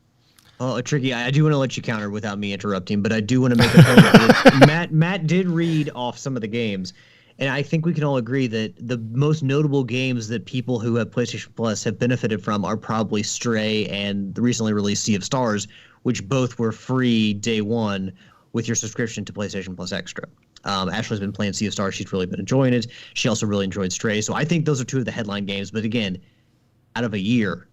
[SPEAKER 3] Oh, Tricky, I do want to let you counter without me interrupting, but I do want to make a point. Matt did read off some of the games, and I think we can all agree that the most notable games that people who have PlayStation Plus have benefited from are probably Stray and the recently released Sea of Stars, which both were free day one with your subscription to PlayStation Plus Extra. Ashley's been playing Sea of Stars. She's really been enjoying it. She also really enjoyed Stray. So I think those are two of the headline games. But again, out of a year,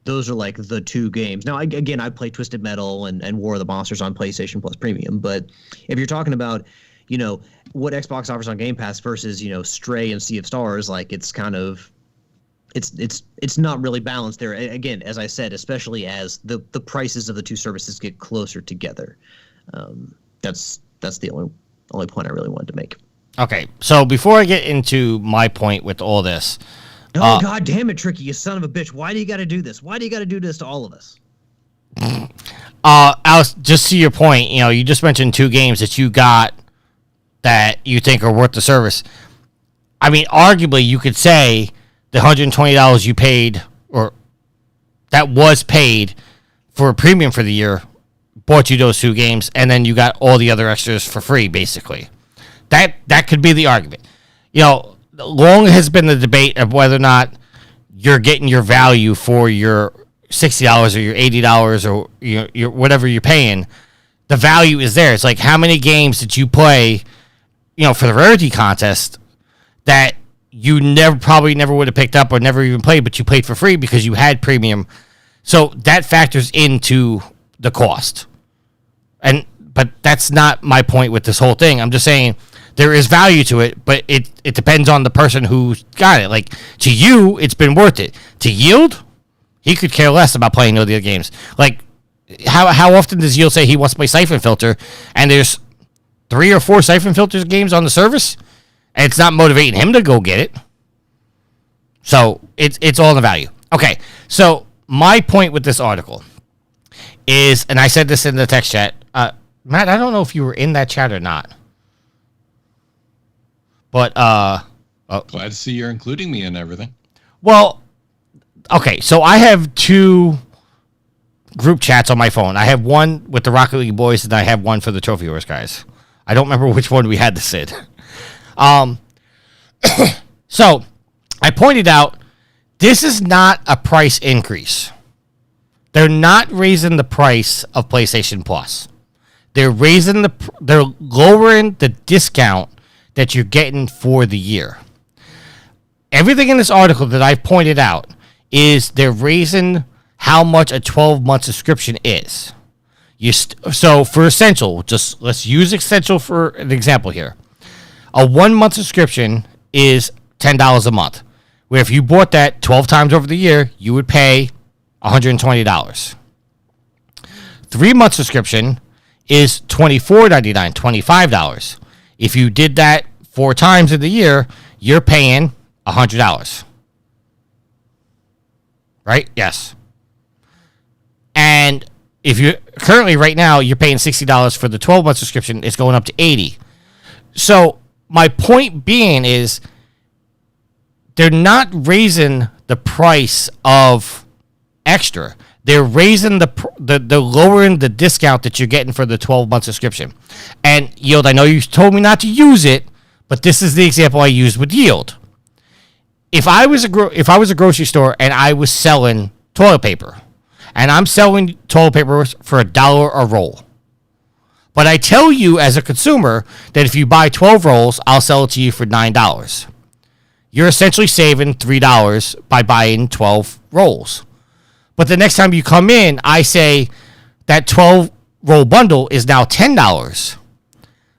[SPEAKER 3] those are like the two games. Now, I played Twisted Metal and War of the Monsters on PlayStation Plus Premium. But if you're talking about, what Xbox offers on Game Pass versus, Stray and Sea of Stars, like it's kind of... It's not really balanced there. Again, as I said, especially as the prices of the two services get closer together. That's the only point I really wanted to make.
[SPEAKER 2] Okay, so before I get into my point with all this,
[SPEAKER 3] God damn it, Tricky, you son of a bitch! Why do you got to do this? Why do you got to do this to all of us?
[SPEAKER 2] Alice, just to your point, you just mentioned 2 games that you got that you think are worth the service. I mean, arguably, you could say the $120 you paid, or that was paid for a premium for the year, bought you those 2 games, and then you got all the other extras for free, basically. That could be the argument. Long has been the debate of whether or not you're getting your value for your $60 or your $80 or your whatever you're paying. The value is there. It's like, how many games did you play, for the rarity contest that you probably never would have picked up or never even played, but you played for free because you had premium. So that factors into the cost. But that's not my point with this whole thing. I'm just saying there is value to it, but it depends on the person who got it. Like, to you, it's been worth it. To Yield, he could care less about playing the other games. Like, how often does Yield say he wants to play Siphon Filter, and there's 3 or 4 Siphon Filter games on the service, and it's not motivating him to go get it? So it's all in the value. Okay, so my point with this article is, and I said this in the text chat, Matt, I don't know if you were in that chat or not. But,
[SPEAKER 5] glad to see you're including me in everything.
[SPEAKER 2] Well, okay, so I have 2 group chats on my phone. I have one with the Rocket League boys, and I have one for the Trophy Wars guys. I don't remember which one we had to Sid. So, I pointed out, this is not a price increase. They're not raising the price of PlayStation Plus. They're lowering the discount that you're getting for the year. Everything in this article that I've pointed out is they're raising how much a 12-month subscription is. So for Essential, just let's use Essential for an example here. A 1-month subscription is $10 a month, where if you bought that 12 times over the year, you would pay $120. 3-month subscription is $24.99, $25. If you did that 4 times in the year, you're paying $100. Right? Yes. And if you're currently right now, you're paying $60 for the 12-month subscription. It's going up to $80. So my point being is, they're not raising the price of extra. They're raising they're lowering the discount that you're getting for the 12-month subscription. And Yield, I know you told me not to use it, but this is the example I used with Yield. If I was a grocery store and I was selling toilet paper, and I'm selling toilet paper for $1 a roll, but I tell you as a consumer that if you buy 12 rolls, I'll sell it to you for $9. You're essentially saving $3 by buying 12 rolls. But the next time you come in, I say that 12-roll bundle is now $10.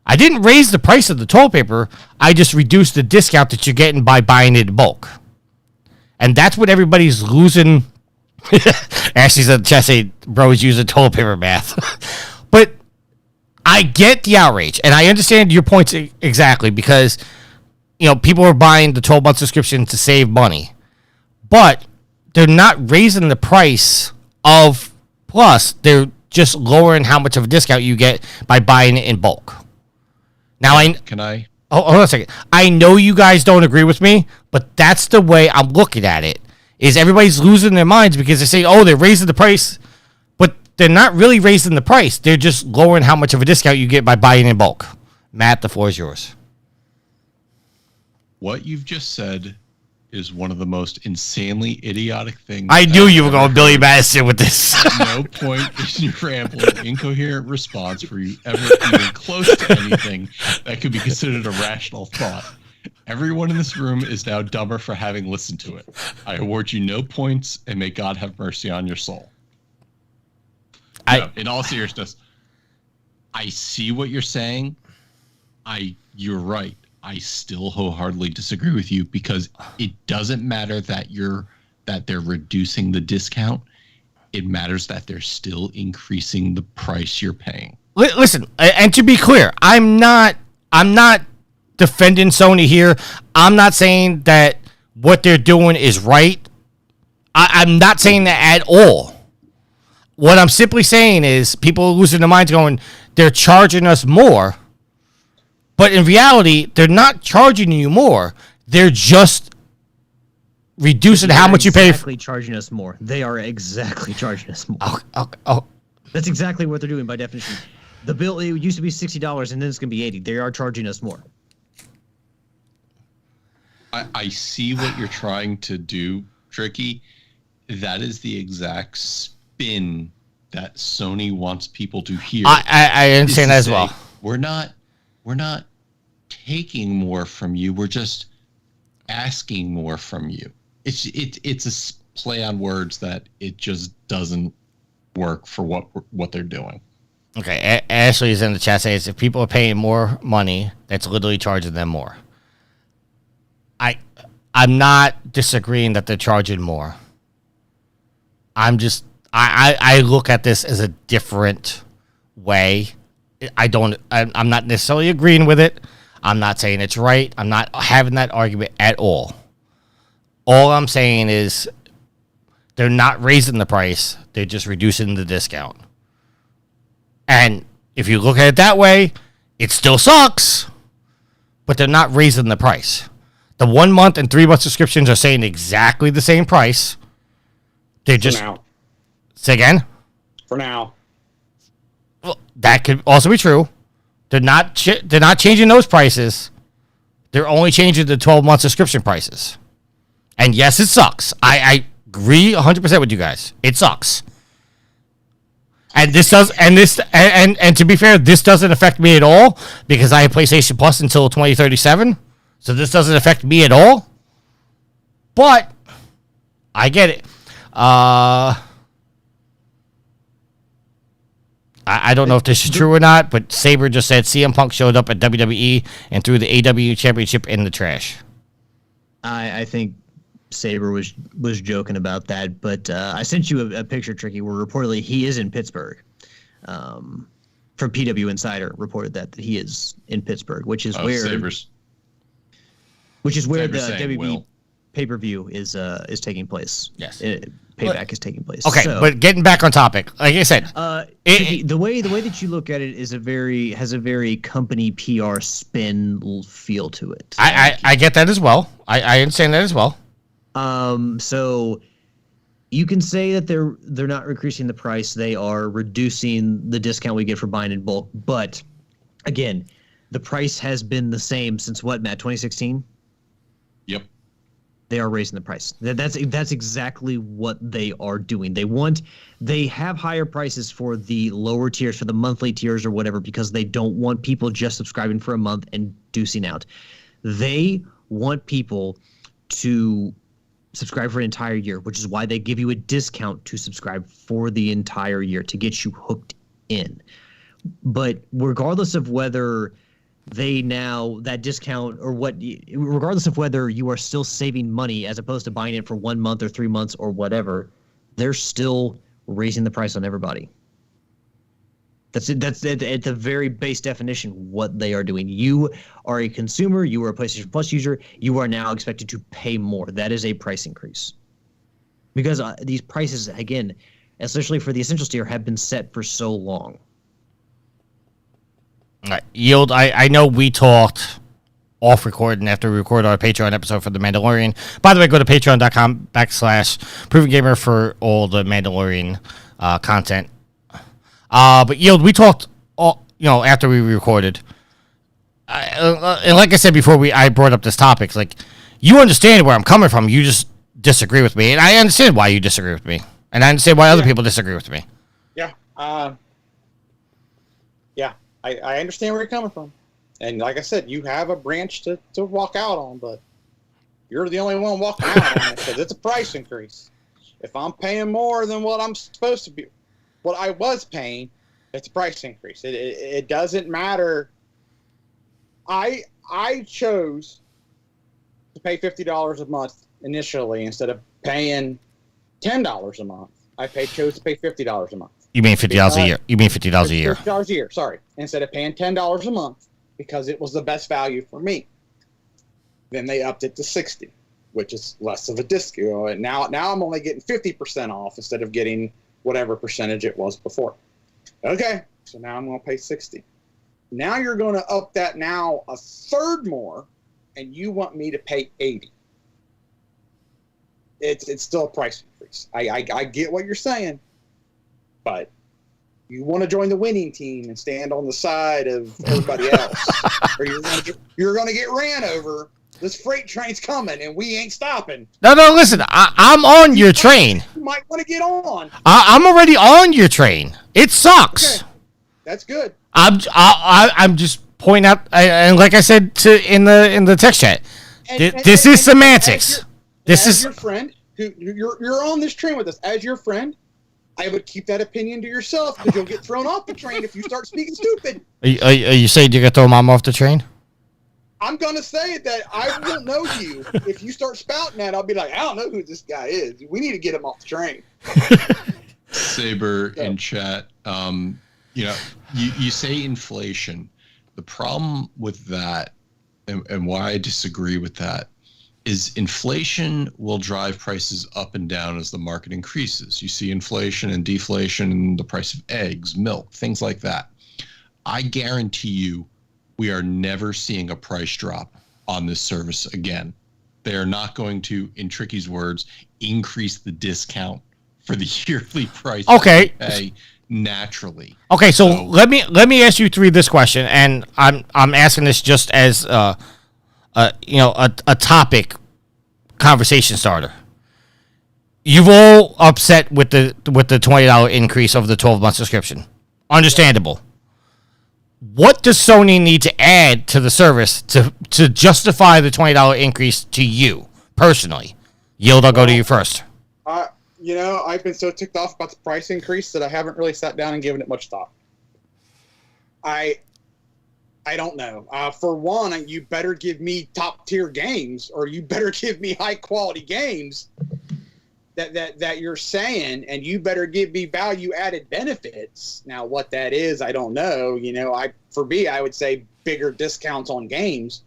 [SPEAKER 2] I didn't raise the price of the toilet paper. I just reduced the discount that you're getting by buying it in bulk. And that's what everybody's losing. Ashley's in the chat saying, bro is using toilet paper math. But I get the outrage, and I understand your points exactly, because people are buying the 12-month subscription to save money. But they're not raising the price of Plus. They're just lowering how much of a discount you get by buying it in bulk. Now,
[SPEAKER 5] Can I?
[SPEAKER 2] Oh, hold on a second. I know you guys don't agree with me, but that's the way I'm looking at it. Is everybody's losing their minds because they say, oh, they're raising the price, but they're not really raising the price. They're just lowering how much of a discount you get by buying in bulk. Matt, the floor is yours.
[SPEAKER 5] What you've just said is one of the most insanely idiotic things.
[SPEAKER 2] I knew you were going Billy Madison with this.
[SPEAKER 5] At no point in your rambling, incoherent response were you ever even close to anything that could be considered a rational thought. Everyone in this room is now dumber for having listened to it. I award you no points, and may God have mercy on your soul. No, in all seriousness, I see what you're saying. You're right. I still wholeheartedly disagree with you, because it doesn't matter that they're reducing the discount. It matters that they're still increasing the price you're paying.
[SPEAKER 2] Listen, and to be clear, I'm not defending Sony here. I'm not saying that what they're doing is right. I'm not saying that at all. What I'm simply saying is people are losing their minds going, they're charging us more. But in reality, they're not charging you more. They're just reducing how much you pay.
[SPEAKER 3] Exactly charging us more. They are exactly charging us more.
[SPEAKER 2] Oh.
[SPEAKER 3] That's exactly what they're doing by definition. The bill, it used to be $60 and then it's going to be $80. They are charging us more.
[SPEAKER 5] I see what you're trying to do, Tricky. That is the exact spin that Sony wants people to hear.
[SPEAKER 2] I understand that as well.
[SPEAKER 5] We're not taking more from you. We're just asking more from you. It's a play on words that it just doesn't work for what they're doing.
[SPEAKER 2] Okay, Ashley's in the chat says if people are paying more money, that's literally charging them more. I'm not disagreeing that they're charging more. I look at this as a different way. I'm not necessarily agreeing with it. I'm not saying it's right. I'm not having that argument at all. All I'm saying is they're not raising the price. They're just reducing the discount. And if you look at it that way, it still sucks, but they're not raising the price. The 1 month and 3 month subscriptions are saying exactly the same price. They're just...
[SPEAKER 4] now.
[SPEAKER 2] Say again?
[SPEAKER 4] For now.
[SPEAKER 2] Well, that could also be true. They're not changing those prices. They're only changing the 12-month subscription prices. And yes, it sucks. I agree 100% with you guys. It sucks. And this does, and to be fair, this doesn't affect me at all because I have PlayStation Plus until 2037. So this doesn't affect me at all. But I get it. I don't know if this is true or not, but Saber just said CM Punk showed up at WWE and threw the AW Championship in the trash.
[SPEAKER 3] I think Saber was joking about that, but I sent you a picture, Tricky, where reportedly he is in Pittsburgh. From PW Insider reported that he is in Pittsburgh, which is where
[SPEAKER 5] Sabers.
[SPEAKER 3] Which is where
[SPEAKER 5] Sabers
[SPEAKER 3] the WWE
[SPEAKER 5] Will.
[SPEAKER 3] pay-per-view is taking place.
[SPEAKER 2] Yes.
[SPEAKER 3] Payback is taking place.
[SPEAKER 2] Okay,
[SPEAKER 3] so,
[SPEAKER 2] but getting back on topic, like I said,
[SPEAKER 3] the way that you look at it is has a very company PR spin feel to it.
[SPEAKER 2] I get that as well. I understand that as well.
[SPEAKER 3] So you can say that they're not increasing the price; they are reducing the discount we get for buying in bulk. But again, the price has been the same since what, Matt? 2016.
[SPEAKER 5] Yep.
[SPEAKER 3] They are raising the price. That's exactly what they are doing. They have higher prices for the lower tiers, for the monthly tiers or whatever, because they don't want people just subscribing for a month and deucing out. They want people to subscribe for an entire year, which is why they give you a discount to subscribe for the entire year to get you hooked in. But regardless of whether that discount or regardless of whether you are still saving money as opposed to buying it for 1 month or 3 months or whatever, they're still raising the price on everybody. That's at the very base definition what they are doing. You are a consumer, you are a PlayStation Plus user, you are now expected to pay more. That is a price increase. Because these prices, again, especially for the Essentials tier, have been set for so long.
[SPEAKER 2] Yield, I know we talked off recording after we recorded our Patreon episode for The Mandalorian. By the way, go to patreon.com/ProvenGamer for all the Mandalorian content. But Yield, we talked after we recorded. And like I said before I brought up this topic, like, you understand where I'm coming from. You just disagree with me. And I understand why you disagree with me. And I understand why other people disagree with me.
[SPEAKER 4] Yeah. I understand where you're coming from. And like I said, you have a branch to walk out on, but you're the only one walking out on it because it's a price increase. If I'm paying more than what I'm supposed to be, what I was paying, it's a price increase. It doesn't matter. I chose to pay $50 a month initially instead of paying $10 a month. chose to pay $50 a month.
[SPEAKER 2] You mean $50 a year? You mean $50 a year?
[SPEAKER 4] $50 a year, sorry. Instead of paying $10 a month because it was the best value for me. Then they upped it to $60, which is less of a discount. And now I'm only getting 50% off instead of getting whatever percentage it was before. Okay, so now I'm going to pay $60. Now you're going to up that now a third more, and you want me to pay $80. It's still a price increase. I get what you're saying. But you want to join the winning team and stand on the side of everybody else, or you're going to get ran over. This freight train's coming, and we ain't stopping.
[SPEAKER 2] No, listen. I'm on your train.
[SPEAKER 4] You might want to get on.
[SPEAKER 2] I'm already on your train. It sucks.
[SPEAKER 4] Okay. That's good.
[SPEAKER 2] I'm just pointing out, and like I said in the text chat, this is semantics.
[SPEAKER 4] As your friend, you're on this train with us. As your friend, I would keep that opinion to yourself because you'll get thrown off the train if you start speaking stupid.
[SPEAKER 2] Are you saying you're going to throw Mom off the train?
[SPEAKER 4] I'm going to say that I will know you. If you start spouting that, I'll be like, I don't know who this guy is. We need to get him off the train.
[SPEAKER 5] Saber in chat, you say inflation. The problem with that, and why I disagree with that, is inflation will drive prices up and down as the market increases. You see inflation and deflation in the price of eggs, milk, things like that. I guarantee you we are never seeing a price drop on this service again. They are not going to, in Tricky's words, increase the discount for the yearly price
[SPEAKER 2] Okay.
[SPEAKER 5] that we pay naturally.
[SPEAKER 2] Okay, so let me ask you three this question, and I'm asking this just as a topic conversation starter. You've all upset with the $20 increase over the 12-month subscription. Understandable. What does Sony need to add to the service to justify the $20 increase to you personally? Yield, I'll go to you first.
[SPEAKER 4] I've been so ticked off about the price increase that I haven't really sat down and given it much thought. I don't know. For one, you better give me top tier games, or you better give me high quality games that you're saying, and you better give me value added benefits. Now, what that is, I don't know. For me, I would say bigger discounts on games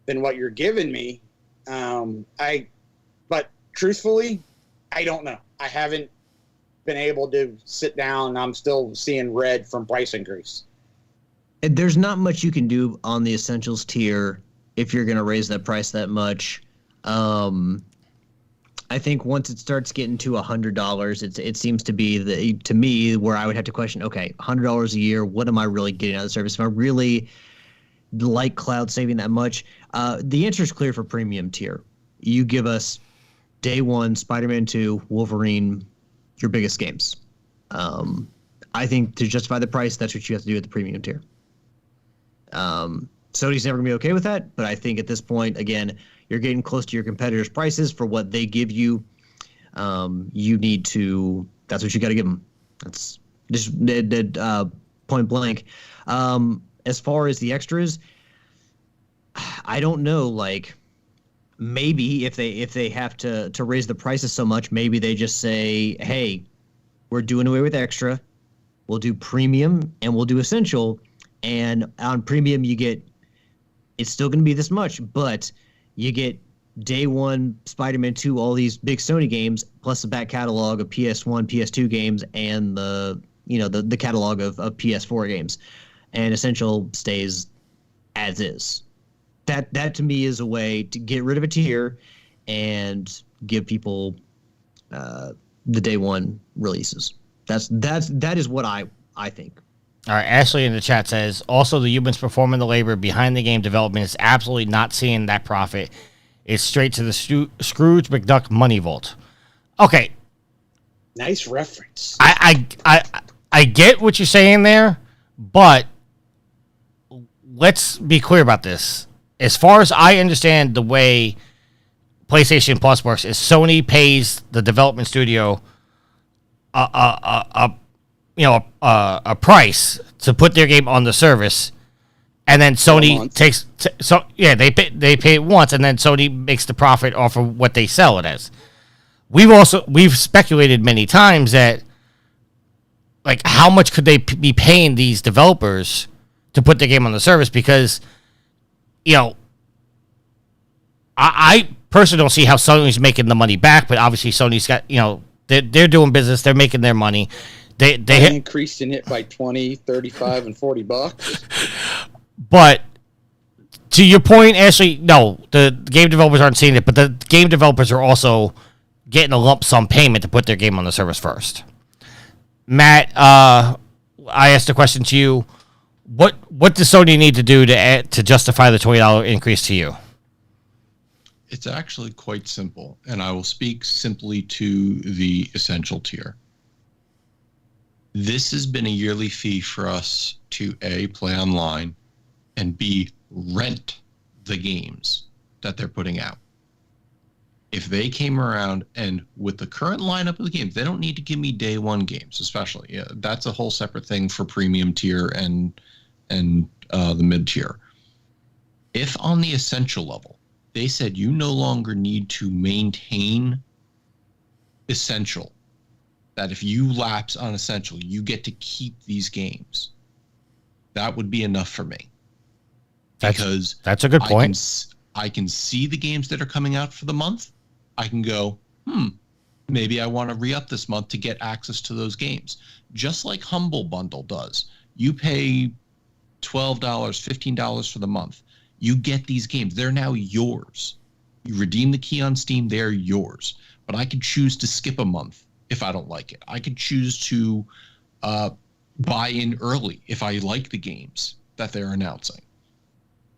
[SPEAKER 4] than what you're giving me. But truthfully, I don't know. I haven't been able to sit down, and I'm still seeing red from price increase.
[SPEAKER 3] There's not much you can do on the Essentials tier if you're going to raise that price that much. I think once it starts getting to $100, it seems to be to me where I would have to question, okay, $100 a year, what am I really getting out of the service? Am I really like cloud saving that much? The answer is clear for premium tier. You give us day one, Spider-Man 2, Wolverine, your biggest games. I think to justify the price, that's what you have to do at the premium tier. Sony's never going to be okay with that, but I think at this point, again, you're getting close to your competitors' prices for what they give you. You need to. That's what you got to give them. That's just point blank. As far as the extras, I don't know. Like, maybe if they have to raise the prices so much, maybe they just say, "Hey, we're doing away with extra. We'll do premium and we'll do essential. And on premium, you get. It's still going to be this much, but you get day one Spider-Man 2, all these big Sony games, plus the back catalog of PS1, PS2 games, and the catalog of PS4 games. And Essential stays as is. That to me is a way to get rid of a tier and give people the day one releases. That is what I think.
[SPEAKER 2] All right, Ashley in the chat says, also the humans performing the labor behind the game development is absolutely not seeing that profit. It's straight to the Scrooge McDuck money vault. Okay.
[SPEAKER 4] Nice reference.
[SPEAKER 2] I get what you're saying there, but let's be clear about this. As far as I understand the way PlayStation Plus works is Sony pays the development studio a price to put their game on the service, and then Sony takes they pay it once, and then Sony makes the profit off of what they sell it as. We've speculated many times that, like, how much could they be paying these developers to put their game on the service? Because, I personally don't see how Sony's making the money back, but obviously Sony's got, they're doing business, they're making their money. They
[SPEAKER 4] increasing it by 20, 35, and $40.
[SPEAKER 2] But to your point, Ashley, no, the game developers aren't seeing it, but the game developers are also getting a lump sum payment to put their game on the service first. Matt, I asked a question to you. What does Sony need to do to justify the $20 increase to you?
[SPEAKER 5] It's actually quite simple, and I will speak simply to the essential tier. This has been a yearly fee for us to A, play online, and B, rent the games that they're putting out. if they came around and with the current lineup of the games, they don't need to give me day one games, especially. Yeah, that's a whole separate thing for premium tier and the mid tier. If on the essential level, they said you no longer need to maintain essential, that if you lapse on essential, you get to keep these games, that would be enough for me. Because
[SPEAKER 2] that's a good point.
[SPEAKER 5] I can see the games that are coming out for the month. I can go, maybe I want to re-up this month to get access to those games. Just like Humble Bundle does. You pay $12, $15 for the month. You get these games. They're now yours. You redeem the key on Steam, they're yours. But I could choose to skip a month if I don't like it. I could choose to buy in early if I like the games that they're announcing.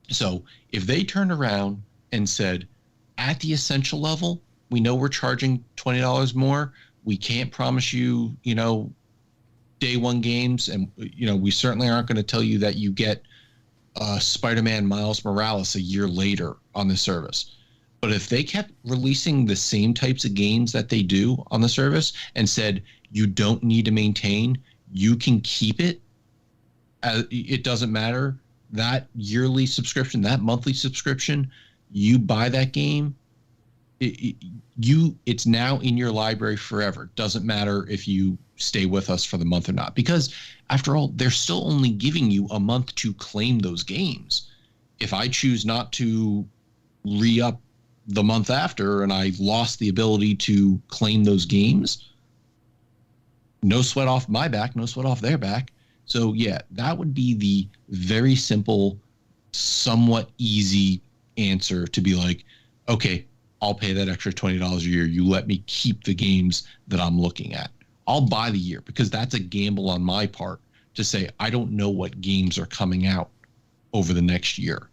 [SPEAKER 5] So if they turned around and said, at the essential level, we know we're charging $20 more. We can't promise you, day one games. And, we certainly aren't going to tell you that you get Spider-Man Miles Morales a year later on the service. But if they kept releasing the same types of games that they do on the service and said, you don't need to maintain, you can keep it, it doesn't matter. That yearly subscription, that monthly subscription, you buy that game, it's now in your library forever. Doesn't matter if you stay with us for the month or not, because after all, they're still only giving you a month to claim those games. If I choose not to re-up the month after and I lost the ability to claim those games, no sweat off my back, no sweat off their back. So yeah, that would be the very simple, somewhat easy answer to be like, okay, I'll pay that extra $20 a year. You let me keep the games that I'm looking at. I'll buy the year, because that's a gamble on my part to say, I don't know what games are coming out over the next year.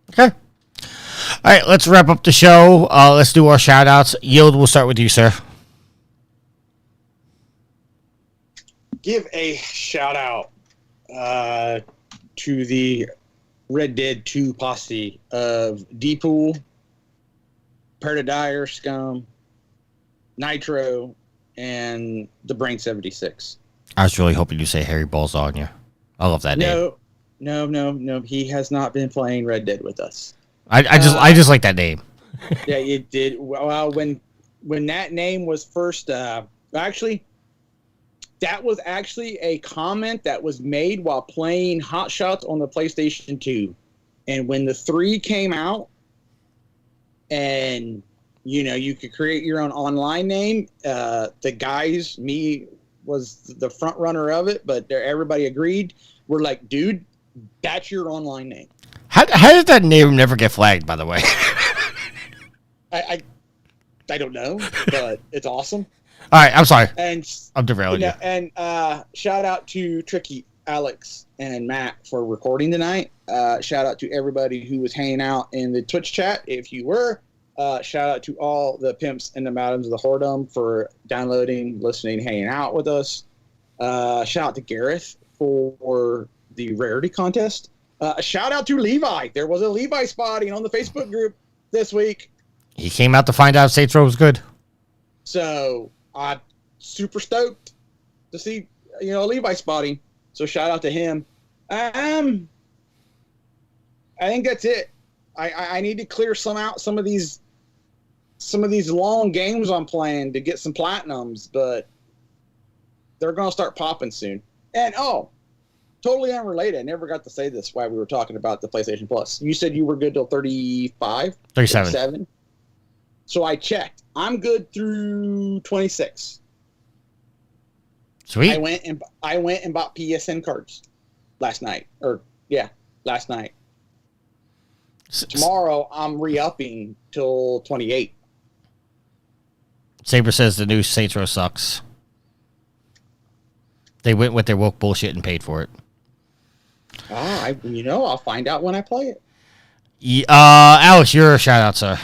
[SPEAKER 2] Okay. All right, let's wrap up the show. Let's do our shout outs. Yield, we'll start with you, sir.
[SPEAKER 4] Give a shout out to the Red Dead 2 posse of D-Pool, Paradire, Scum, Nitro, and the Brain 76.
[SPEAKER 2] I was really hoping you say Harry Balls on you. I love that name.
[SPEAKER 4] No. He has not been playing Red Dead with us.
[SPEAKER 2] I just like that name.
[SPEAKER 4] Yeah, it did. Well, when that name was first, actually, that was actually a comment that was made while playing Hot Shots on the PlayStation 2. And when the 3 came out, and you could create your own online name, the guys, me was the front runner of it, but everybody agreed. We're like, dude, that's your online name.
[SPEAKER 2] How did that name never get flagged, by the way?
[SPEAKER 4] I don't know, but it's awesome.
[SPEAKER 2] All right, I'm sorry.
[SPEAKER 4] And
[SPEAKER 2] I'm derailing you.
[SPEAKER 4] And shout out to Tricky, Alex, and Matt for recording tonight. Shout out to everybody who was hanging out in the Twitch chat. If you were, shout out to all the pimps and the madams of the whoredom for downloading, listening, hanging out with us. Shout out to Gareth for the rarity contest. Shout out to Levi. There was a Levi spotting on the Facebook group this week.
[SPEAKER 2] He came out to find out Saints Row was good.
[SPEAKER 4] So I'm super stoked to see Levi spotting. So shout out to him. I think that's it. I need to clear some of these long games I'm playing to get some platinums, but they're gonna start popping soon. And totally unrelated. I never got to say this while we were talking about the PlayStation Plus. You said you were good till 35? 37. So I checked. I'm good through 26.
[SPEAKER 2] Sweet.
[SPEAKER 4] I went and bought PSN cards last night. Last night. Tomorrow I'm re-upping till 28.
[SPEAKER 2] Saber says the new Saints Row sucks. They went with their woke bullshit and paid for it.
[SPEAKER 4] I'll find out when I play it.
[SPEAKER 2] Alex, your shout out, sir.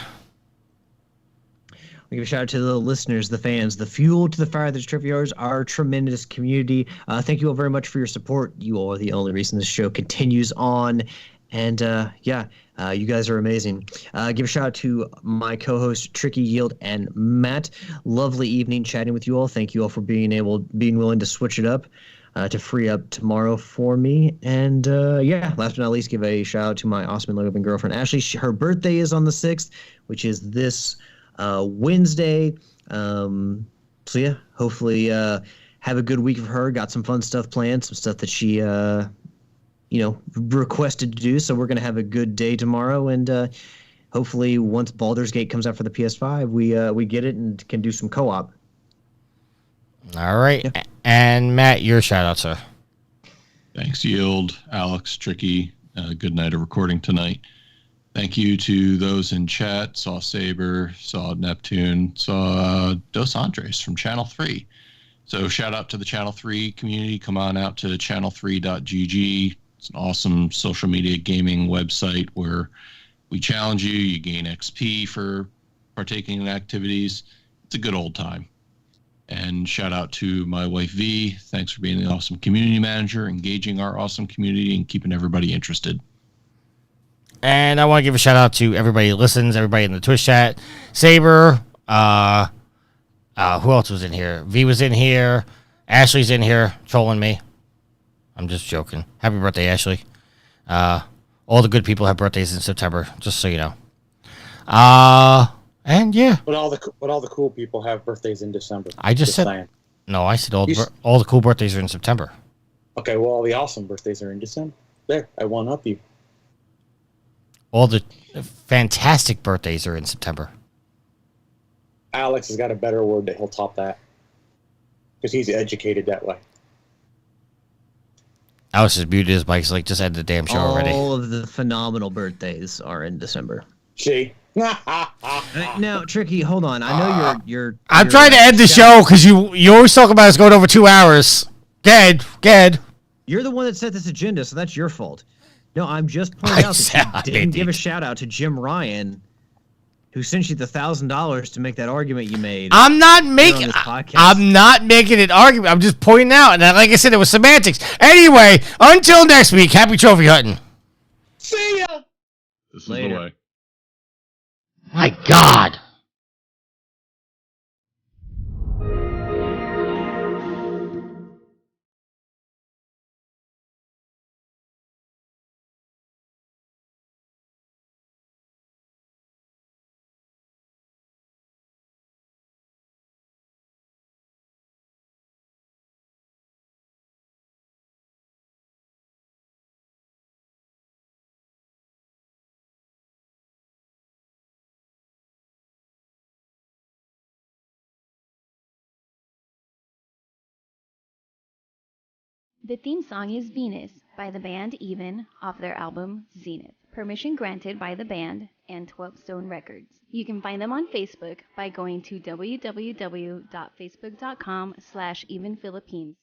[SPEAKER 3] We give a shout out to the listeners, the fans, the fuel to the fire that's Trophy Hours, our tremendous community. Thank you all very much for your support. You all are the only reason this show continues on. And you guys are amazing. Give a shout out to my co-host Tricky Yield and Matt. Lovely evening chatting with you all. Thank you all for being willing to switch it up to free up tomorrow for me. And last but not least, give a shout out to my awesome and loving girlfriend Ashley. Her birthday is on the 6th, which is this Wednesday. Hopefully have a good week for her. Got some fun stuff planned, some stuff that she requested to do. So we're going to have a good day tomorrow, and hopefully once Baldur's Gate comes out for the PS5, we get it and can do some co-op.
[SPEAKER 2] All right. Yeah. And Matt, your shout out, sir.
[SPEAKER 5] Thanks, Yield, Alex, Tricky. Good night of recording tonight. Thank you to those in chat. Saw Saber, saw Neptune, saw Dos Andres from Channel 3. So shout out to the Channel 3 community. Come on out to channel3.gg. It's an awesome social media gaming website where we challenge you. You gain XP for partaking in activities. It's a good old time. And shout out to my wife, V. Thanks for being the awesome community manager, engaging our awesome community, and keeping everybody interested.
[SPEAKER 2] And I want to give a shout out to everybody who listens, everybody in the Twitch chat. Saber, who else was in here? V was in here. Ashley's in here trolling me. I'm just joking. Happy birthday, Ashley. All the good people have birthdays in September, just so you know. And yeah.
[SPEAKER 4] But all the cool people have birthdays in December.
[SPEAKER 2] I just said saying. No, I said all the cool birthdays are in September.
[SPEAKER 4] Okay, well, all the awesome birthdays are in December. There, I one up you.
[SPEAKER 2] All the fantastic birthdays are in September.
[SPEAKER 4] Alex has got a better word that he'll top that. Because he's educated that way.
[SPEAKER 2] Alex is muted his mic. He's like, just end the damn show already.
[SPEAKER 3] All of the phenomenal birthdays are in December.
[SPEAKER 4] See?
[SPEAKER 3] Now, Tricky, hold on. I know you're
[SPEAKER 2] I'm trying to end the show because you always talk about us going over 2 hours. Ged.
[SPEAKER 3] You're the one that set this agenda, so that's your fault. No, I'm just pointing out that you didn't give a shout out to Jim Ryan, who sent you the $1,000 to make that argument you made.
[SPEAKER 2] I'm not making an argument. I'm just pointing out, and like I said, it was semantics. Anyway, until next week, happy trophy hunting.
[SPEAKER 4] See ya.
[SPEAKER 5] This
[SPEAKER 3] Later.
[SPEAKER 5] Is the way.
[SPEAKER 2] My God.
[SPEAKER 1] The theme song is Venus by the band Even off their album Zenith. Permission granted by the band and 12 Stone Records. You can find them on Facebook by going to www.facebook.com/evenphilippines.